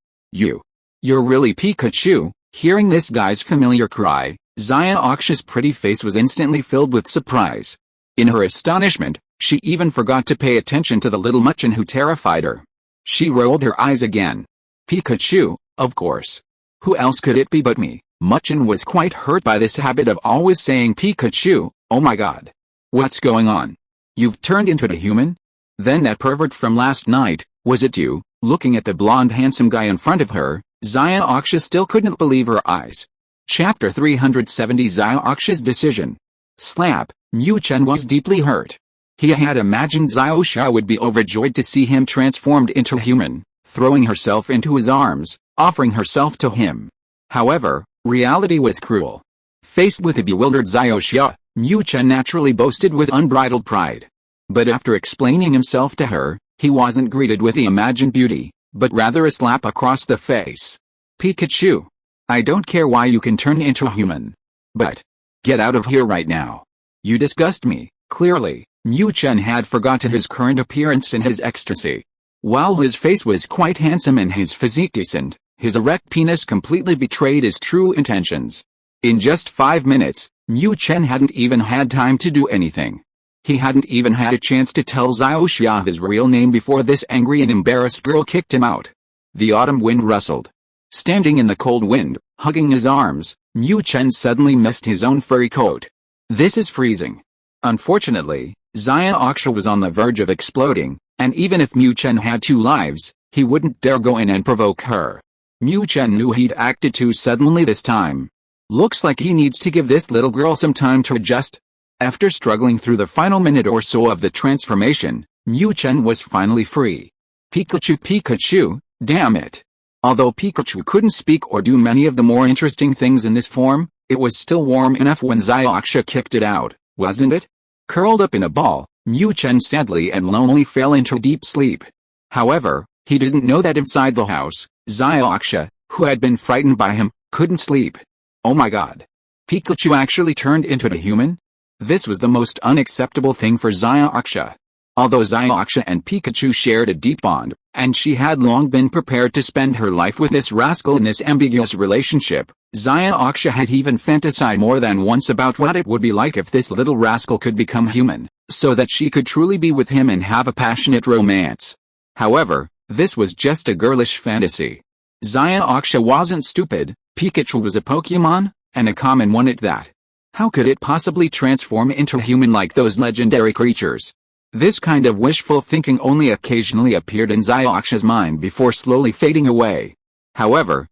really Pikachu. Hearing this guy's familiar cry, Zaya-Aksha's pretty face was instantly filled with surprise. In her astonishment, she even forgot to pay attention to the little Mu Chen who terrified her. She rolled her eyes again. Pikachu, of course. Who else could it be but me? Mu Chen was quite hurt by this habit of always saying Pikachu. Oh my god. What's going on? You've turned into a human? Then that pervert from last night, was it you? Looking at the blonde handsome guy in front of her, Zaya-Aksha still couldn't believe her eyes. Chapter 370 Zaya-Aksha's decision. Slap. Mu Chen was deeply hurt. He had imagined Zaya-Aksha would be overjoyed to see him transformed into a human, throwing herself into his arms, offering herself to him. However, reality was cruel. Faced with a bewildered Zaya-Aksha, Mu Chen naturally boasted with unbridled pride. But after explaining himself to her, he wasn't greeted with the imagined beauty, but rather a slap across the face. Pikachu. I don't care why you can turn into a human. But get out of here right now. You disgust me. Clearly, Mu Chen had forgotten his current appearance in his ecstasy. While his face was quite handsome and his physique decent, his erect penis completely betrayed his true intentions. In just 5 minutes, Mu Chen hadn't even had time to do anything. He hadn't even had a chance to tell Zaya-Aksha his real name before this angry and embarrassed girl kicked him out. The autumn wind rustled. Standing in the cold wind, hugging his arms, Mu Chen suddenly missed his own furry coat. This is freezing. Unfortunately, Zaya-Aksha was on the verge of exploding, and even if Mu Chen had 2 lives, he wouldn't dare go in and provoke her. Mu Chen knew he'd acted too suddenly this time. Looks like he needs to give this little girl some time to adjust. After struggling through the final minute or so of the transformation, Mu Chen was finally free. Pikachu, damn it. Although Pikachu couldn't speak or do many of the more interesting things in this form, it was still warm enough when Zaya-Aksha kicked it out, wasn't it? Curled up in a ball, Mu Chen sadly and lonely fell into deep sleep. However, he didn't know that inside the house, Zaya-Aksha, who had been frightened by him, couldn't sleep. Oh my god. Pikachu actually turned into a human? This was the most unacceptable thing for Zaya-Aksha. Although Zaya-Aksha and Pikachu shared a deep bond, and she had long been prepared to spend her life with this rascal in this ambiguous relationship, Zaya-Aksha had even fantasized more than once about what it would be like if this little rascal could become human, so that she could truly be with him and have a passionate romance. However, this was just a girlish fantasy. Zaya-Aksha wasn't stupid. Pikachu was a Pokémon, and a common one at that. How could it possibly transform into a human like those legendary creatures? This kind of wishful thinking only occasionally appeared in Zaya-Aksha's mind before slowly fading away. However,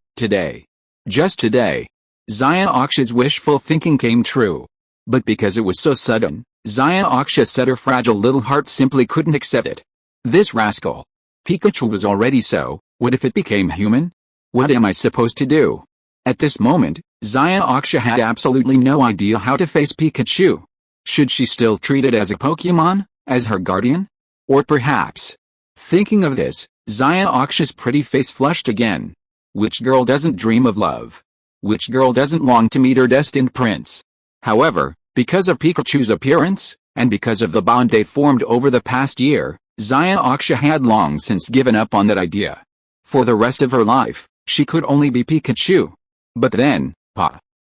just today, Zaya-Aksha's wishful thinking came true. But because it was so sudden, Zaya-Aksha said her fragile little heart simply couldn't accept it. This rascal. Pikachu was already so, what if it became human? What am I supposed to do? At this moment, Zaya-Aksha had absolutely no idea how to face Pikachu. Should she still treat it as a Pokémon, as her guardian? Or perhaps... Thinking of this, Zaya-Aksha's pretty face flushed again. Which girl doesn't dream of love? Which girl doesn't long to meet her destined prince? However, because of Pikachu's appearance, and because of the bond they formed over the past year, Zaya-Aksha had long since given up on that idea. For the rest of her life, she could only be Pikachu. But then,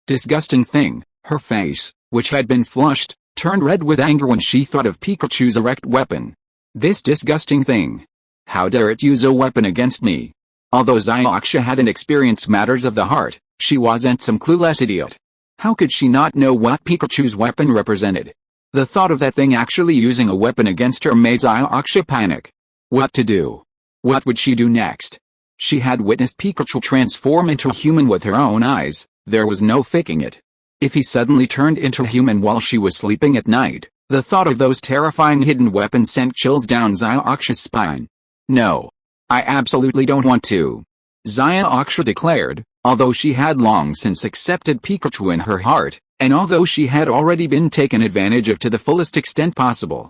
disgusting thing, her face, which had been flushed, turned red with anger when she thought of Pikachu's erect weapon. This disgusting thing. How dare it use a weapon against me? Although Zaya-Aksha hadn't experienced matters of the heart, she wasn't some clueless idiot. How could she not know what Pikachu's weapon represented? The thought of that thing actually using a weapon against her made Zaya-Aksha panic. What to do? What would she do next? She had witnessed Pikachu transform into a human with her own eyes, there was no faking it. If he suddenly turned into a human while she was sleeping at night, the thought of those terrifying hidden weapons sent chills down Zaya-Aksha's spine. No. I absolutely don't want to. Zaya-Aksha declared, although she had long since accepted Pikachu in her heart, and although she had already been taken advantage of to the fullest extent possible.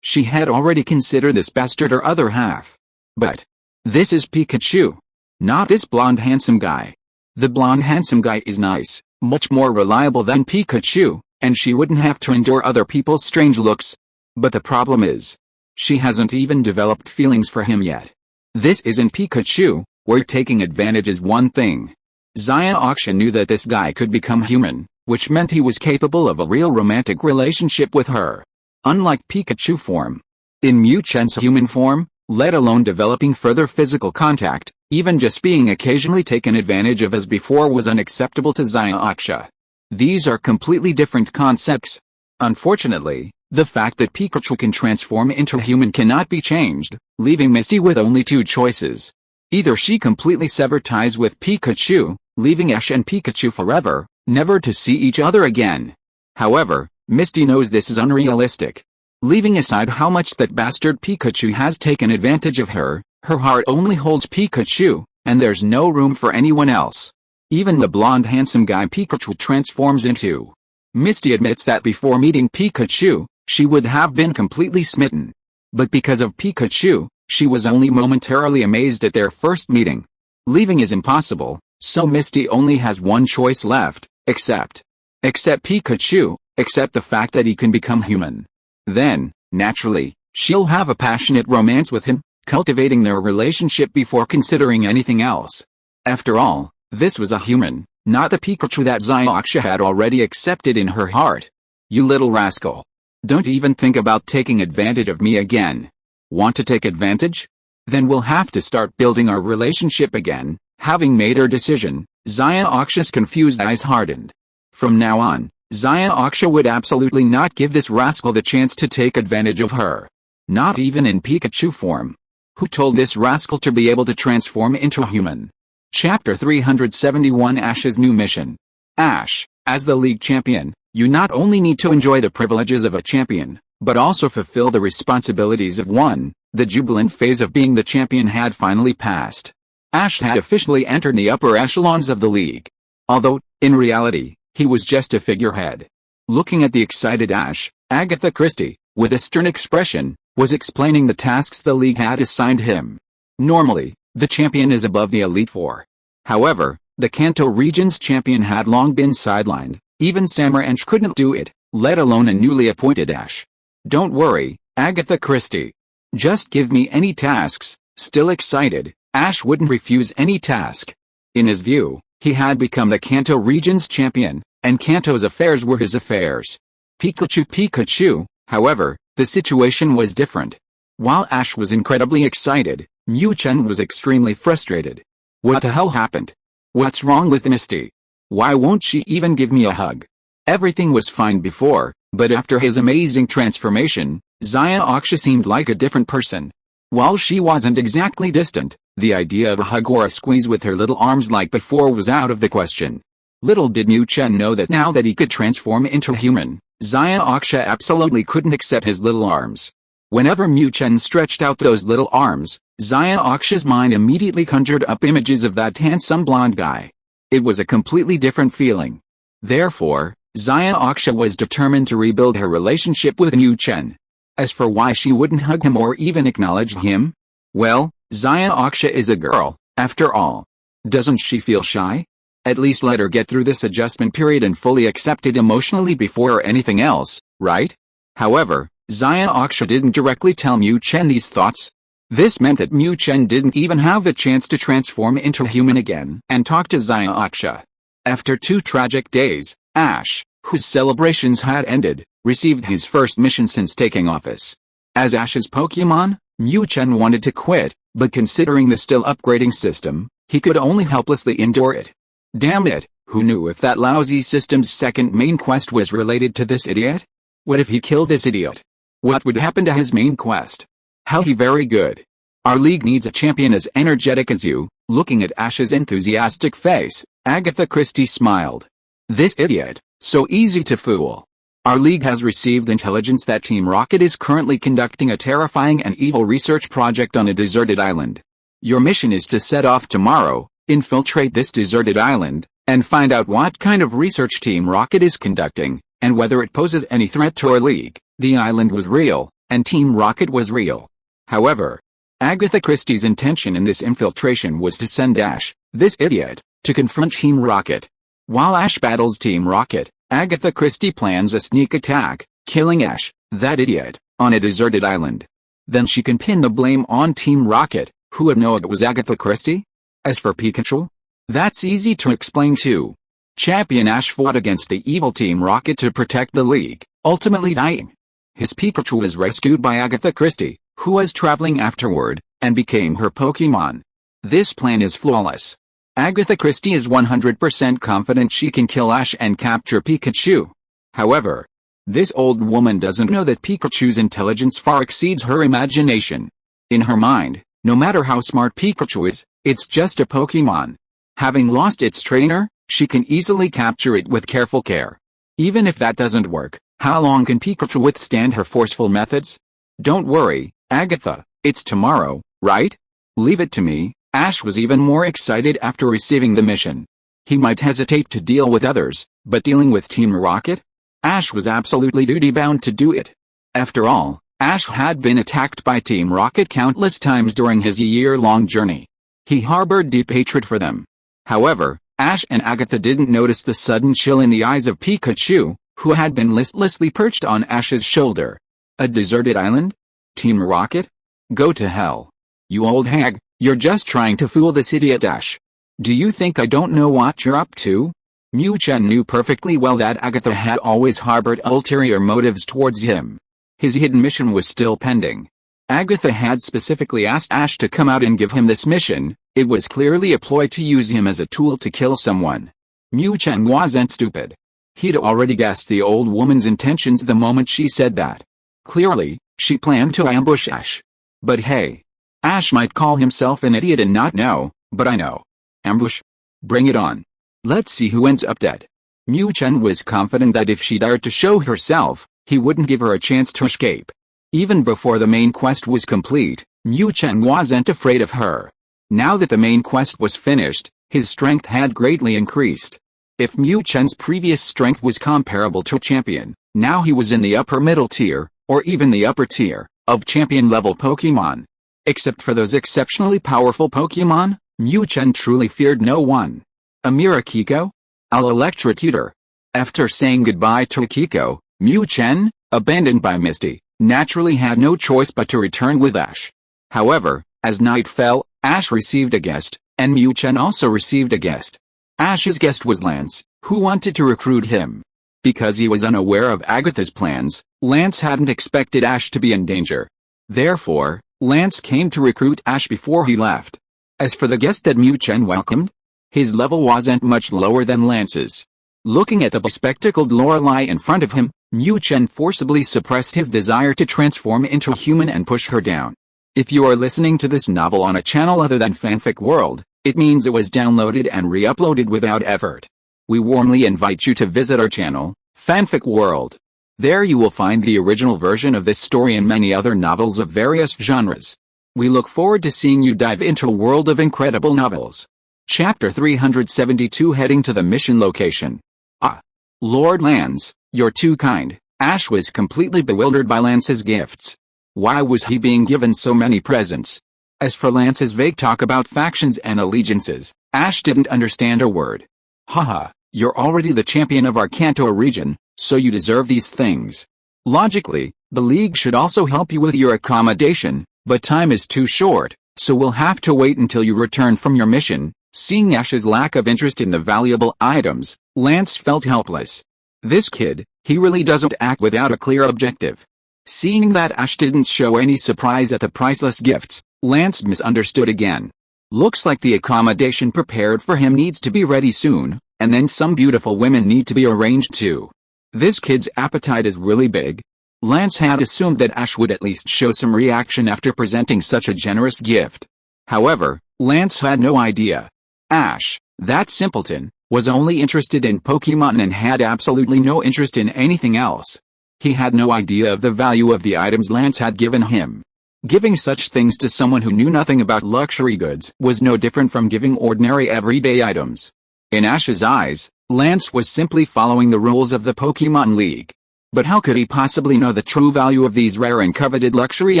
She had already considered this bastard her other half. But this is Pikachu. Not this blonde handsome guy. The blonde handsome guy is nice, much more reliable than Pikachu, and she wouldn't have to endure other people's strange looks. But the problem is, she hasn't even developed feelings for him yet. This isn't Pikachu, where taking advantage is one thing. Aksha knew that this guy could become human, which meant he was capable of a real romantic relationship with her. Unlike Pikachu form. In Mu Chen's human form, let alone developing further physical contact, even just being occasionally taken advantage of as before was unacceptable to Aksha. These are completely different concepts. Unfortunately, the fact that Pikachu can transform into human cannot be changed, leaving Misty with only two choices. Either she completely severed ties with Pikachu, leaving Ash and Pikachu forever, never to see each other again. However, Misty knows this is unrealistic. Leaving aside how much that bastard Pikachu has taken advantage of her, her heart only holds Pikachu, and there's no room for anyone else. Even the blonde handsome guy Pikachu transforms into. Misty admits that before meeting Pikachu, she would have been completely smitten. But because of Pikachu, she was only momentarily amazed at their first meeting. Leaving is impossible, so Misty only has one choice left, accept Pikachu, accept the fact that he can become human. Then, naturally, she'll have a passionate romance with him, cultivating their relationship before considering anything else. After all, this was a human, not the Pikachu that Aksha had already accepted in her heart. You little rascal. Don't even think about taking advantage of me again. Want to take advantage? Then we'll have to start building our relationship again. Having made her decision, Aksha's confused eyes hardened. From now on, Aksha would absolutely not give this rascal the chance to take advantage of her. Not even in Pikachu form. Who told this rascal to be able to transform into a human? Chapter 371 Ash's new mission. Ash, as the league champion, you not only need to enjoy the privileges of a champion, but also fulfill the responsibilities of one. The jubilant phase of being the champion had finally passed. Ash had officially entered the upper echelons of the league. Although, in reality, he was just a figurehead. Looking at the excited Ash, Agatha Christie, with a stern expression, was explaining the tasks the league had assigned him. Normally, the champion is above the Elite Four. However, the Kanto region's champion had long been sidelined. Even Samaranch couldn't do it, let alone a newly appointed Ash. Don't worry, Agatha Christie. Just give me any tasks. Still excited, Ash wouldn't refuse any task. In his view, he had become the Kanto region's champion, and Kanto's affairs were his affairs. Pikachu, however, the situation was different. While Ash was incredibly excited, Mu Chen was extremely frustrated. What the hell happened? What's wrong with Misty? Why won't she even give me a hug? Everything was fine before, but after his amazing transformation, Aksha seemed like a different person. While she wasn't exactly distant, the idea of a hug or a squeeze with her little arms like before was out of the question. Little did Mu Chen know that now that he could transform into a human, Aksha absolutely couldn't accept his little arms. Whenever Mu Chen stretched out those little arms, Aksha's mind immediately conjured up images of that handsome blonde guy. It was a completely different feeling. Therefore, Aksha was determined to rebuild her relationship with Mu Chen. As for why she wouldn't hug him or even acknowledge him, well, Aksha is a girl, after all. Doesn't she feel shy? At least let her get through this adjustment period and fully accept it emotionally before anything else, right? However, Aksha didn't directly tell Mu Chen these thoughts. This meant that Mu Chen didn't even have the chance to transform into a human again and talk to Aksha. After 2 tragic days, Ash, whose celebrations had ended, received his first mission since taking office. As Ash's Pokémon, Mu Chen wanted to quit, but considering the still upgrading system, he could only helplessly endure it. Damn it, who knew if that lousy system's second main quest was related to this idiot? What if he killed this idiot? What would happen to his main quest? How he very good. Our league needs a champion as energetic as you. Looking at Ash's enthusiastic face, Agatha Christie smiled. This idiot, so easy to fool. Our league has received intelligence that Team Rocket is currently conducting a terrifying and evil research project on a deserted island. Your mission is to set off tomorrow, infiltrate this deserted island, and find out what kind of research Team Rocket is conducting, and whether it poses any threat to our league. The island was real, and Team Rocket was real. However, Agatha Christie's intention in this infiltration was to send Ash, this idiot, to confront Team Rocket. While Ash battles Team Rocket, Agatha Christie plans a sneak attack, killing Ash, that idiot, on a deserted island. Then she can pin the blame on Team Rocket, who would know it was Agatha Christie? As for Pikachu? That's easy to explain too. Champion Ash fought against the evil Team Rocket to protect the League, ultimately dying. His Pikachu was rescued by Agatha Christie, who was traveling afterward, and became her Pokémon. This plan is flawless. Agatha Christie is 100% confident she can kill Ash and capture Pikachu. However, this old woman doesn't know that Pikachu's intelligence far exceeds her imagination. In her mind, no matter how smart Pikachu is, it's just a Pokémon. Having lost its trainer, she can easily capture it with careful care. Even if that doesn't work, how long can Pikachu withstand her forceful methods? Don't worry, Agatha, it's tomorrow, right? Leave it to me. Ash was even more excited after receiving the mission. He might hesitate to deal with others, but dealing with Team Rocket? Ash was absolutely duty-bound to do it. After all, Ash had been attacked by Team Rocket countless times during his year-long journey. He harbored deep hatred for them. However, Ash and Agatha didn't notice the sudden chill in the eyes of Pikachu, who had been listlessly perched on Ash's shoulder. A deserted island? Team Rocket? Go to hell. You old hag, you're just trying to fool this idiot Ash. Do you think I don't know what you're up to? Mu Chen knew perfectly well that Agatha had always harbored ulterior motives towards him. His hidden mission was still pending. Agatha had specifically asked Ash to come out and give him this mission. It was clearly a ploy to use him as a tool to kill someone. Mu Chen wasn't stupid. He'd already guessed the old woman's intentions the moment she said that. Clearly, she planned to ambush Ash. But hey, Ash might call himself an idiot and not know, but I know. Ambush? Bring it on. Let's see who ends up dead. Mu Chen was confident that if she dared to show herself, he wouldn't give her a chance to escape. Even before the main quest was complete, Mu Chen wasn't afraid of her. Now that the main quest was finished, his strength had greatly increased. If Mu Chen's previous strength was comparable to a champion, now he was in the upper middle tier, or even the upper tier, of champion-level Pokémon. Except for those exceptionally powerful Pokémon, Mu Chen truly feared no one. A mere Akiko? I'll electrocute her. After saying goodbye to Akiko, Mu Chen, abandoned by Misty, naturally had no choice but to return with Ash. However, as night fell, Ash received a guest, and Mu Chen also received a guest. Ash's guest was Lance, who wanted to recruit him. Because he was unaware of Agatha's plans, Lance hadn't expected Ash to be in danger. Therefore, Lance came to recruit Ash before he left. As for the guest that Mu Chen welcomed, his level wasn't much lower than Lance's. Looking at the bespectacled Lorelei in front of him, Mu Chen forcibly suppressed his desire to transform into a human and push her down. If you are listening to this novel on a channel other than Fanfic World, it means it was downloaded and re-uploaded without effort. We warmly invite you to visit our channel, Fanfic World. There you will find the original version of this story and many other novels of various genres. We look forward to seeing you dive into a world of incredible novels. Chapter 372, Heading to the Mission Location. Ah. Lord Lance, you're too kind. Ash was completely bewildered by Lance's gifts. Why was he being given so many presents? As for Lance's vague talk about factions and allegiances, Ash didn't understand a word. Haha, you're already the champion of our Kanto region, so you deserve these things. Logically, the League should also help you with your accommodation, but time is too short, so we'll have to wait until you return from your mission. Seeing Ash's lack of interest in the valuable items, Lance felt helpless. This kid, he really doesn't act without a clear objective. Seeing that Ash didn't show any surprise at the priceless gifts, Lance misunderstood again. Looks like the accommodation prepared for him needs to be ready soon, and then some beautiful women need to be arranged too. This kid's appetite is really big. Lance had assumed that Ash would at least show some reaction after presenting such a generous gift. However, Lance had no idea. Ash, that simpleton, was only interested in Pokémon and had absolutely no interest in anything else. He had no idea of the value of the items Lance had given him. Giving such things to someone who knew nothing about luxury goods was no different from giving ordinary everyday items. In Ash's eyes, Lance was simply following the rules of the Pokémon League. But how could he possibly know the true value of these rare and coveted luxury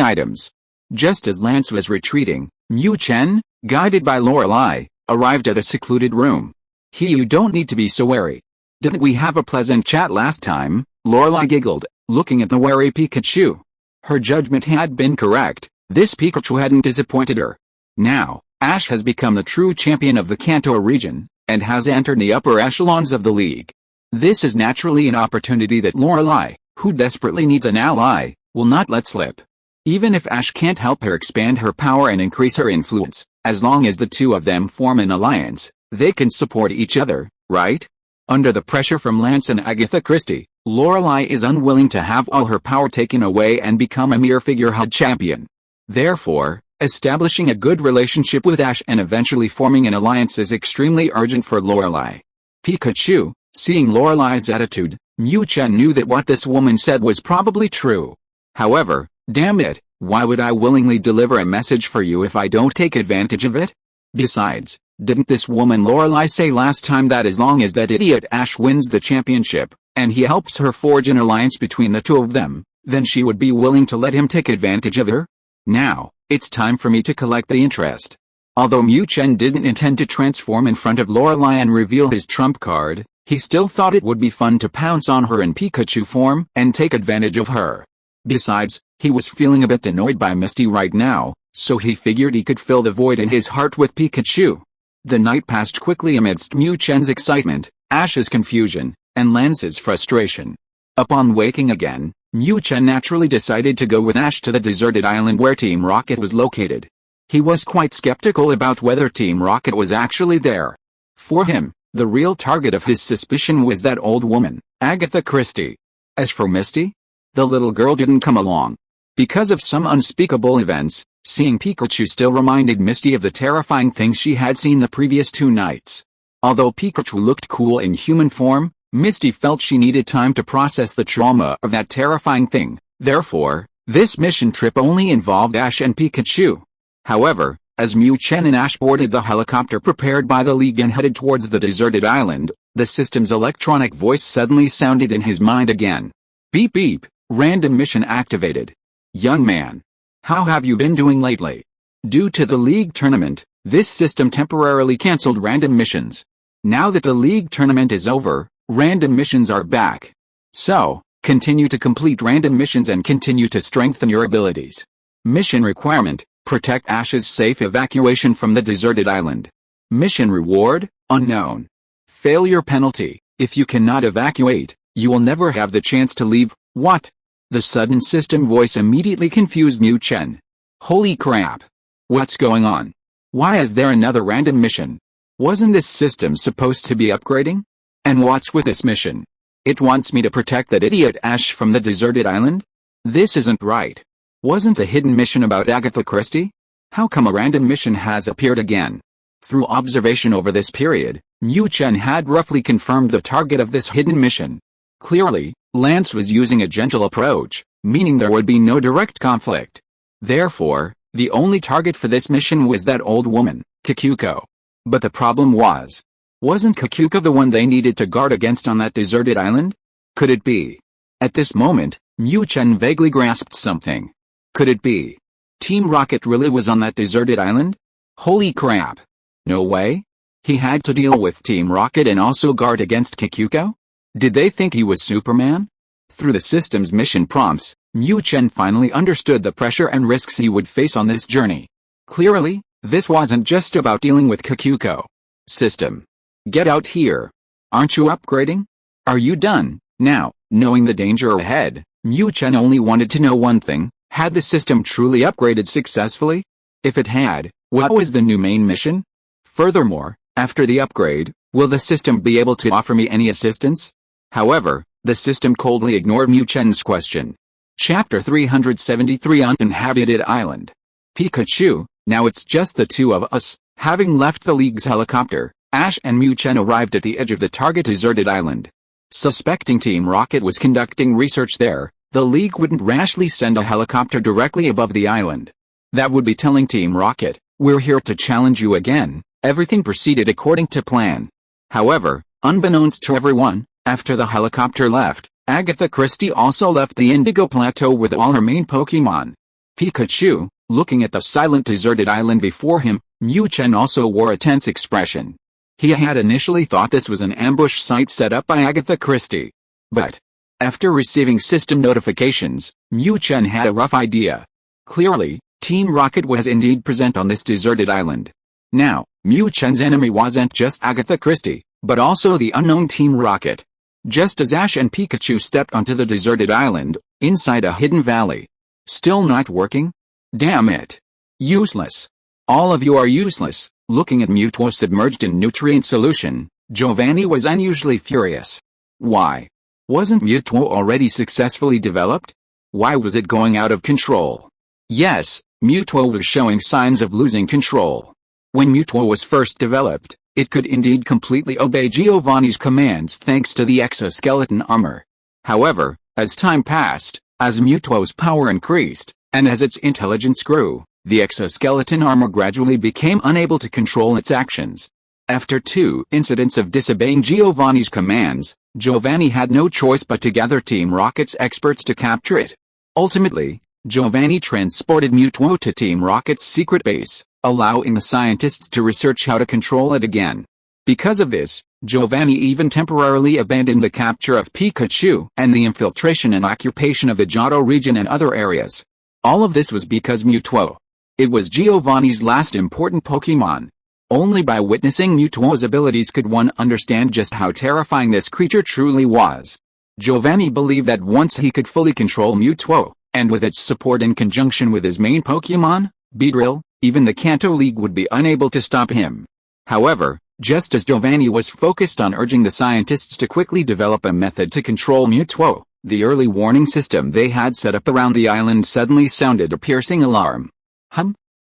items? Just as Lance was retreating, Mu Chen, guided by Lorelei, arrived at a secluded room. You don't need to be so wary. Didn't we have a pleasant chat last time? Lorelei giggled, looking at the wary Pikachu. Her judgment had been correct. This Pikachu hadn't disappointed her. Now, Ash has become the true champion of the Kanto region, and has entered the upper echelons of the league. This is naturally an opportunity that Lorelei, who desperately needs an ally, will not let slip. Even if Ash can't help her expand her power and increase her influence, as long as the two of them form an alliance, they can support each other, right? Under the pressure from Lance and Agatha Christie, Lorelei is unwilling to have all her power taken away and become a mere figurehead champion. Therefore, establishing a good relationship with Ash and eventually forming an alliance is extremely urgent for Lorelei. Pikachu, seeing Lorelei's attitude, Mu Chen knew that what this woman said was probably true. However, damn it, why would I willingly deliver a message for you if I don't take advantage of it? Besides, didn't this woman Lorelei say last time that as long as that idiot Ash wins the championship, and he helps her forge an alliance between the two of them, then she would be willing to let him take advantage of her? Now, it's time for me to collect the interest. Although Mu Chen didn't intend to transform in front of Lorelei and reveal his trump card, he still thought it would be fun to pounce on her in Pikachu form and take advantage of her. Besides, he was feeling a bit annoyed by Misty right now, so he figured he could fill the void in his heart with Pikachu. The night passed quickly amidst Mu Chen's excitement, Ash's confusion, and Lance's frustration. Upon waking again, Mu Chen naturally decided to go with Ash to the deserted island where Team Rocket was located. He was quite skeptical about whether Team Rocket was actually there. For him, the real target of his suspicion was that old woman, Agatha Christie. As for Misty, the little girl didn't come along. Because of some unspeakable events, seeing Pikachu still reminded Misty of the terrifying things she had seen the previous 2 nights. Although Pikachu looked cool in human form, Misty felt she needed time to process the trauma of that terrifying thing. Therefore, this mission trip only involved Ash and Pikachu. However, as Mu Chen and Ash boarded the helicopter prepared by the League and headed towards the deserted island, the system's electronic voice suddenly sounded in his mind again. Beep beep, random mission activated. Young man, how have you been doing lately? Due to the League tournament, this system temporarily cancelled random missions. Now that the League tournament is over, random missions are back. So, continue to complete random missions and continue to strengthen your abilities. Mission requirement: protect Ash's safe evacuation from the deserted island. Mission reward: unknown. Failure penalty: if you cannot evacuate, you will never have the chance to leave. What? The sudden system voice immediately confused Mu Chen. Holy crap! What's going on? Why is there another random mission? Wasn't this system supposed to be upgrading? And what's with this mission? It wants me to protect that idiot Ash from the deserted island? This isn't right. Wasn't the hidden mission about Agatha Christie? How come a random mission has appeared again? Through observation over this period, Mu Chen had roughly confirmed the target of this hidden mission. Clearly, Lance was using a gentle approach, meaning there would be no direct conflict. Therefore, the only target for this mission was that old woman, Kikuko. But the problem wasn't Kikuko the one they needed to guard against on that deserted island? Could it be? At this moment, Mu Chen vaguely grasped something. Could it be? Team Rocket really was on that deserted island? Holy crap! No way? He had to deal with Team Rocket and also guard against Kikuko? Did they think he was Superman? Through the system's mission prompts, Mu Chen finally understood the pressure and risks he would face on this journey. Clearly, this wasn't just about dealing with Kikuko. System. Get out here. Aren't you upgrading? Are you done? Now, knowing the danger ahead, Mu Chen only wanted to know one thing: had the system truly upgraded successfully? If it had, what was the new main mission? Furthermore, after the upgrade, will the system be able to offer me any assistance? However, the system coldly ignored Mu Chen's question. Chapter 373: Uninhabited Island. Pikachu, now it's just the two of us. Having left the League's helicopter, Ash and Mu Chen arrived at the edge of the target deserted island. Suspecting Team Rocket was conducting research there, the League wouldn't rashly send a helicopter directly above the island. That would be telling Team Rocket, "We're here to challenge you again." Everything proceeded according to plan. However, unbeknownst to everyone, after the helicopter left, Agatha Christie also left the Indigo Plateau with all her main Pokémon. Pikachu, looking at the silent deserted island before him, Mu Chen also wore a tense expression. He had initially thought this was an ambush site set up by Agatha Christie. But, after receiving system notifications, Mu Chen had a rough idea. Clearly, Team Rocket was indeed present on this deserted island. Now, Mu Chen's enemy wasn't just Agatha Christie, but also the unknown Team Rocket. Just as Ash and Pikachu stepped onto the deserted island, inside a hidden valley. Still not working? Damn it. Useless. All of you are useless. Looking at Mewtwo submerged in nutrient solution, Giovanni was unusually furious. Why? Wasn't Mewtwo already successfully developed? Why was it going out of control? Yes, Mewtwo was showing signs of losing control. When Mewtwo was first developed, it could indeed completely obey Giovanni's commands thanks to the exoskeleton armor. However, as time passed, as Mewtwo's power increased, and as its intelligence grew, the exoskeleton armor gradually became unable to control its actions. After 2 incidents of disobeying Giovanni's commands, Giovanni had no choice but to gather Team Rocket's experts to capture it. Ultimately, Giovanni transported Mewtwo to Team Rocket's secret base, allowing the scientists to research how to control it again. Because of this, Giovanni even temporarily abandoned the capture of Pikachu and the infiltration and occupation of the Johto region and other areas. All of this was because Mewtwo. It was Giovanni's last important Pokémon. Only by witnessing Mewtwo's abilities could one understand just how terrifying this creature truly was. Giovanni believed that once he could fully control Mewtwo, and with its support in conjunction with his main Pokémon, Beedrill, even the Kanto League would be unable to stop him. However, just as Giovanni was focused on urging the scientists to quickly develop a method to control Mewtwo, the early warning system they had set up around the island suddenly sounded a piercing alarm.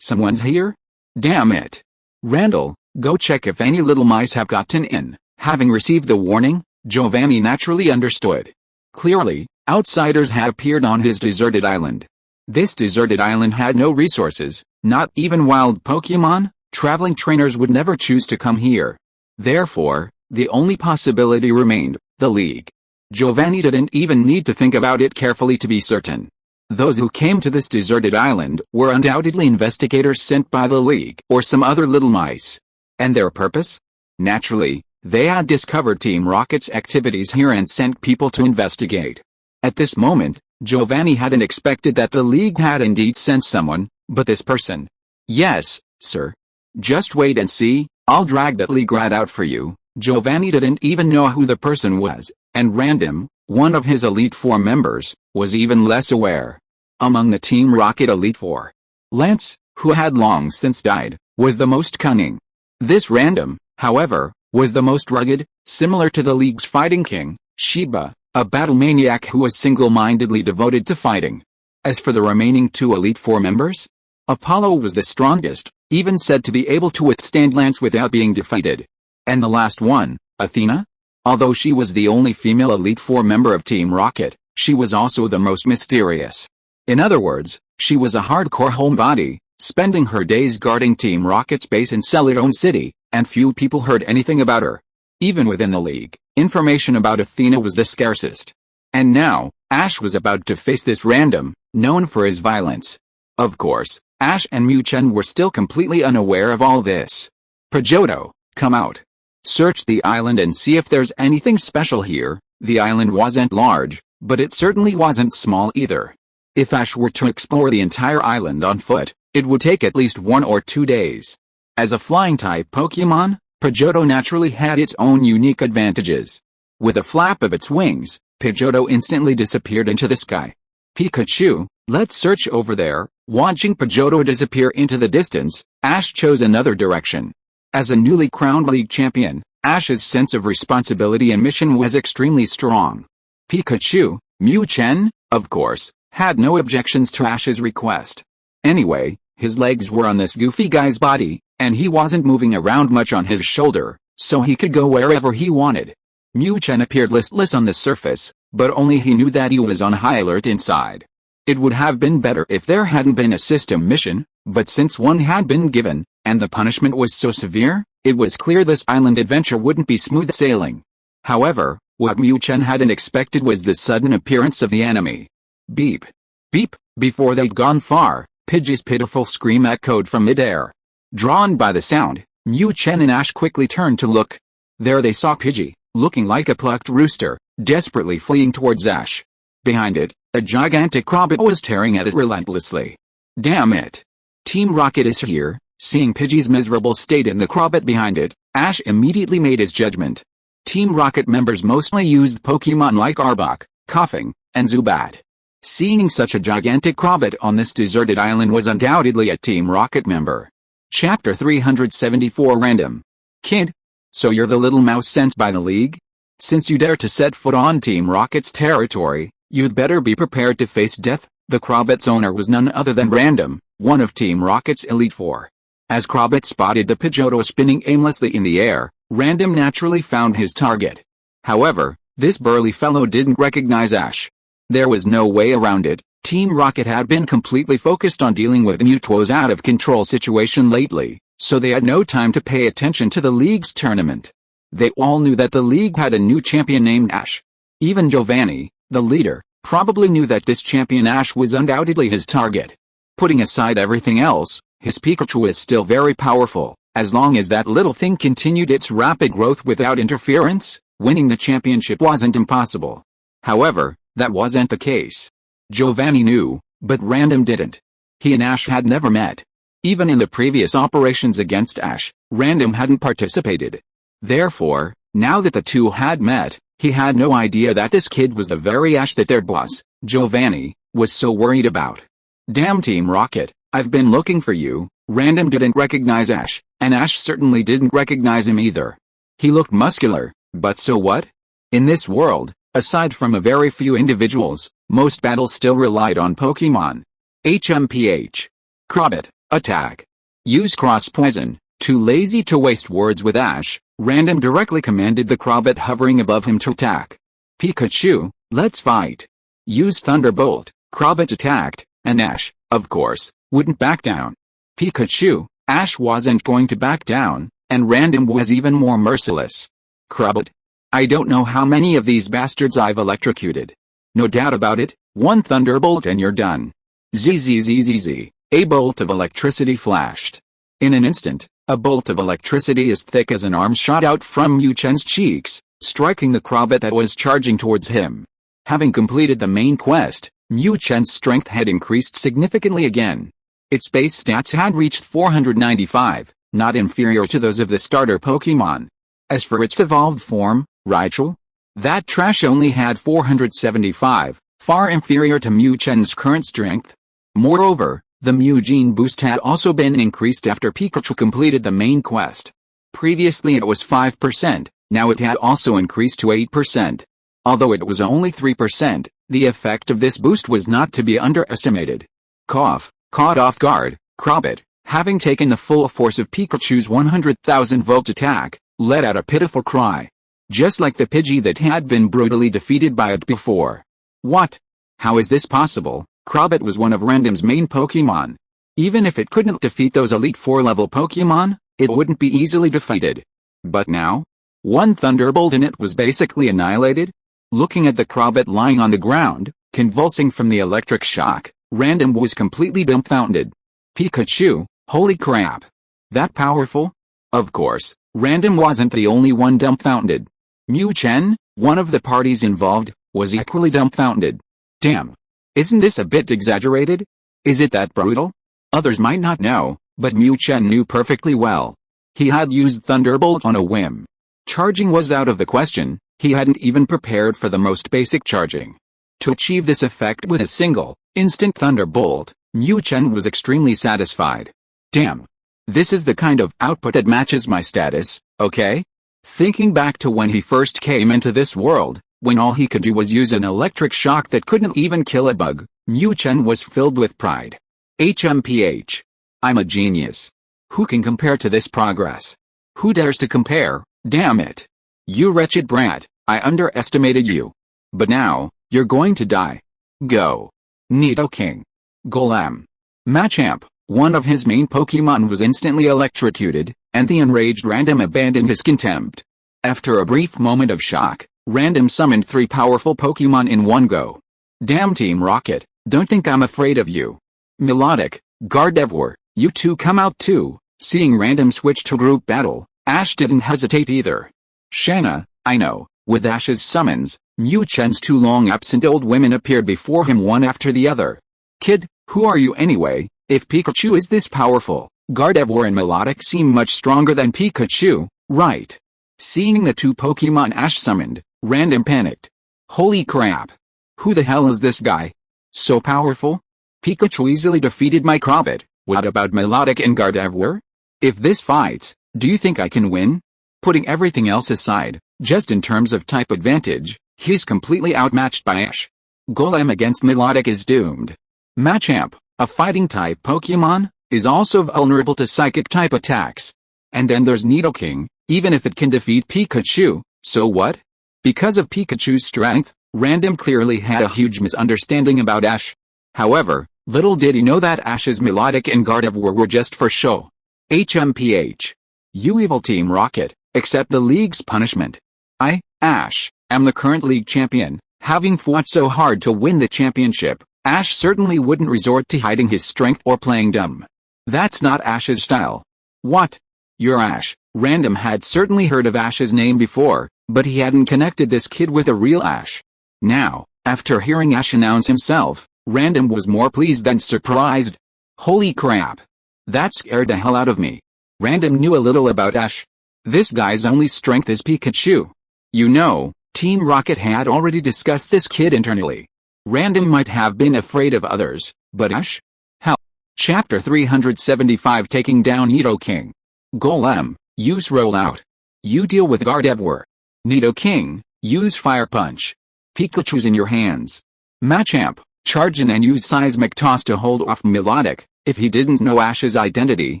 Someone's here? Damn it. Randall, go check if any little mice have gotten in. Having received the warning, Giovanni naturally understood. Clearly, outsiders had appeared on his deserted island. This deserted island had no resources, not even wild Pokémon. Traveling trainers would never choose to come here. Therefore, the only possibility remained, the League. Giovanni didn't even need to think about it carefully to be certain. Those who came to this deserted island were undoubtedly investigators sent by the League or some other little mice. And their purpose? Naturally, they had discovered Team Rocket's activities here and sent people to investigate. At this moment, Giovanni hadn't expected that the League had indeed sent someone, but this person. Yes, sir. Just wait and see, I'll drag that League rat out for you. Giovanni didn't even know who the person was, and Random, one of his Elite Four members, was even less aware. Among the Team Rocket Elite Four, Lance, who had long since died, was the most cunning. This Random, however, was the most rugged, similar to the League's fighting king, Sheba, a battle maniac who was single-mindedly devoted to fighting. As for the remaining 2 Elite Four members, Apollo was the strongest, even said to be able to withstand Lance without being defeated. And the last one, Athena? Although she was the only female Elite Four member of Team Rocket, she was also the most mysterious. In other words, she was a hardcore homebody, spending her days guarding Team Rocket's base in Celadon City, and few people heard anything about her. Even within the League, information about Athena was the scarcest. And now, Ash was about to face this Random, known for his violence. Of course, Ash and Mu Chen were still completely unaware of all this. Pidgeotto, come out. Search the island and see if there's anything special here. The island wasn't large, but it certainly wasn't small either. If Ash were to explore the entire island on foot, it would take at least 1 or 2 days. As a flying-type Pokémon, Pidgeotto naturally had its own unique advantages. With a flap of its wings, Pidgeotto instantly disappeared into the sky. Pikachu, let's search over there. Watching Pidgeotto disappear into the distance, Ash chose another direction. As a newly crowned League champion, Ash's sense of responsibility and mission was extremely strong. Pikachu, Mu Chen, of course, had no objections to Ash's request. Anyway, his legs were on this goofy guy's body, and he wasn't moving around much on his shoulder, so he could go wherever he wanted. Mu Chen appeared listless on the surface, but only he knew that he was on high alert inside. It would have been better if there hadn't been a system mission, but since one had been given, and the punishment was so severe, it was clear this island adventure wouldn't be smooth sailing. However, What Mu Chen hadn't expected was the sudden appearance of the enemy. Beep. Beep. Before they'd gone far, Pidgey's pitiful scream echoed from midair. Drawn by the sound, Mu Chen and Ash quickly turned to look. There they saw Pidgey, looking like a plucked rooster, desperately fleeing towards Ash. Behind it, a gigantic Crobat was tearing at it relentlessly. Damn it! Team Rocket is here. Seeing Pidgey's miserable state and the Crobat behind it, Ash immediately made his judgment. Team Rocket members mostly used Pokémon like Arbok, Coughing, and Zubat. Seeing such a gigantic Crobat on this deserted island was undoubtedly a Team Rocket member. Chapter 374 Random. Kid? So you're the little mouse sent by the League? Since you dare to set foot on Team Rocket's territory, you'd better be prepared to face death. The Crobat's owner was none other than Random, one of Team Rocket's Elite Four. As Crobat spotted the Pidgeotto spinning aimlessly in the air, Random naturally found his target. However, this burly fellow didn't recognize Ash. There was no way around it. Team Rocket had been completely focused on dealing with Mewtwo's out-of-control situation lately, so they had no time to pay attention to the League's tournament. They all knew that the League had a new champion named Ash. Even Giovanni, the leader, probably knew that this champion Ash was undoubtedly his target. Putting aside everything else, his Pikachu is still very powerful. As long as that little thing continued its rapid growth without interference, winning the championship wasn't impossible. However, that wasn't the case. Giovanni knew, but Random didn't. He and Ash had never met. Even in the previous operations against Ash, Random hadn't participated. Therefore, now that the two had met, he had no idea that this kid was the very Ash that their boss, Giovanni, was so worried about. Damn Team Rocket, I've been looking for you. Random didn't recognize Ash, and Ash certainly didn't recognize him either. He looked muscular, but so what? In this world, aside from a very few individuals, most battles still relied on Pokémon. HMPH. Crobat, attack. Use Cross Poison. Too lazy to waste words with Ash, Random directly commanded the Crobat hovering above him to attack. Pikachu, let's fight. Use Thunderbolt. Crobat attacked, and Ash, of course, wouldn't back down. Pikachu, Ash wasn't going to back down, and Random was even more merciless. Crobat. I don't know how many of these bastards I've electrocuted. No doubt about it, one Thunderbolt and you're done. Zzzzz. A bolt of electricity flashed. In an instant, a bolt of electricity as thick as an arm shot out from Mu Chen's cheeks, striking the Crobat that was charging towards him. Having completed the main quest, Mu Chen's strength had increased significantly again. Its base stats had reached 495, not inferior to those of the starter Pokémon. As for its evolved form, Raichu, that trash only had 475, far inferior to Mu Chen's current strength. Moreover, the Mu Gene boost had also been increased after Pikachu completed the main quest. Previously it was 5%, now it had also increased to 8%. Although it was only 3%, the effect of this boost was not to be underestimated. Cough. Caught off guard, Crobat, having taken the full force of Pikachu's 100,000-volt attack, let out a pitiful cry. Just like the Pidgey that had been brutally defeated by it before. What? How is this possible? Crobat was one of Random's main Pokémon. Even if it couldn't defeat those Elite Four level Pokémon, it wouldn't be easily defeated. But now? One Thunderbolt and it was basically annihilated? Looking at the Crobat lying on the ground, convulsing from the electric shock, Random was completely dumbfounded. Pikachu, holy crap. That powerful? Of course, Random wasn't the only one dumbfounded. Mu Chen, one of the parties involved, was equally dumbfounded. Damn. Isn't this a bit exaggerated? Is it that brutal? Others might not know, but Mu Chen knew perfectly well. He had used Thunderbolt on a whim. Charging was out of the question, he hadn't even prepared for the most basic charging. To achieve this effect with a single, instant Thunderbolt, Mu Chen was extremely satisfied. Damn. This is the kind of output that matches my status, okay? Thinking back to when he first came into this world, when all he could do was use an electric shock that couldn't even kill a bug, Mu Chen was filled with pride. HMPH. I'm a genius. Who can compare to this progress? Who dares to compare, damn it? You wretched brat, I underestimated you. But now, you're going to die. Go. Nidoking. Golem. Machamp, one of his main Pokémon was instantly electrocuted, and the enraged Random abandoned his contempt. After a brief moment of shock, Random summoned 3 powerful Pokemon in one go. Damn Team Rocket, don't think I'm afraid of you. Melodic, Gardevoir, you two come out too. Seeing Random switch to group battle, Ash didn't hesitate either. Shanna, I know. With Ash's summons, Mu Chen's 2 long-absent old women appeared before him one after the other. Kid, who are you anyway? If Pikachu is this powerful, Gardevoir and Melodic seem much stronger than Pikachu, right? Seeing the 2 Pokemon Ash summoned, Random panicked. Holy crap! Who the hell is this guy? So powerful? Pikachu easily defeated my Crobat. What about Melodic and Gardevoir? If this fights, do you think I can win? Putting everything else aside, just in terms of type advantage, he's completely outmatched by Ash. Golem against Melodic is doomed. Machamp, a fighting-type Pokemon, is also vulnerable to Psychic-type attacks. And then there's Nidoking, even if it can defeat Pikachu, so what? Because of Pikachu's strength, Random clearly had a huge misunderstanding about Ash. However, little did he know that Ash's Melodic and Gardevoir were just for show. HMPH. You evil Team Rocket, accept the league's punishment. I, Ash, am the current league champion. Having fought so hard to win the championship, Ash certainly wouldn't resort to hiding his strength or playing dumb. That's not Ash's style. What? You're Ash. Random had certainly heard of Ash's name before, but he hadn't connected this kid with a real Ash. Now, after hearing Ash announce himself, Random was more pleased than surprised. Holy crap. That scared the hell out of me. Random knew a little about Ash. This guy's only strength is Pikachu. You know, Team Rocket had already discussed this kid internally. Random might have been afraid of others, but Ash? Hell. Chapter 375 Taking Down Nidoking. Golem, use Rollout. You deal with Gardevoir. Nidoking, use Fire Punch. Pikachu's in your hands. Machamp, charge in and use Seismic Toss to hold off Melodic. If he didn't know Ash's identity,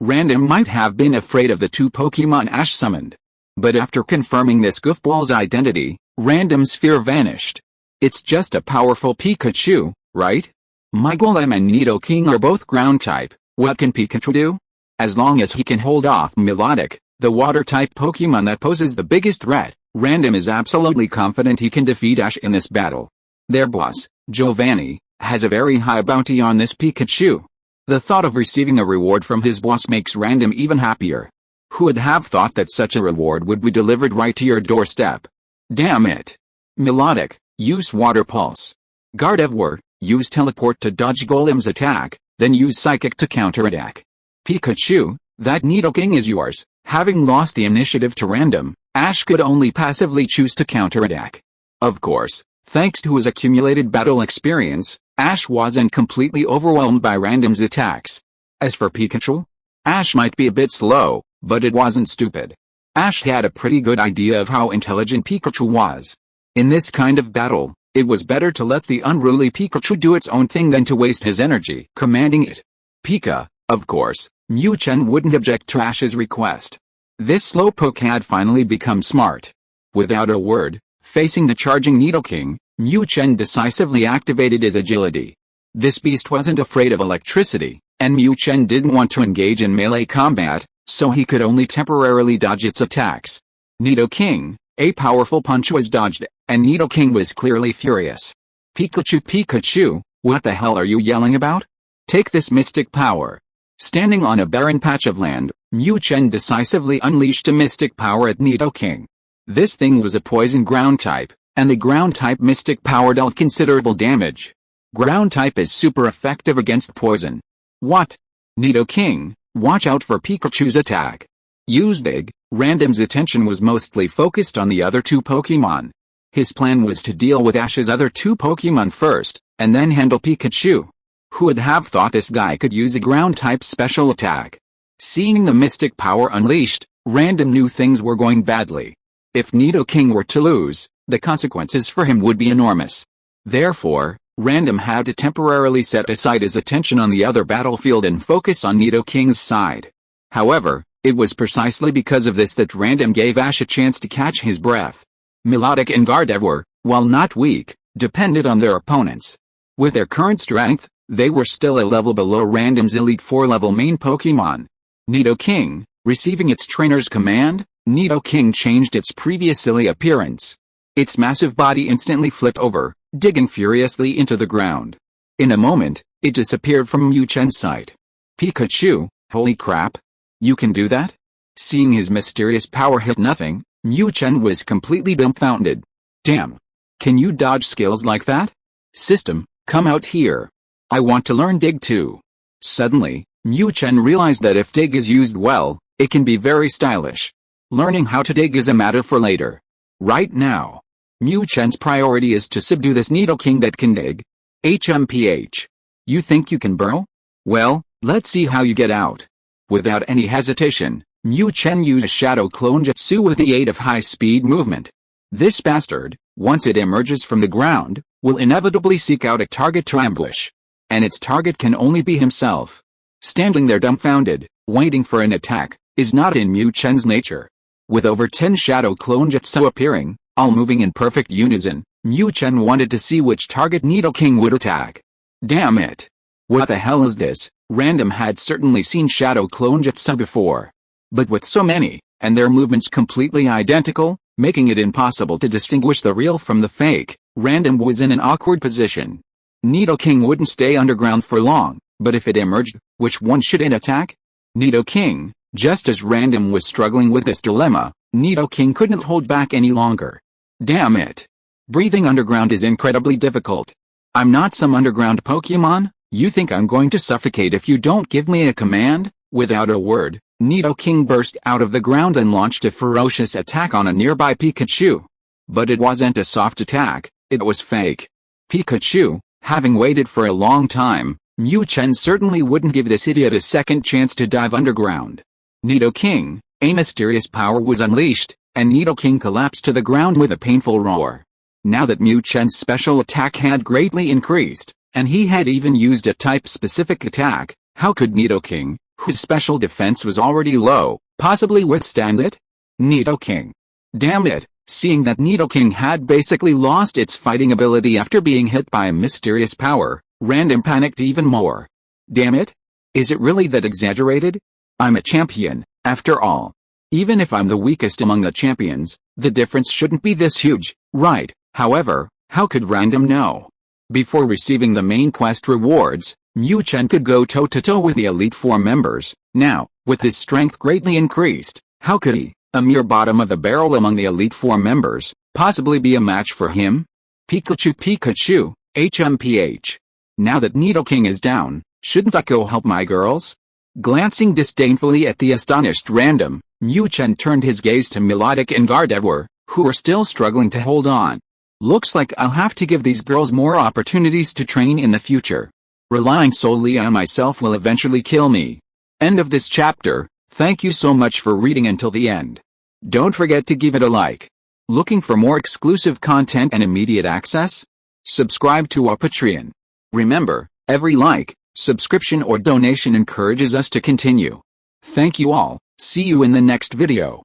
Random might have been afraid of the 2 Pokemon Ash summoned. But after confirming this goofball's identity, Random's fear vanished. It's just a powerful Pikachu, right? My Golem and Nidoking are both ground-type. What can Pikachu do? As long as he can hold off Melodic, the water-type Pokemon that poses the biggest threat, Random is absolutely confident he can defeat Ash in this battle. Their boss, Giovanni, has a very high bounty on this Pikachu. The thought of receiving a reward from his boss makes Random even happier. Who would have thought that such a reward would be delivered right to your doorstep? Damn it. Melodic, use Water Pulse. Gardevoir, use Teleport to dodge Golem's attack, then use Psychic to counterattack. Pikachu, that Nidoking is yours. Having lost the initiative to Random, Ash could only passively choose to counterattack. Of course, thanks to his accumulated battle experience, Ash wasn't completely overwhelmed by Random's attacks. As for Pikachu, Ash might be a bit slow, but it wasn't stupid. Ash had a pretty good idea of how intelligent Pikachu was. In this kind of battle, it was better to let the unruly Pikachu do its own thing than to waste his energy commanding it. Pika, of course, Mu Chen wouldn't object to Ash's request. This slowpoke had finally become smart. Without a word, facing the charging Nidoking, Mu Chen decisively activated his agility. This beast wasn't afraid of electricity, and Mu Chen didn't want to engage in melee combat, so he could only temporarily dodge its attacks. Nidoking, a powerful punch was dodged, and Nidoking was clearly furious. Pikachu, what the hell are you yelling about? Take this mystic power. Standing on a barren patch of land, Mu Chen decisively unleashed a mystic power at Nidoking. This thing was a poison ground type, and the ground type mystic power dealt considerable damage. Ground type is super effective against poison. What? Nidoking, watch out for Pikachu's attack. Use Dig. Random's attention was mostly focused on the other 2 Pokemon. His plan was to deal with Ash's other 2 Pokemon first, and then handle Pikachu. Who would have thought this guy could use a ground-type special attack? Seeing the mystic power unleashed, Random knew things were going badly. If Nidoking were to lose, the consequences for him would be enormous. Therefore, Random had to temporarily set aside his attention on the other battlefield and focus on Nidoking's side. However, it was precisely because of this that Random gave Ash a chance to catch his breath. Melodic and Gardevoir, while not weak, depended on their opponents. With their current strength, they were still a level below Random's Elite 4-level main Pokemon. Nidoking, receiving its trainer's command, Nidoking changed its previous silly appearance. Its massive body instantly flipped over, digging furiously into the ground. In a moment, it disappeared from Mu Chen's sight. Pikachu, holy crap! You can do that? Seeing his mysterious power hit nothing, Mu Chen was completely dumbfounded. Damn! Can you dodge skills like that? System, come out here. I want to learn Dig too. Suddenly, Mu Chen realized that if Dig is used well, it can be very stylish. Learning how to dig is a matter for later. Right now, Mu Chen's priority is to subdue this Nidoking that can dig. HMPH. You think you can burrow? Well, let's see how you get out. Without any hesitation, Mu Chen used a shadow clone jutsu with the aid of high-speed movement. This bastard, once it emerges from the ground, will inevitably seek out a target to ambush. And its target can only be himself. Standing there dumbfounded, waiting for an attack, is not in Mu Chen's nature. With over 10 shadow clone jutsu appearing, all moving in perfect unison, Mu Chen wanted to see which target Nidoking would attack. Damn it! What the hell is this? Random had certainly seen shadow clone jutsu before. But with so many, and their movements completely identical, making it impossible to distinguish the real from the fake, Random was in an awkward position. Nidoking wouldn't stay underground for long, but if it emerged, which one should it attack? Nidoking. Just as Random was struggling with this dilemma, Nidoking couldn't hold back any longer. Damn it! Breathing underground is incredibly difficult. I'm not some underground Pokémon. You think I'm going to suffocate if you don't give me a command? Without a word, Nidoking burst out of the ground and launched a ferocious attack on a nearby Pikachu. But it wasn't a soft attack, it was fake. Pikachu, having waited for a long time, Mu Chen certainly wouldn't give this idiot a second chance to dive underground. Nidoking, a mysterious power was unleashed, and Nidoking collapsed to the ground with a painful roar. Now that Mu Chen's special attack had greatly increased, and he had even used a type-specific attack, how could Nidoking, whose special defense was already low, possibly withstand it? Nidoking. Damn it, seeing that Nidoking had basically lost its fighting ability after being hit by a mysterious power, Random panicked even more. Damn it? Is it really that exaggerated? I'm a champion, after all. Even if I'm the weakest among the champions, the difference shouldn't be this huge, right? However, how could Random know? Before receiving the main quest rewards, Mu Chen could go toe-to-toe with the Elite Four members. Now, with his strength greatly increased, how could he, a mere bottom of the barrel among the Elite Four members, possibly be a match for him? Pikachu, HMPH. Now that Nidoking is down, shouldn't I go help my girls? Glancing disdainfully at the astonished Random, Mu Chen turned his gaze to Melodic and Gardevoir, who were still struggling to hold on. Looks like I'll have to give these girls more opportunities to train in the future. Relying solely on myself will eventually kill me. End of this chapter. Thank you so much for reading until the end. Don't forget to give it a like. Looking for more exclusive content and immediate access? Subscribe to our Patreon. Remember, every like, subscription or donation encourages us to continue. Thank you all. See you in the next video.